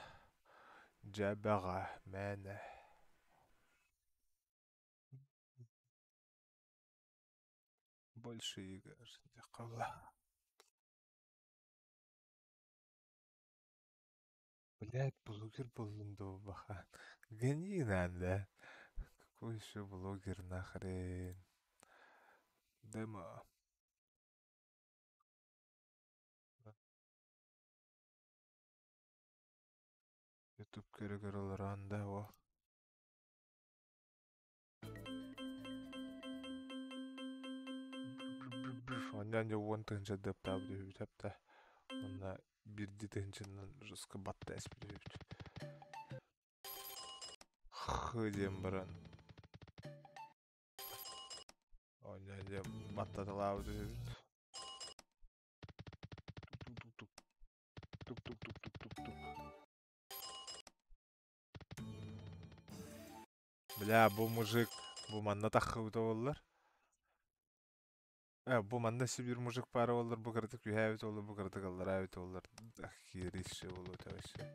Жабага мәне. Больше игр. Кала. Блядь, блогер был баха. Гони надо. Какой еще блогер нахрен? Демо. Ютуб көрөгөрөлөр анда о. Ондан же 10 тыгынча деп табды үтәпті. Онда бирди тыгынчанан жыска батта әспеді үт. Хыдем баран. Ондан же батта талабды үт. Тук-тук-тук-тук-тук-тук. Бля, бу мужик, бу манна тахыбыта боллар. Бу манда сибир мужик пары боллар, бу кырдык үйәбіт боллар, бу кырдык аллар әбіт боллар. Ахириші болу тәвіші.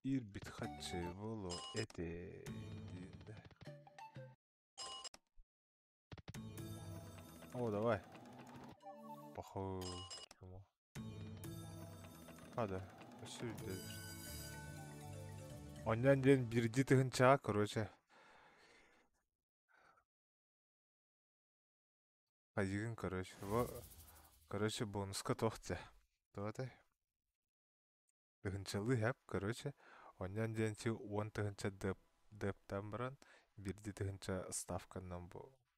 Ир бит хатчы болу эте дейінді. О, давай. Похуй. Хада, все үйдедір. Ондан ден бирди тыгынчаға, короче. Пойдем, короче. Короче, бонуска тоқта. Тоқта. Тыгынчалы хэп, короче. Ондан ден ти 10 тыгынча дептан баран, бирди тыгынча ставканнан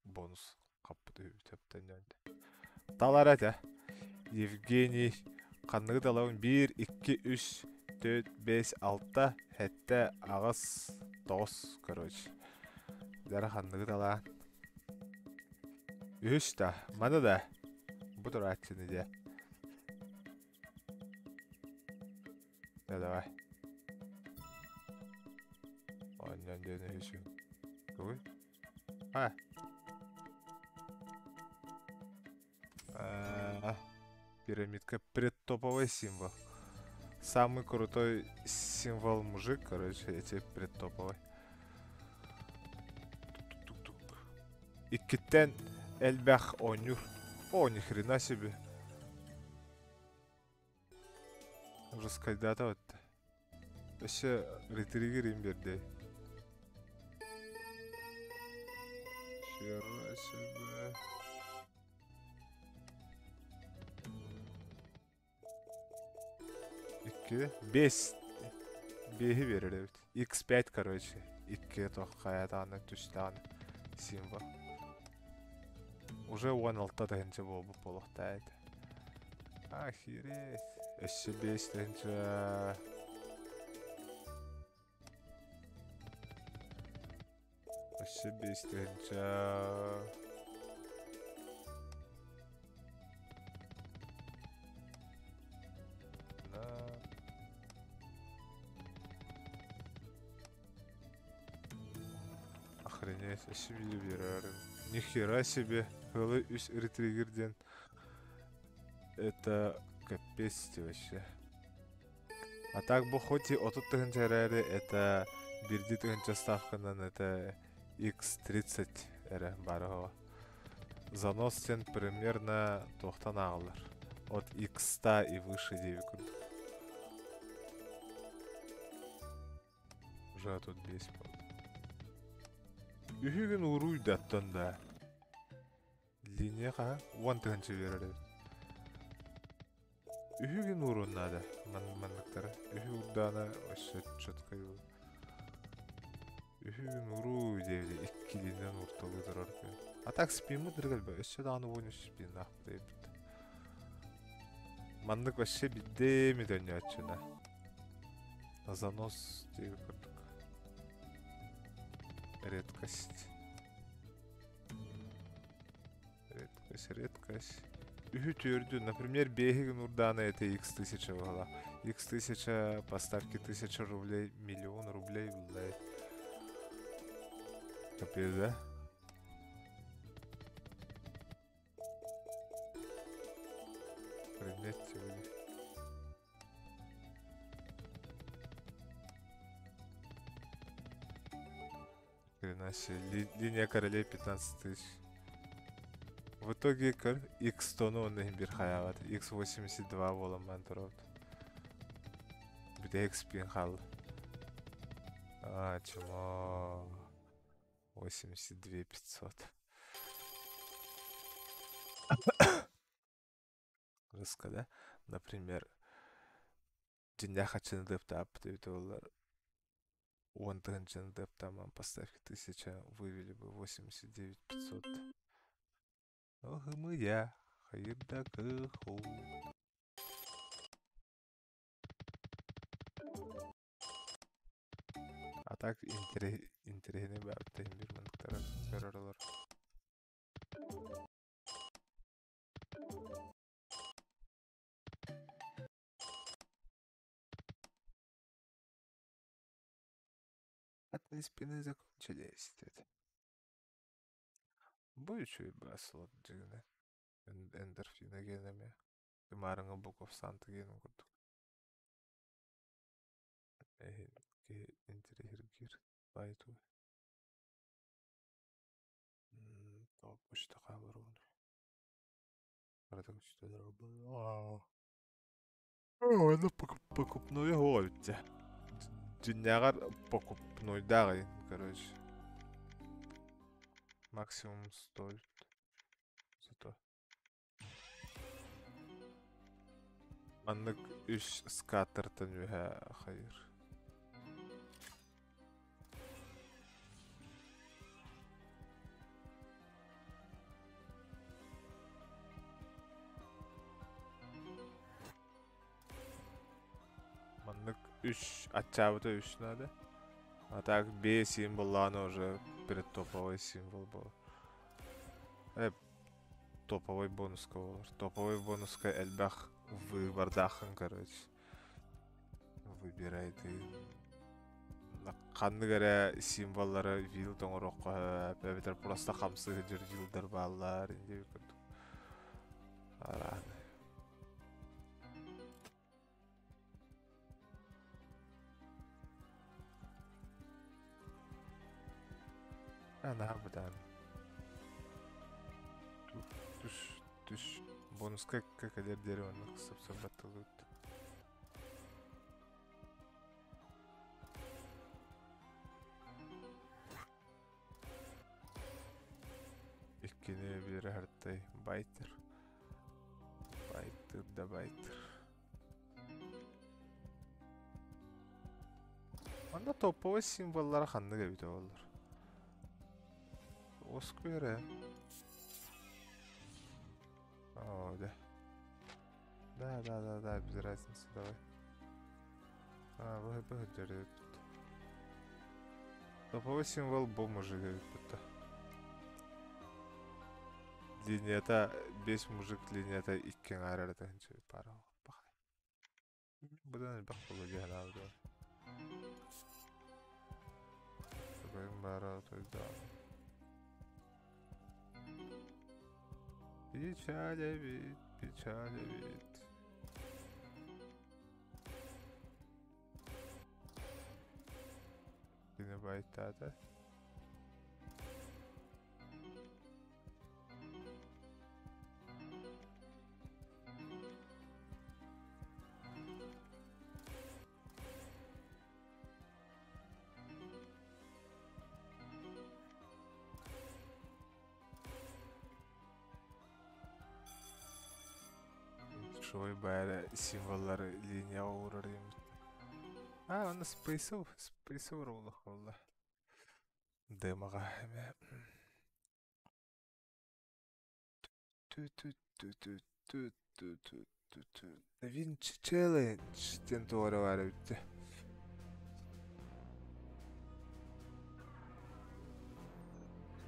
бонус қаппыды үтептен дәнді. Талар әті. Евгений қанығы далауын 1, 2, 3, 4, 5, 6, хәтті ағыз 9, короче. Дәрі қанығы далауын. Үш та, маны да. Бұдыр әттіні де. Давай. Оннан дені үшін. Көй? Пирамидка предтоповый символ. Самый крутой символ мужик, короче, эти предтоповый. Иккиттен эльбях онюр. О, ни хрена себе. Раскайдата вот. Вообще ретригер имбердей. Хера себе. Икки. 5. Беги берер. X5, короче. Икки тоққаятаны түштаны символ. Уже 16 тыгынча болбу болохтайды. Охереть. Еще 5 тыгынча. Еще 5 тыгынча. Охренеть, еще берерим. Нихера себе. Хылы үс ретригерден. Это капец вообще. А так бы хоть и от тыгынча әрі, это бирди тыгынча ставканан, это X30 әрі барығы. Заносен примерно 90 ағылар. От X100 и выше 9 күн. Уже тут 5 был. Үйген ұруйды аттан да. Линияға 10 тыгынча берер. Үйген ұрын надо. Маннықтары. Үйі ұрданы вообще четко ел. Үйген ұруй девді. 2 линиян ұрталы тұрар. А так спимі дыргал ба. Өссе дағаны ойны спин ақ дейбді. Маннық вообще биддеми дөнне атчына. На занос дейбі көрдік. Редкость. Редкость. Үхі түрді, например, бегін урданы это X1000 была. X1000 поставки 1000 рублей, миллион рублей, блядь. Капец, да? Предметьте вы. Хрена себе. Линия королей 15 тысяч. В итоге X тону он бир хаяват. X82 боламан турат. Биде X пин хал. Чмо. 82 500. Рыска, да? Например, Динья хачын деп тапты, олар 10 тысяч деп тамам поставки 1000 вывели бы 89 500. Ох, и мы я. Хайырда кыху. А так интересный бәптен бір міндіктері көрірілер. От спины закончились. Будет что и баслот джигне. Эндорфина генами. Тымарыңа буков санты генім күрдік. Интерьергир байту. Топ почта қалыр оны. Арада почта дорога. Оны покупной голте. Динягар покупной дагы, короче. Максимум стоит. Зато. Аннык 3 скатертен үһә хайыр. Маннык 3 отчабыта 3 надо. А так B символаны уже перед топовый символ был. Топовый бонуска olur. Топовый бонуска эльбах выбордахын, короче. Выбирай ты. Қанды кәрі символлары вил тоңырыққа бәбетер просто қамсы жүр вилдар балар. Инде көрдік. Араны. Ана бұдан. Түш. Бонуска кәкәлер дәрі оны қысып баттылы өтті. Иккені бері әрттай байтер. Байтер да байтер. Анда топовый символлары қанды кәбіті олар. Оску бері. О, да. Да, без разницы, давай. Вы дерет. Топовый символ бомжи говорит. Линията 5 мужик, линията 2 арарда хинче пара. Бахай. Бұдан бақ болу деген алды. Собайым бара тойда. Печали вид. Ты не байтата. Шой бәрі символлары линияға ұрыр дейміз. Оны спейсов ролық олды. Дымаға әме. Винчи челлендж тен туары бар өтті.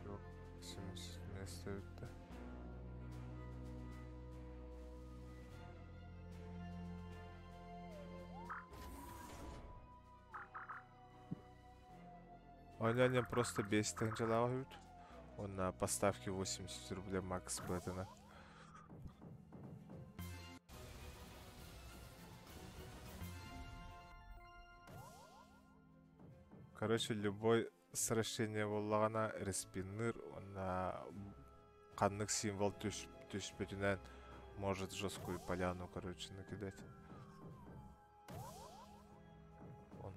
Жоқ, место өтті. Они просто бесит анджелауют. Он на поставке 80 рублей Макс Беттена. Короче, любой сращение боллагана респиннер, он каннык символ түспетінен может жесткую поляну, короче, накидать. Он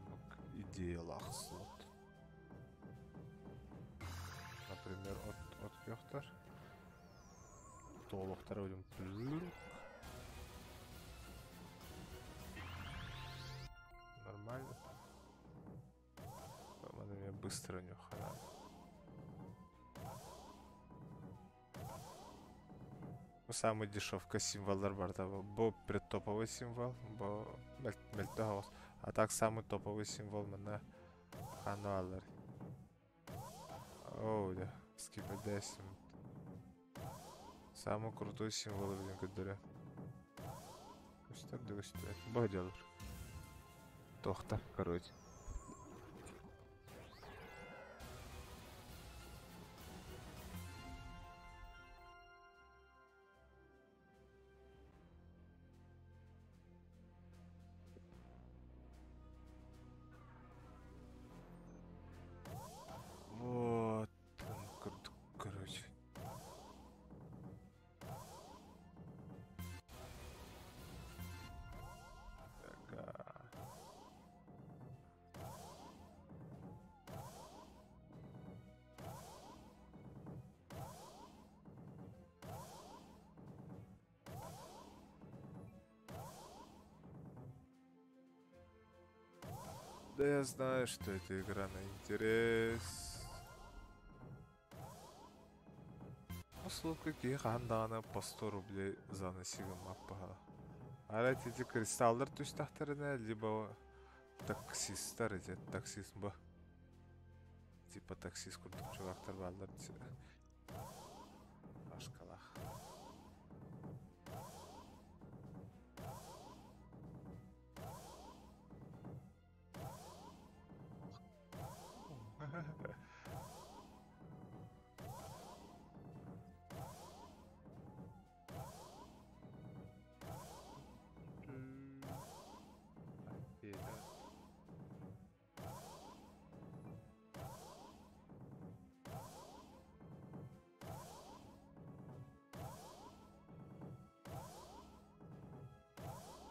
идея лахслот. Например, от кёхтар. Толықтар өдім нормально. Надо мне быстро нюхать. Самый дешевка символдар бар таба. Бо предтоповый символ, бо мельтогос. А так самый топовый символ мына хануалар. Оу, да, скипадесим. Самый крутой символ в Лингадуре. Көстер да көстер. Бо делар. Тохта, короче. Вот, круто, короче. Ага. Да я знаю, что эта игра на интерес. Услуга қандағына по 100 рублей за насигам аппаға. Ара тети кристалдар түстақтарына, либо таксисттар етет, таксист ба. Типа таксист күрдік чувақтар балдар. Ашқалақ.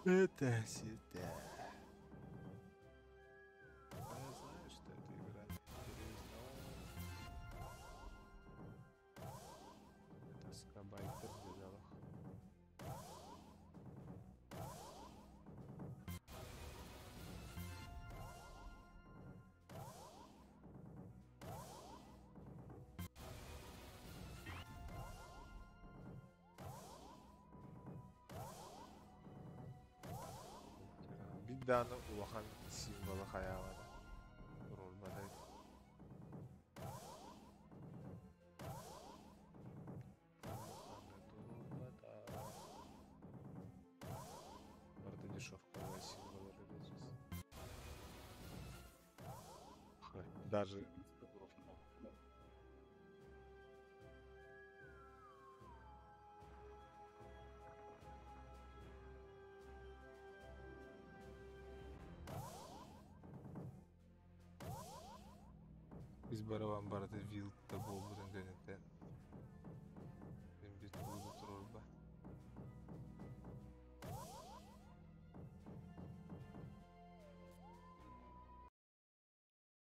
Это сюда. Я знаю, что эта игра интересна. Это скабайтер делал. Биданы улахан символы хаявада. Ролбадай. Барда дешевка символы релизис. Даже biz baraban barada Wild'da bolmadan gönütten. Ben bir tuğda turorba.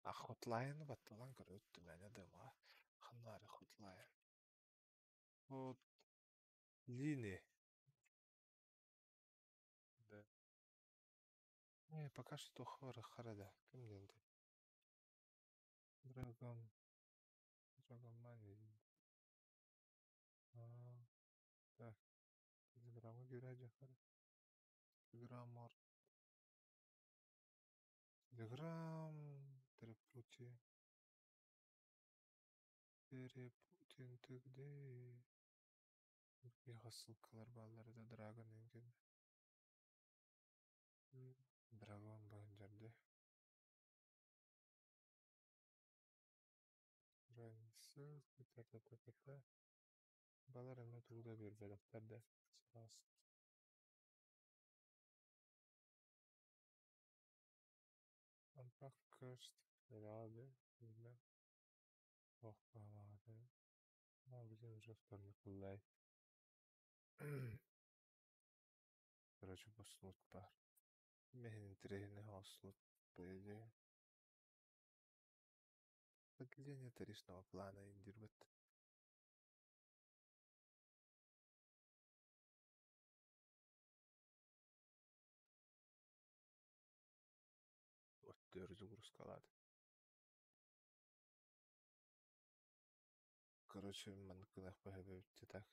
Hotline battalan görüttü beni de ma. Hanları hotline. O линии. Да. Не, пока что харада. Кем денди? Dragon Mania. Так. Телеграммы гиряджа хара. Телеграммар. Телеграм. Перепути. Перепутин төгде. Мега ссылкалар балларда Dragon енген. Dragon бар жерде. Сыз, та-та-та-та-та. Балар эме тууда бербелектер де. Сас. Анпак кырst. Herhalde. Bilmem. Oh bağladı. Ama bizim жоспарный кулай. Короче, послут бар. Мен интерьерный ослут, по идее. Поглядение таришного плана индирбет. Вот дör загруз калады. Короче, мен кылах бәһәбәүтте так.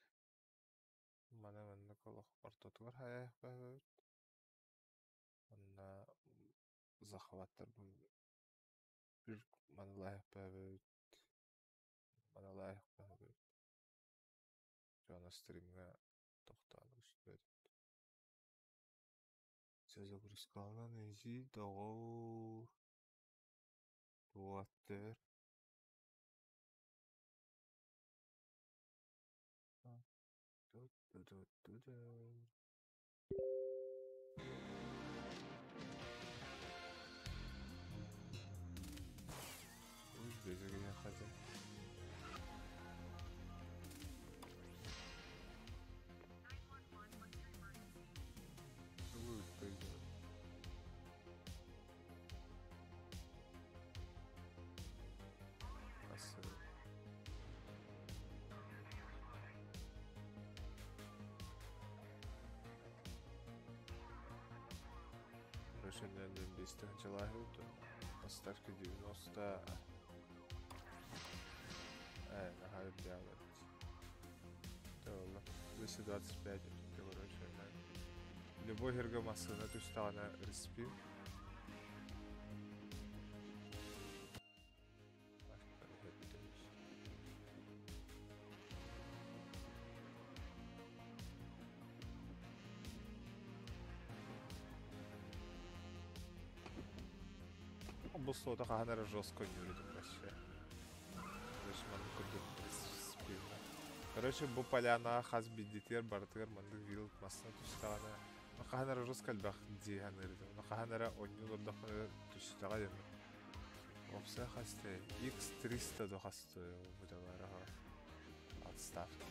Мана мен колох ортотугар хаях бәһәбәүт. Онна захваттар бу bir mana layak bäbät. Mana layak bäbät. Jana streamga toxtalı üstüde. Sözü kuruskaldan ezi doğu. Doğattır. Uy bezege yakadı. Uy bezege. Nasıl? Рашенлянден 5 человек. Поставка 90. Нахай делать. Толла. 225 короче. Любой гергомасса на ту сторону респи. Бұл сода қағанары жестко не үреді вообще. Короче, бұл поляна хаз биддетер бартығыр мандық вилд масына түстағаны. Қағанары жестко әлбақ дейін үреді. Қағанары ойны ордақны түстаға дені. Опса қасты. X300 до қасты бұдалары отставка.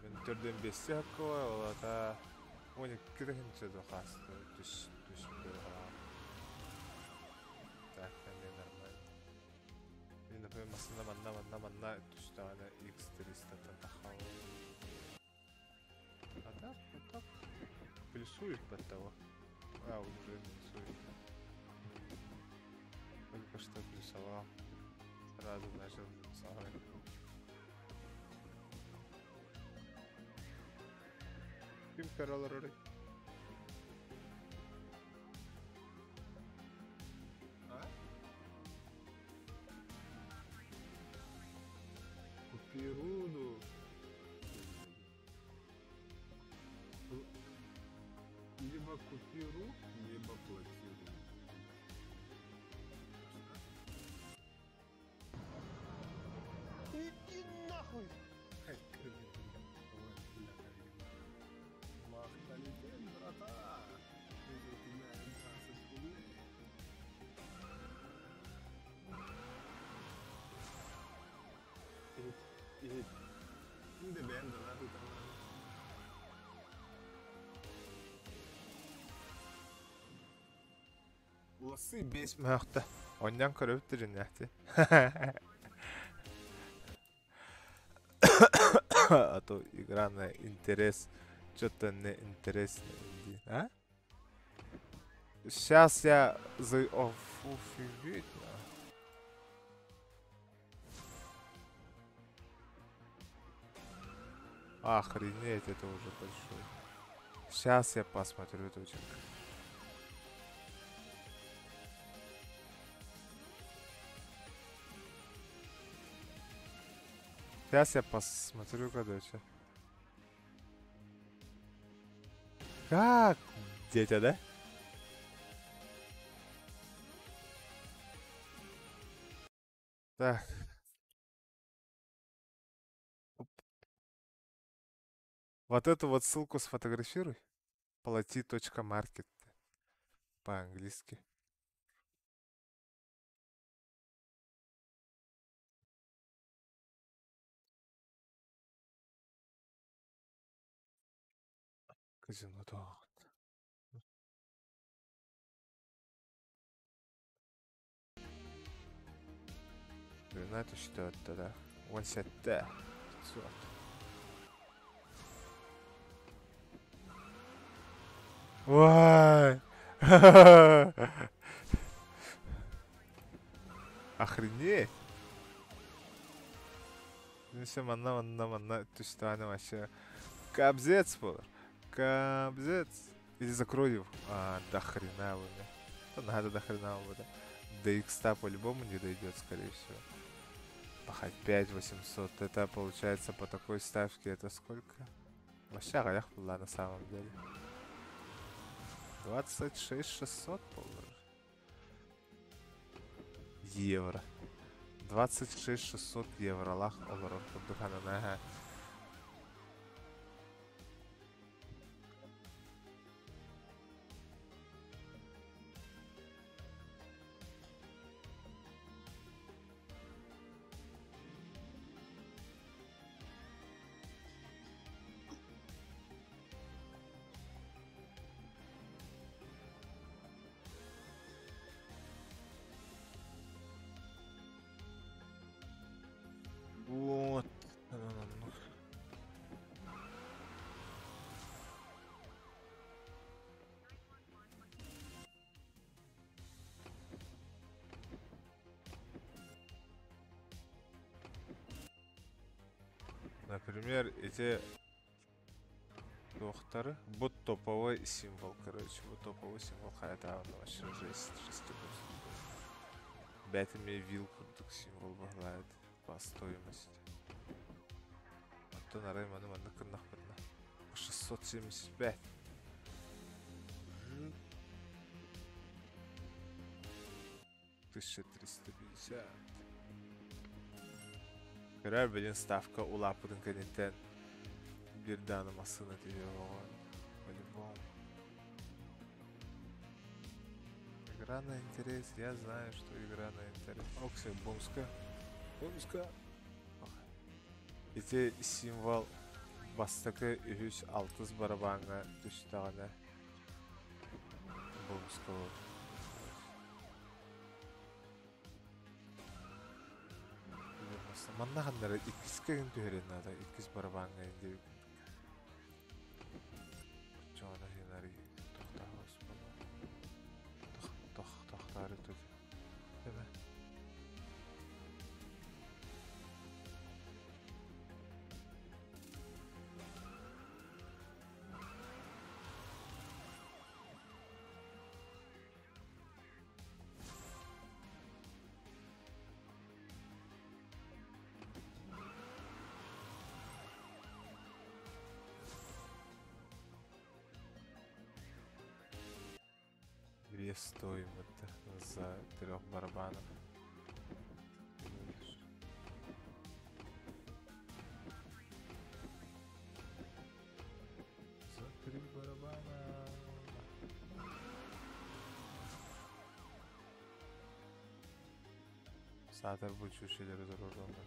Мен түрден 5 хаққы олата 12 до қасты түстігі ғала. Так, не нормально. И, например, манна тустана X300 татахал. А так, вот так. Плюсует под того. Уже плюсует. Только что плюсовал. Сразу начал плюсовать. Ким каралары? Перуду. Либо купиру, либо платиру. Иди нахуй! Махталитен, брата. Şimdi ben de var bir tane. Уласы 5 махта. Оннян көрөптүр иннахти. А то игра на интерес. Что-то не интересно. А? Сейчас я офигеть. Охренеть, это уже большой. Сейчас я посмотрю точек. Сейчас я посмотрю, короче. Как? Детя, да? Так. Вот эту вот ссылку сфотографируй. Plati.market по-английски. Казино, да. Это что это, да? 17. 500. Вай! Охренеть! Ну все, манна, тустаны вообще. Кобзец, повар. Кобзец. Иди закрой его. До хрена вы мне. Да надо до хрена вы, да. До икста по-любому не дойдет, скорее всего. Пахать 5800. Это получается по такой ставке. Это сколько? Вообще горях была на самом деле. 26600 евро. 26600 евро. Лах оларон курдуханана. Вот. Например, эти докторы. Вот топовый символ, короче. Вот топовый символ. Хотя он вообще жесть. Бятами вилку так символ бахлает по стоимости. А то на рейманы маны кыннах бітна. 675. 1350. Karar bilin ставка улапыдың кәнеттен bir данымасына тебе оған. По-любому. Игра на интерес. Я знаю, что игра на интерес. Оксия, Бумска. Бумска. Эти символ бастықы 3-6 барабанға түстіғана. Бумска ол. Манна қандары 2 кәген түйерен ада 2 барабанға енді. Жоғана хенари тоқтағыз бала. Тоқтары төді. Деме. Вес стоимость за 3 барабанов. За 3 барабана. Сатор будет ущелье разоруженный.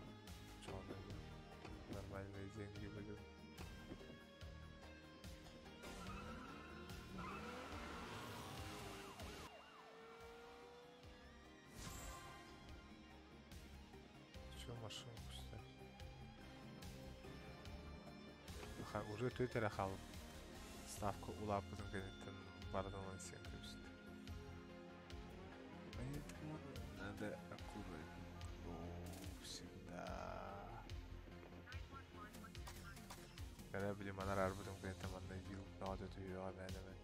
Нормальные деньги были. Машинку ставь. Уже Twitter ахал. Ставку улапыдың кәнеттен бардыңлан сен көпсін. Поэтому надо аккуратно. Всегда. Когда были манар арбудың кәнеттен манна вил. Нағады түйеға мәнемен.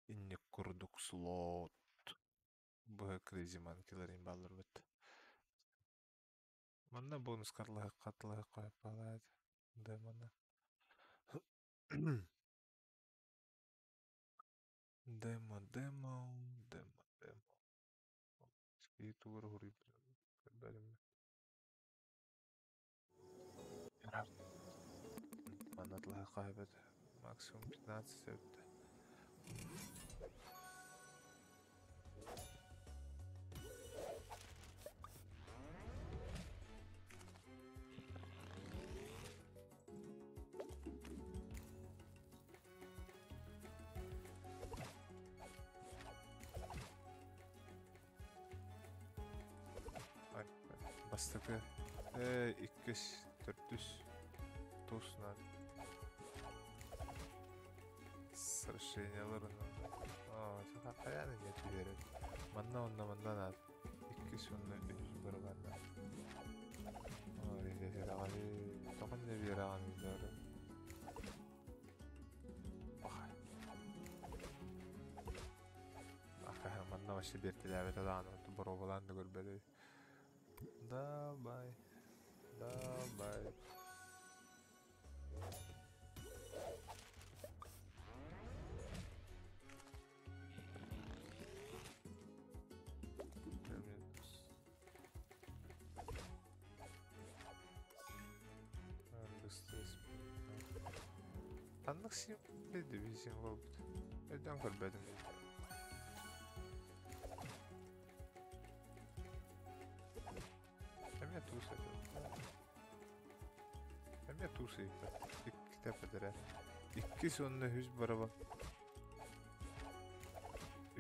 Инне курдук слот. Бу Crazy Monkey'lerin balları bitti. Манна бонус катлыгы коюп калат. Демона. Демо. И тур хури бәрем. Манна тлыгы кайбет. Максимум 15 өттü. Бастыкы 200-400 тусна сращенияларын жака каяны нетип берет. Мандан нат 200 бір банда. Тоқын не бераған үйлері. Манна вообще бертеләбет аданы бұру боланды көрбеді. Давай. Таннық симпеді бейсен болбыд. Өйден көрбедім. Әме тусы епті. Кітап әдірі. 2 сонны хүз бары ба.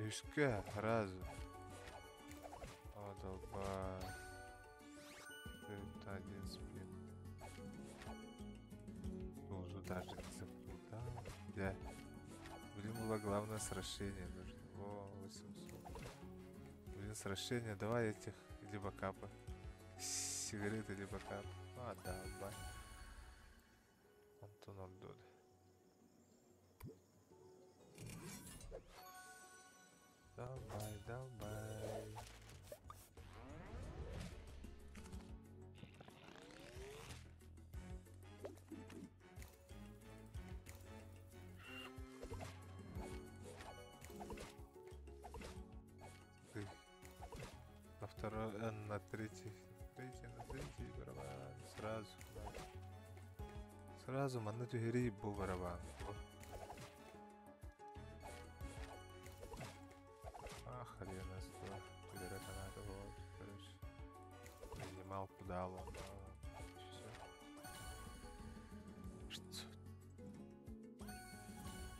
Үшкі разу. Адалба. Это 1 сплин. Уже даже не заплутал. Да. Блин, было главное сращение нужно. О, 800. Блин, сращение. Давай этих либо капы. Сигареты либо капы. Да, бай. Антон Ордуд. Давай. На второй, на третий барабан. Сразу манна тюхери был барабан. Хрена стоит. Тюхери канада вот. Короче. Минималку дал он. Что?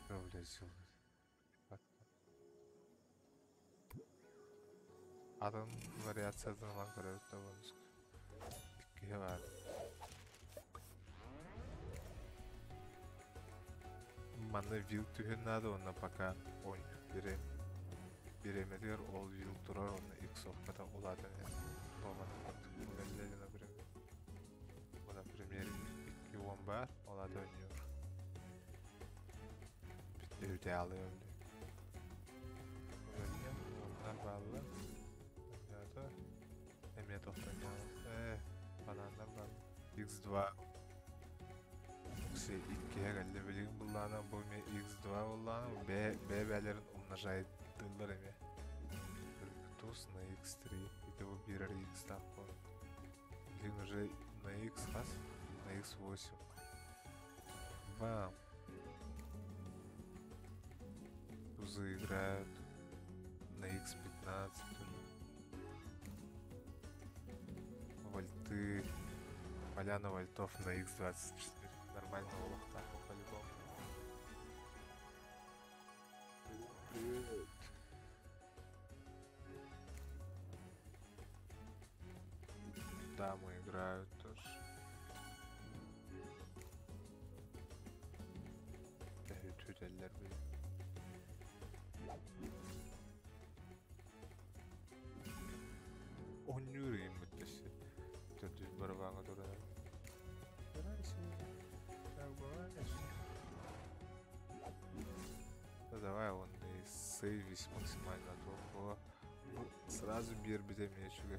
Что влезил? Adam variasyasından görevde bulmuş. İki var. Мана вил түйенады оны пока он беремедер ол вил тұрар оны иксовкада олады Бұна пример 2-10 бар олады өнер өте алы өлі onlar bağlı Emniyet oturuyor. Bananlar var. X2 Şey 2'ye geldi. Bilgin bullanan bu X2 bullanan B-B'lerin umnajaydılar emi. Тус на X3. Это его бирер X так он. Блин, уже на X раз, на X8. Бам. Тузы играют на X15. Вольты. Поляна вольтов на X24. Нормального лохта по-любому. Привет. Дамы играют тоже. Тюрелер были. Он юрий müddesi. Dördüz barabağına doğru. Как бываешь? Ну давай он и сейвись максимально, а то сразу бир бедемечуга.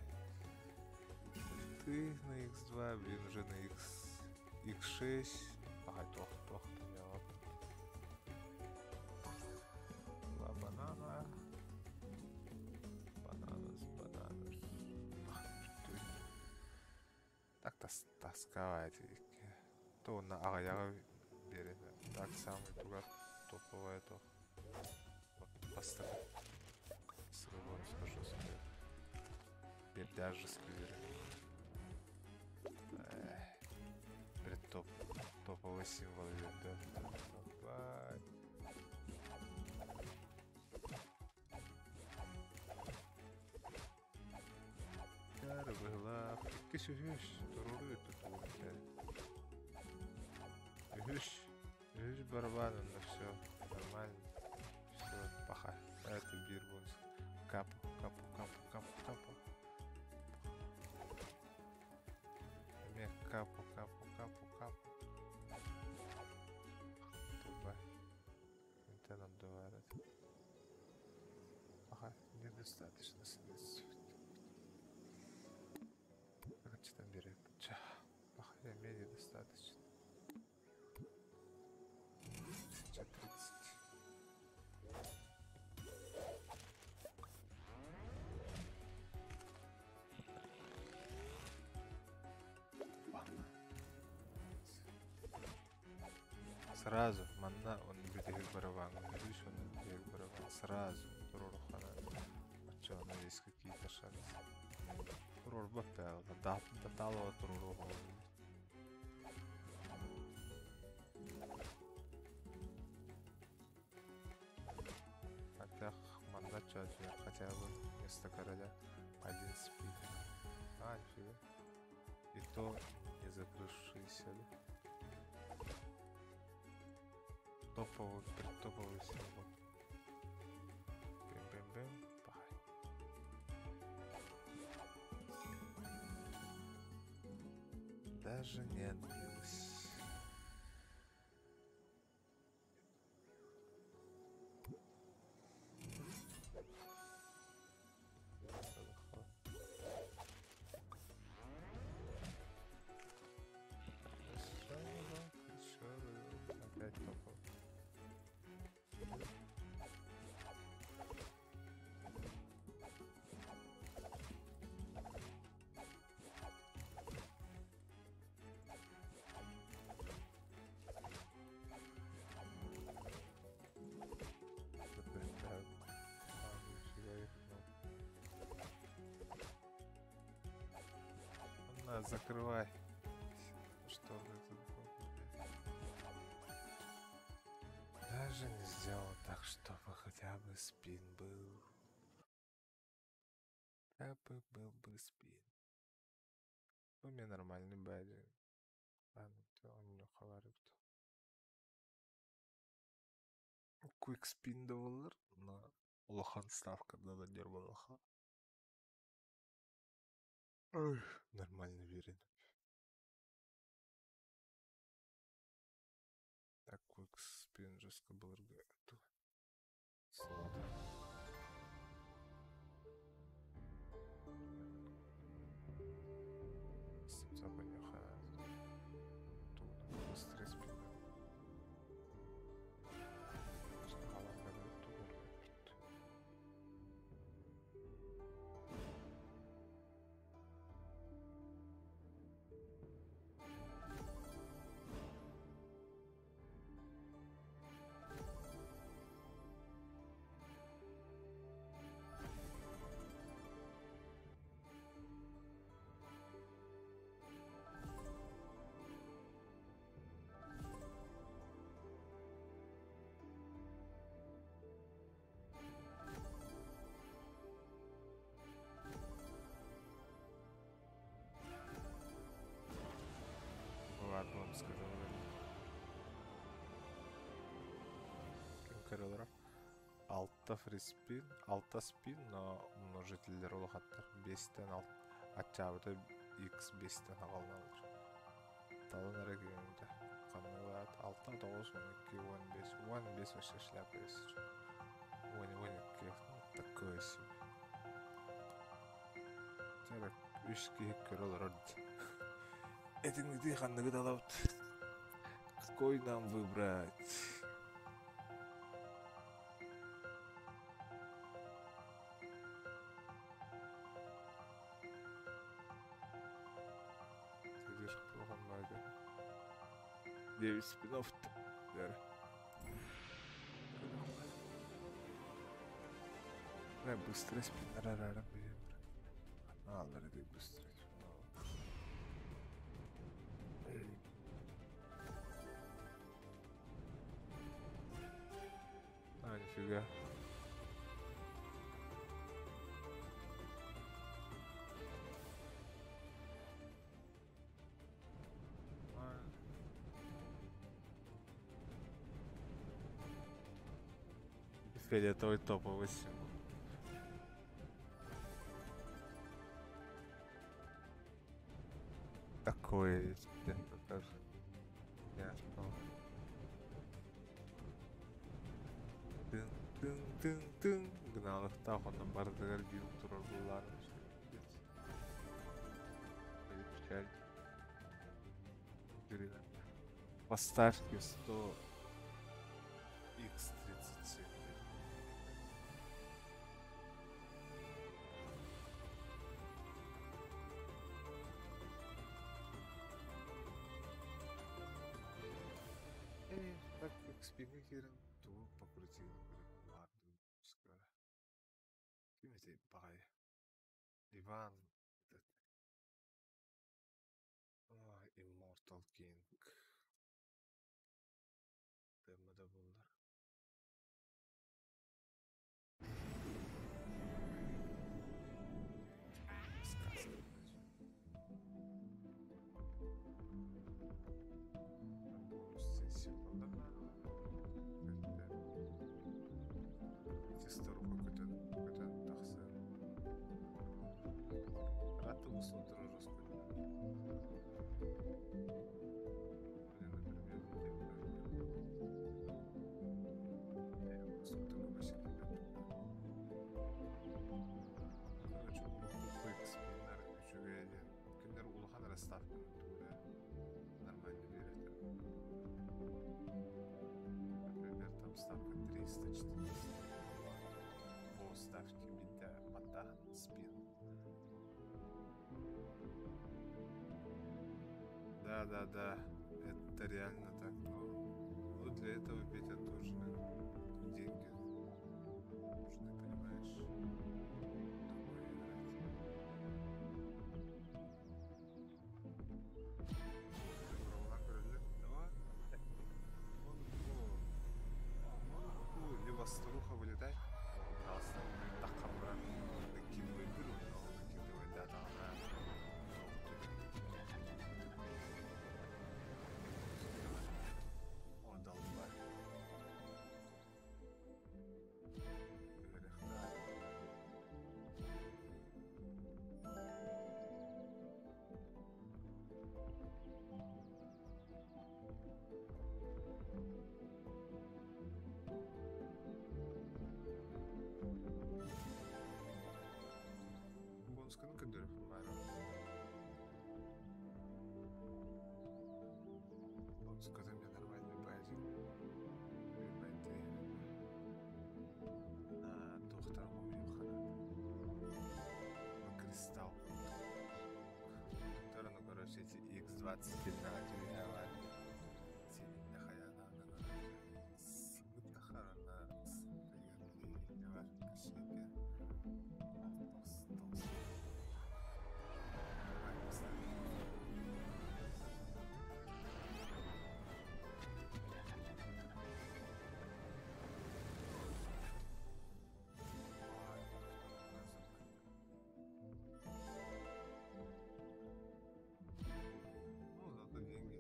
Ты ты на x2, блин, уже на x6. Ага, плохо поняла. Два банана. Бананас. Так тасковать. То на аяга берет. Так самый тугар топовое то. Поставь. Срываю, скажу себе. Даже сквер. Топовый символ да. Давай. Карвы лапки. Кисю вещь. Туруры тут улетели. Вещь барабаном, но все нормально. Все, пахай. Это бирбунс. Капу. Капу. Туба. Это нам говорят. Ага, недостаточно средств. Как что там берет? Ага, мне недостаточно. 1030. Сразу манна он битек барабан, видишь он битек барабан сразу турурхана. А чё, ну есть какие-то шансы? Турур бапел, датало туруруху. Хотя манна чё, хотя бы вместо короля один спит. А, нифига. И то не закрывшийся, да? Топовый символ. Бэм-бэм-бэм. Пахай. Даже не отбилась. Опять топовый. Закрывай. Что вы тут даже не сделал так, чтобы хотя бы спин был. Хотя бы был бы спин. У меня нормальный бадин. Ладно, то он не говорит. Quick spin доллар на лохан ставка надо дерба лоха. Ой, нормально верен. Так, quick spin жестко был ргату. Слота. Запанюха. Тут быстрый спин. Ладно, вам скажу. Кем Алта фриспин, алта спин, но множитель ролохаттар 5-тен ачабыта x 5-тен агалналар. Талын әрекемінде қанылат 6, 9, 12, 15, 15 вообще шляпа есть. 12, такое себе. үш киһик көрөлөр орд. Этиңди ханныгы далабыт. Какой нам выбрать? Задержка плохо много. 9 спинов. Быстрый спиннер раром берем. Аллары да быстрый. Нифига. Фиолетовый топовый символ. Такое есть. Тоже. Я спал. Тын. Гналых тахоннан бардыгар бийип турар булларын. Печаль. Поставь 100 X37. Так XP-ге кирен туу покрутил. Ладно, скоро. Ким это багай? Иван этот. Immortal King. Демада булдар. Ставка 340. По ставке бита мота спин. Да. Это реально так. Но для этого Петя тоже деньги нужны, понимаешь? Такое играть. Либо старуха вылетает, пожалуйста, так обратно накидывает дыру, накидывает, да, там она. О, долбай. Бонусканы көндөрүп баары. Бонускада мне нормальный базик. Доктор Мумихана. Кристалл. Доктор, ну короче, эти X20 на дюймовать. Сильно хаяна на Сгутахарана с приятной кошельке. Ну, зато деньги.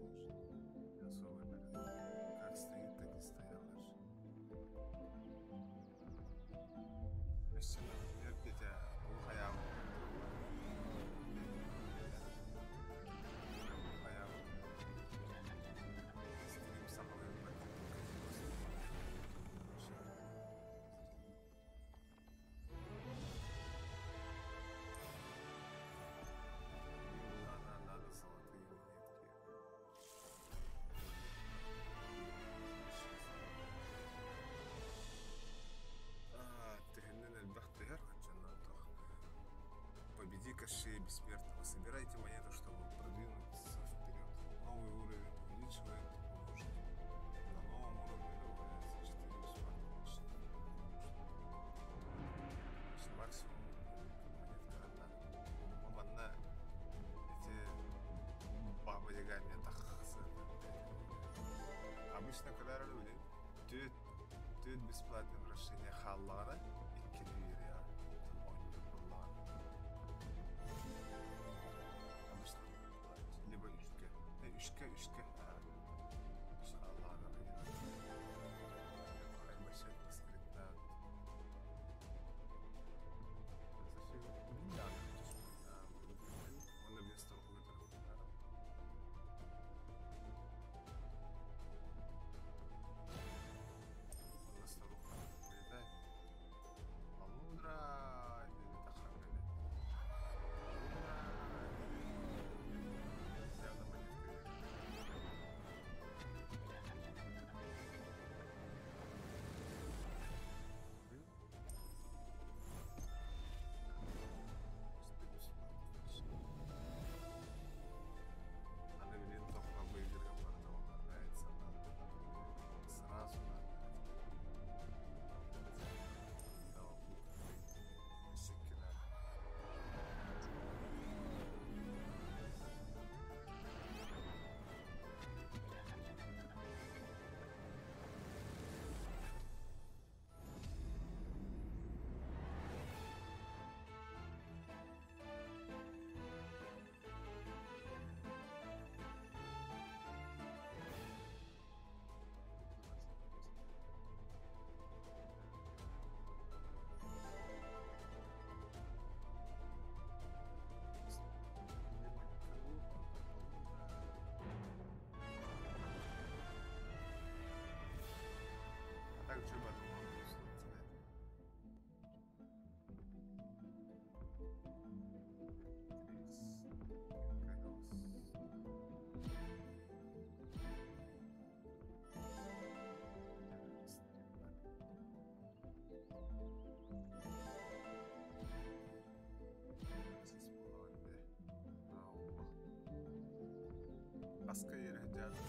бессмертного. Собирайте монету, чтобы продвинуться вперед. Новый уровень увеличивает помощник. На новом уровне добавляется 4 бесплатных мощных. Максимум монетка одна. Манна эти бабы дегами тахсы. Обычно, когда люди түйет бесплатное вращение халлара, иккили верия. Обычно либо үшке. Халлара деген. Хаймашет скриптат. Оны без тұрғы көтеріп. Оны старуха вылетай. Алудра, деді тахангали. Алудра. Явно монетка. Она велит только выигрывать, потом нравится, сразу надо. А так же потом Басқа ері жаны.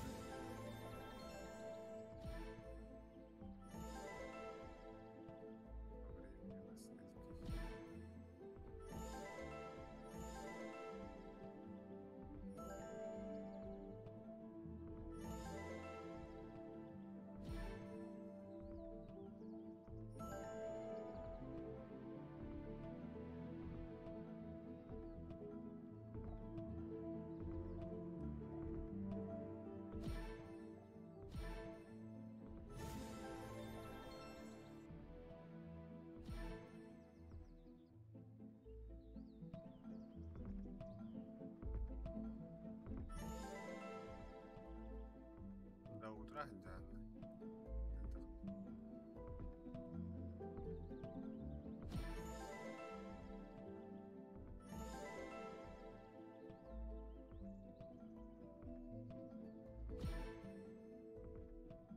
До утра жаны.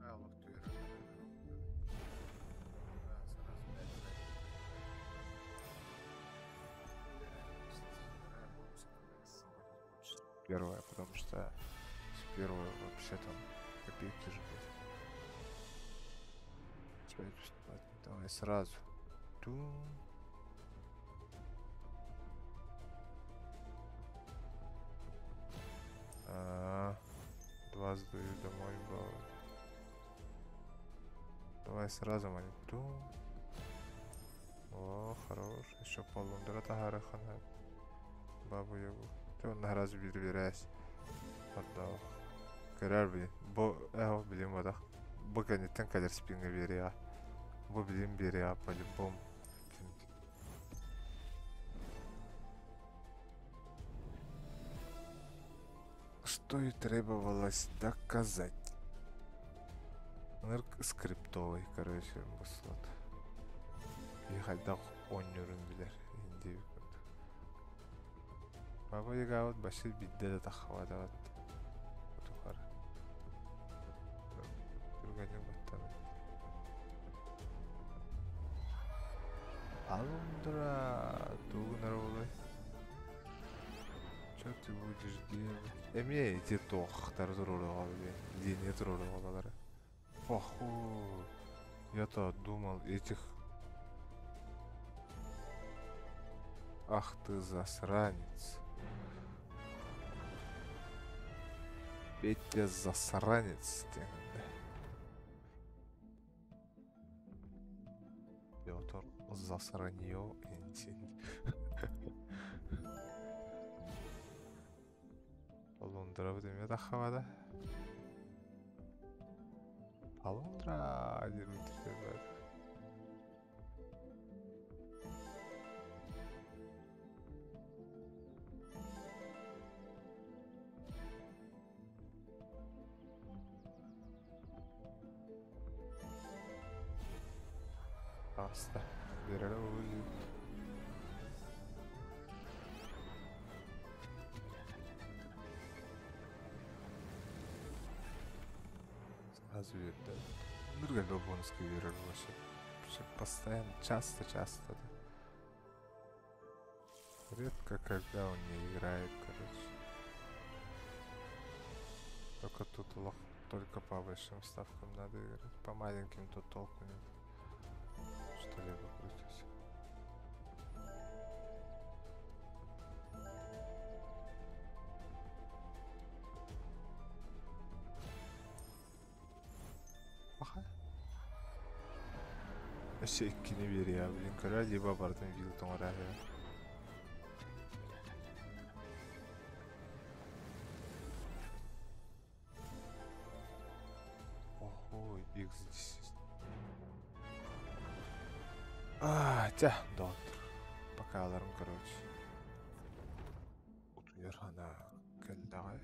Алық түйері. Первое, потому что с первого вообще там копейки же будет. Давай сразу. Два сдаю домой, давай сразу монету. О, хорош. Еще полундра тахарахана. Бабу ягу. Ты он на раз берешь. Отдал. Көрәр білем. Бұл білем одақ. Бұл кәнеттен кәдір спинге бере. Бұл білем бере, по-любому. Что и требовалось доказать. Скриптовый, короче, баслат. И хайдақ 10 үрін білер. Енді бекінді. Баба еға от башы бидді де таққавады от. Тұқар. Түргенен баттаны. Алындыра. Туғынар олай. Что ты будешь делать? Эме эти тохтар туруру Дене туруру алары. Похуй. Я-то думал этих... Ах ты засранец. Петя засранец. Петр засранье интин. Лондра в деме тахавада. Лондра дирутер. Asta. Берера улит. Сразу видно. Нурга Габонский берера вообще постоянно, часто. Редко, когда он не играет, короче. Только тут только по большим ставкам надо играть. По маленьким тут толку нет. Что-либо крутить. Ага. Вообще не верю, я, блин, когда либо бардым видел там рая. Ого, X10. Тя, дот. Пока аларым, короче. Утуяр ана келдагай.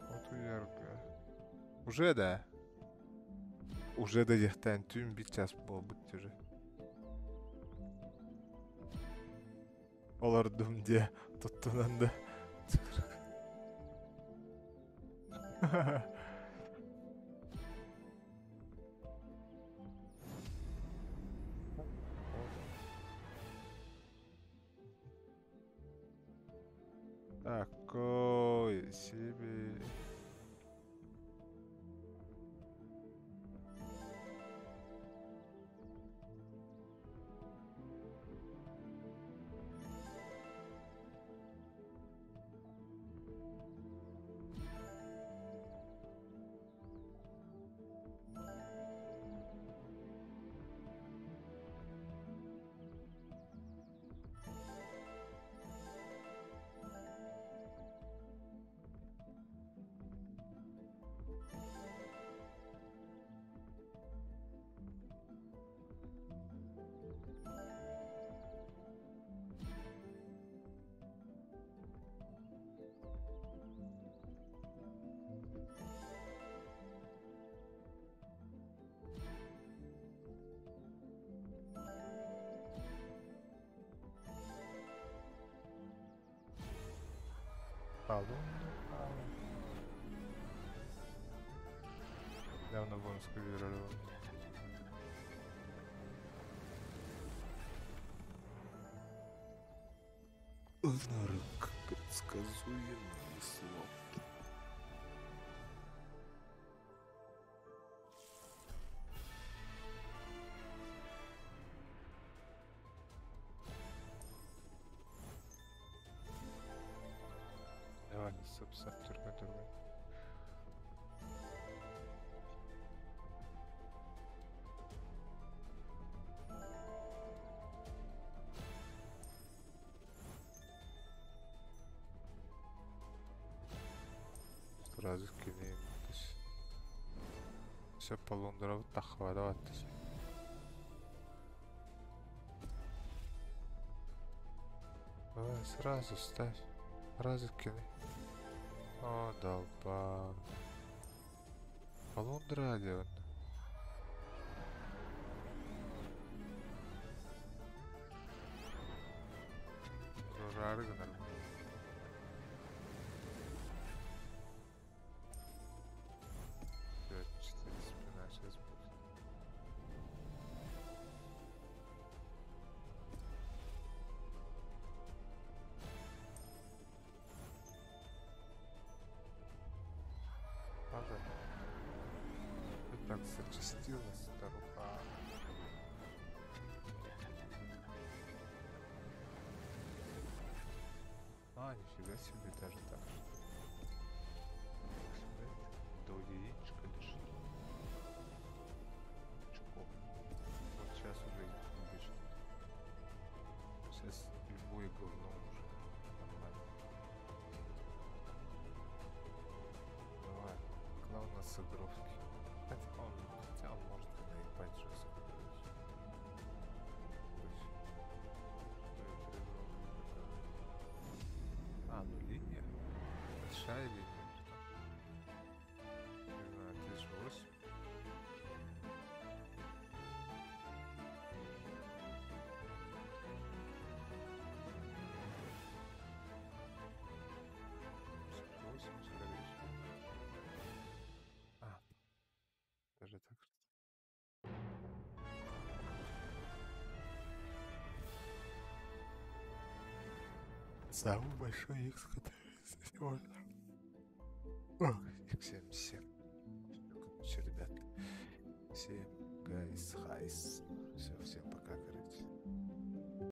Утуярга. Уже да. Уже да дехтен тüm bir час бол бит уже. Олар думде туттунанды. Такое себе. Явно бонуску выбирали. Нарык предсказуемый слов. Давай, собственно, тургай. Сразу кинем. Все по Лондону тахвадават. Давай, сразу ставь. Сразу кини. О, долба. По Лондону. Рарга нормально. как зачастила старуха. А, нифига себе, даже так. До яичка лишь. Чего? Вот сейчас уже видишь. Сейчас любое говно уже. Нормально. Давай. Главное сыгровки. Хотя он может и наебать жестко. А, ну линия. Большая линия. Не знаю, 1008. А, даже так. Самый большой X, который сегодня. X77. Короче, ребят. Всем гайс, хайс.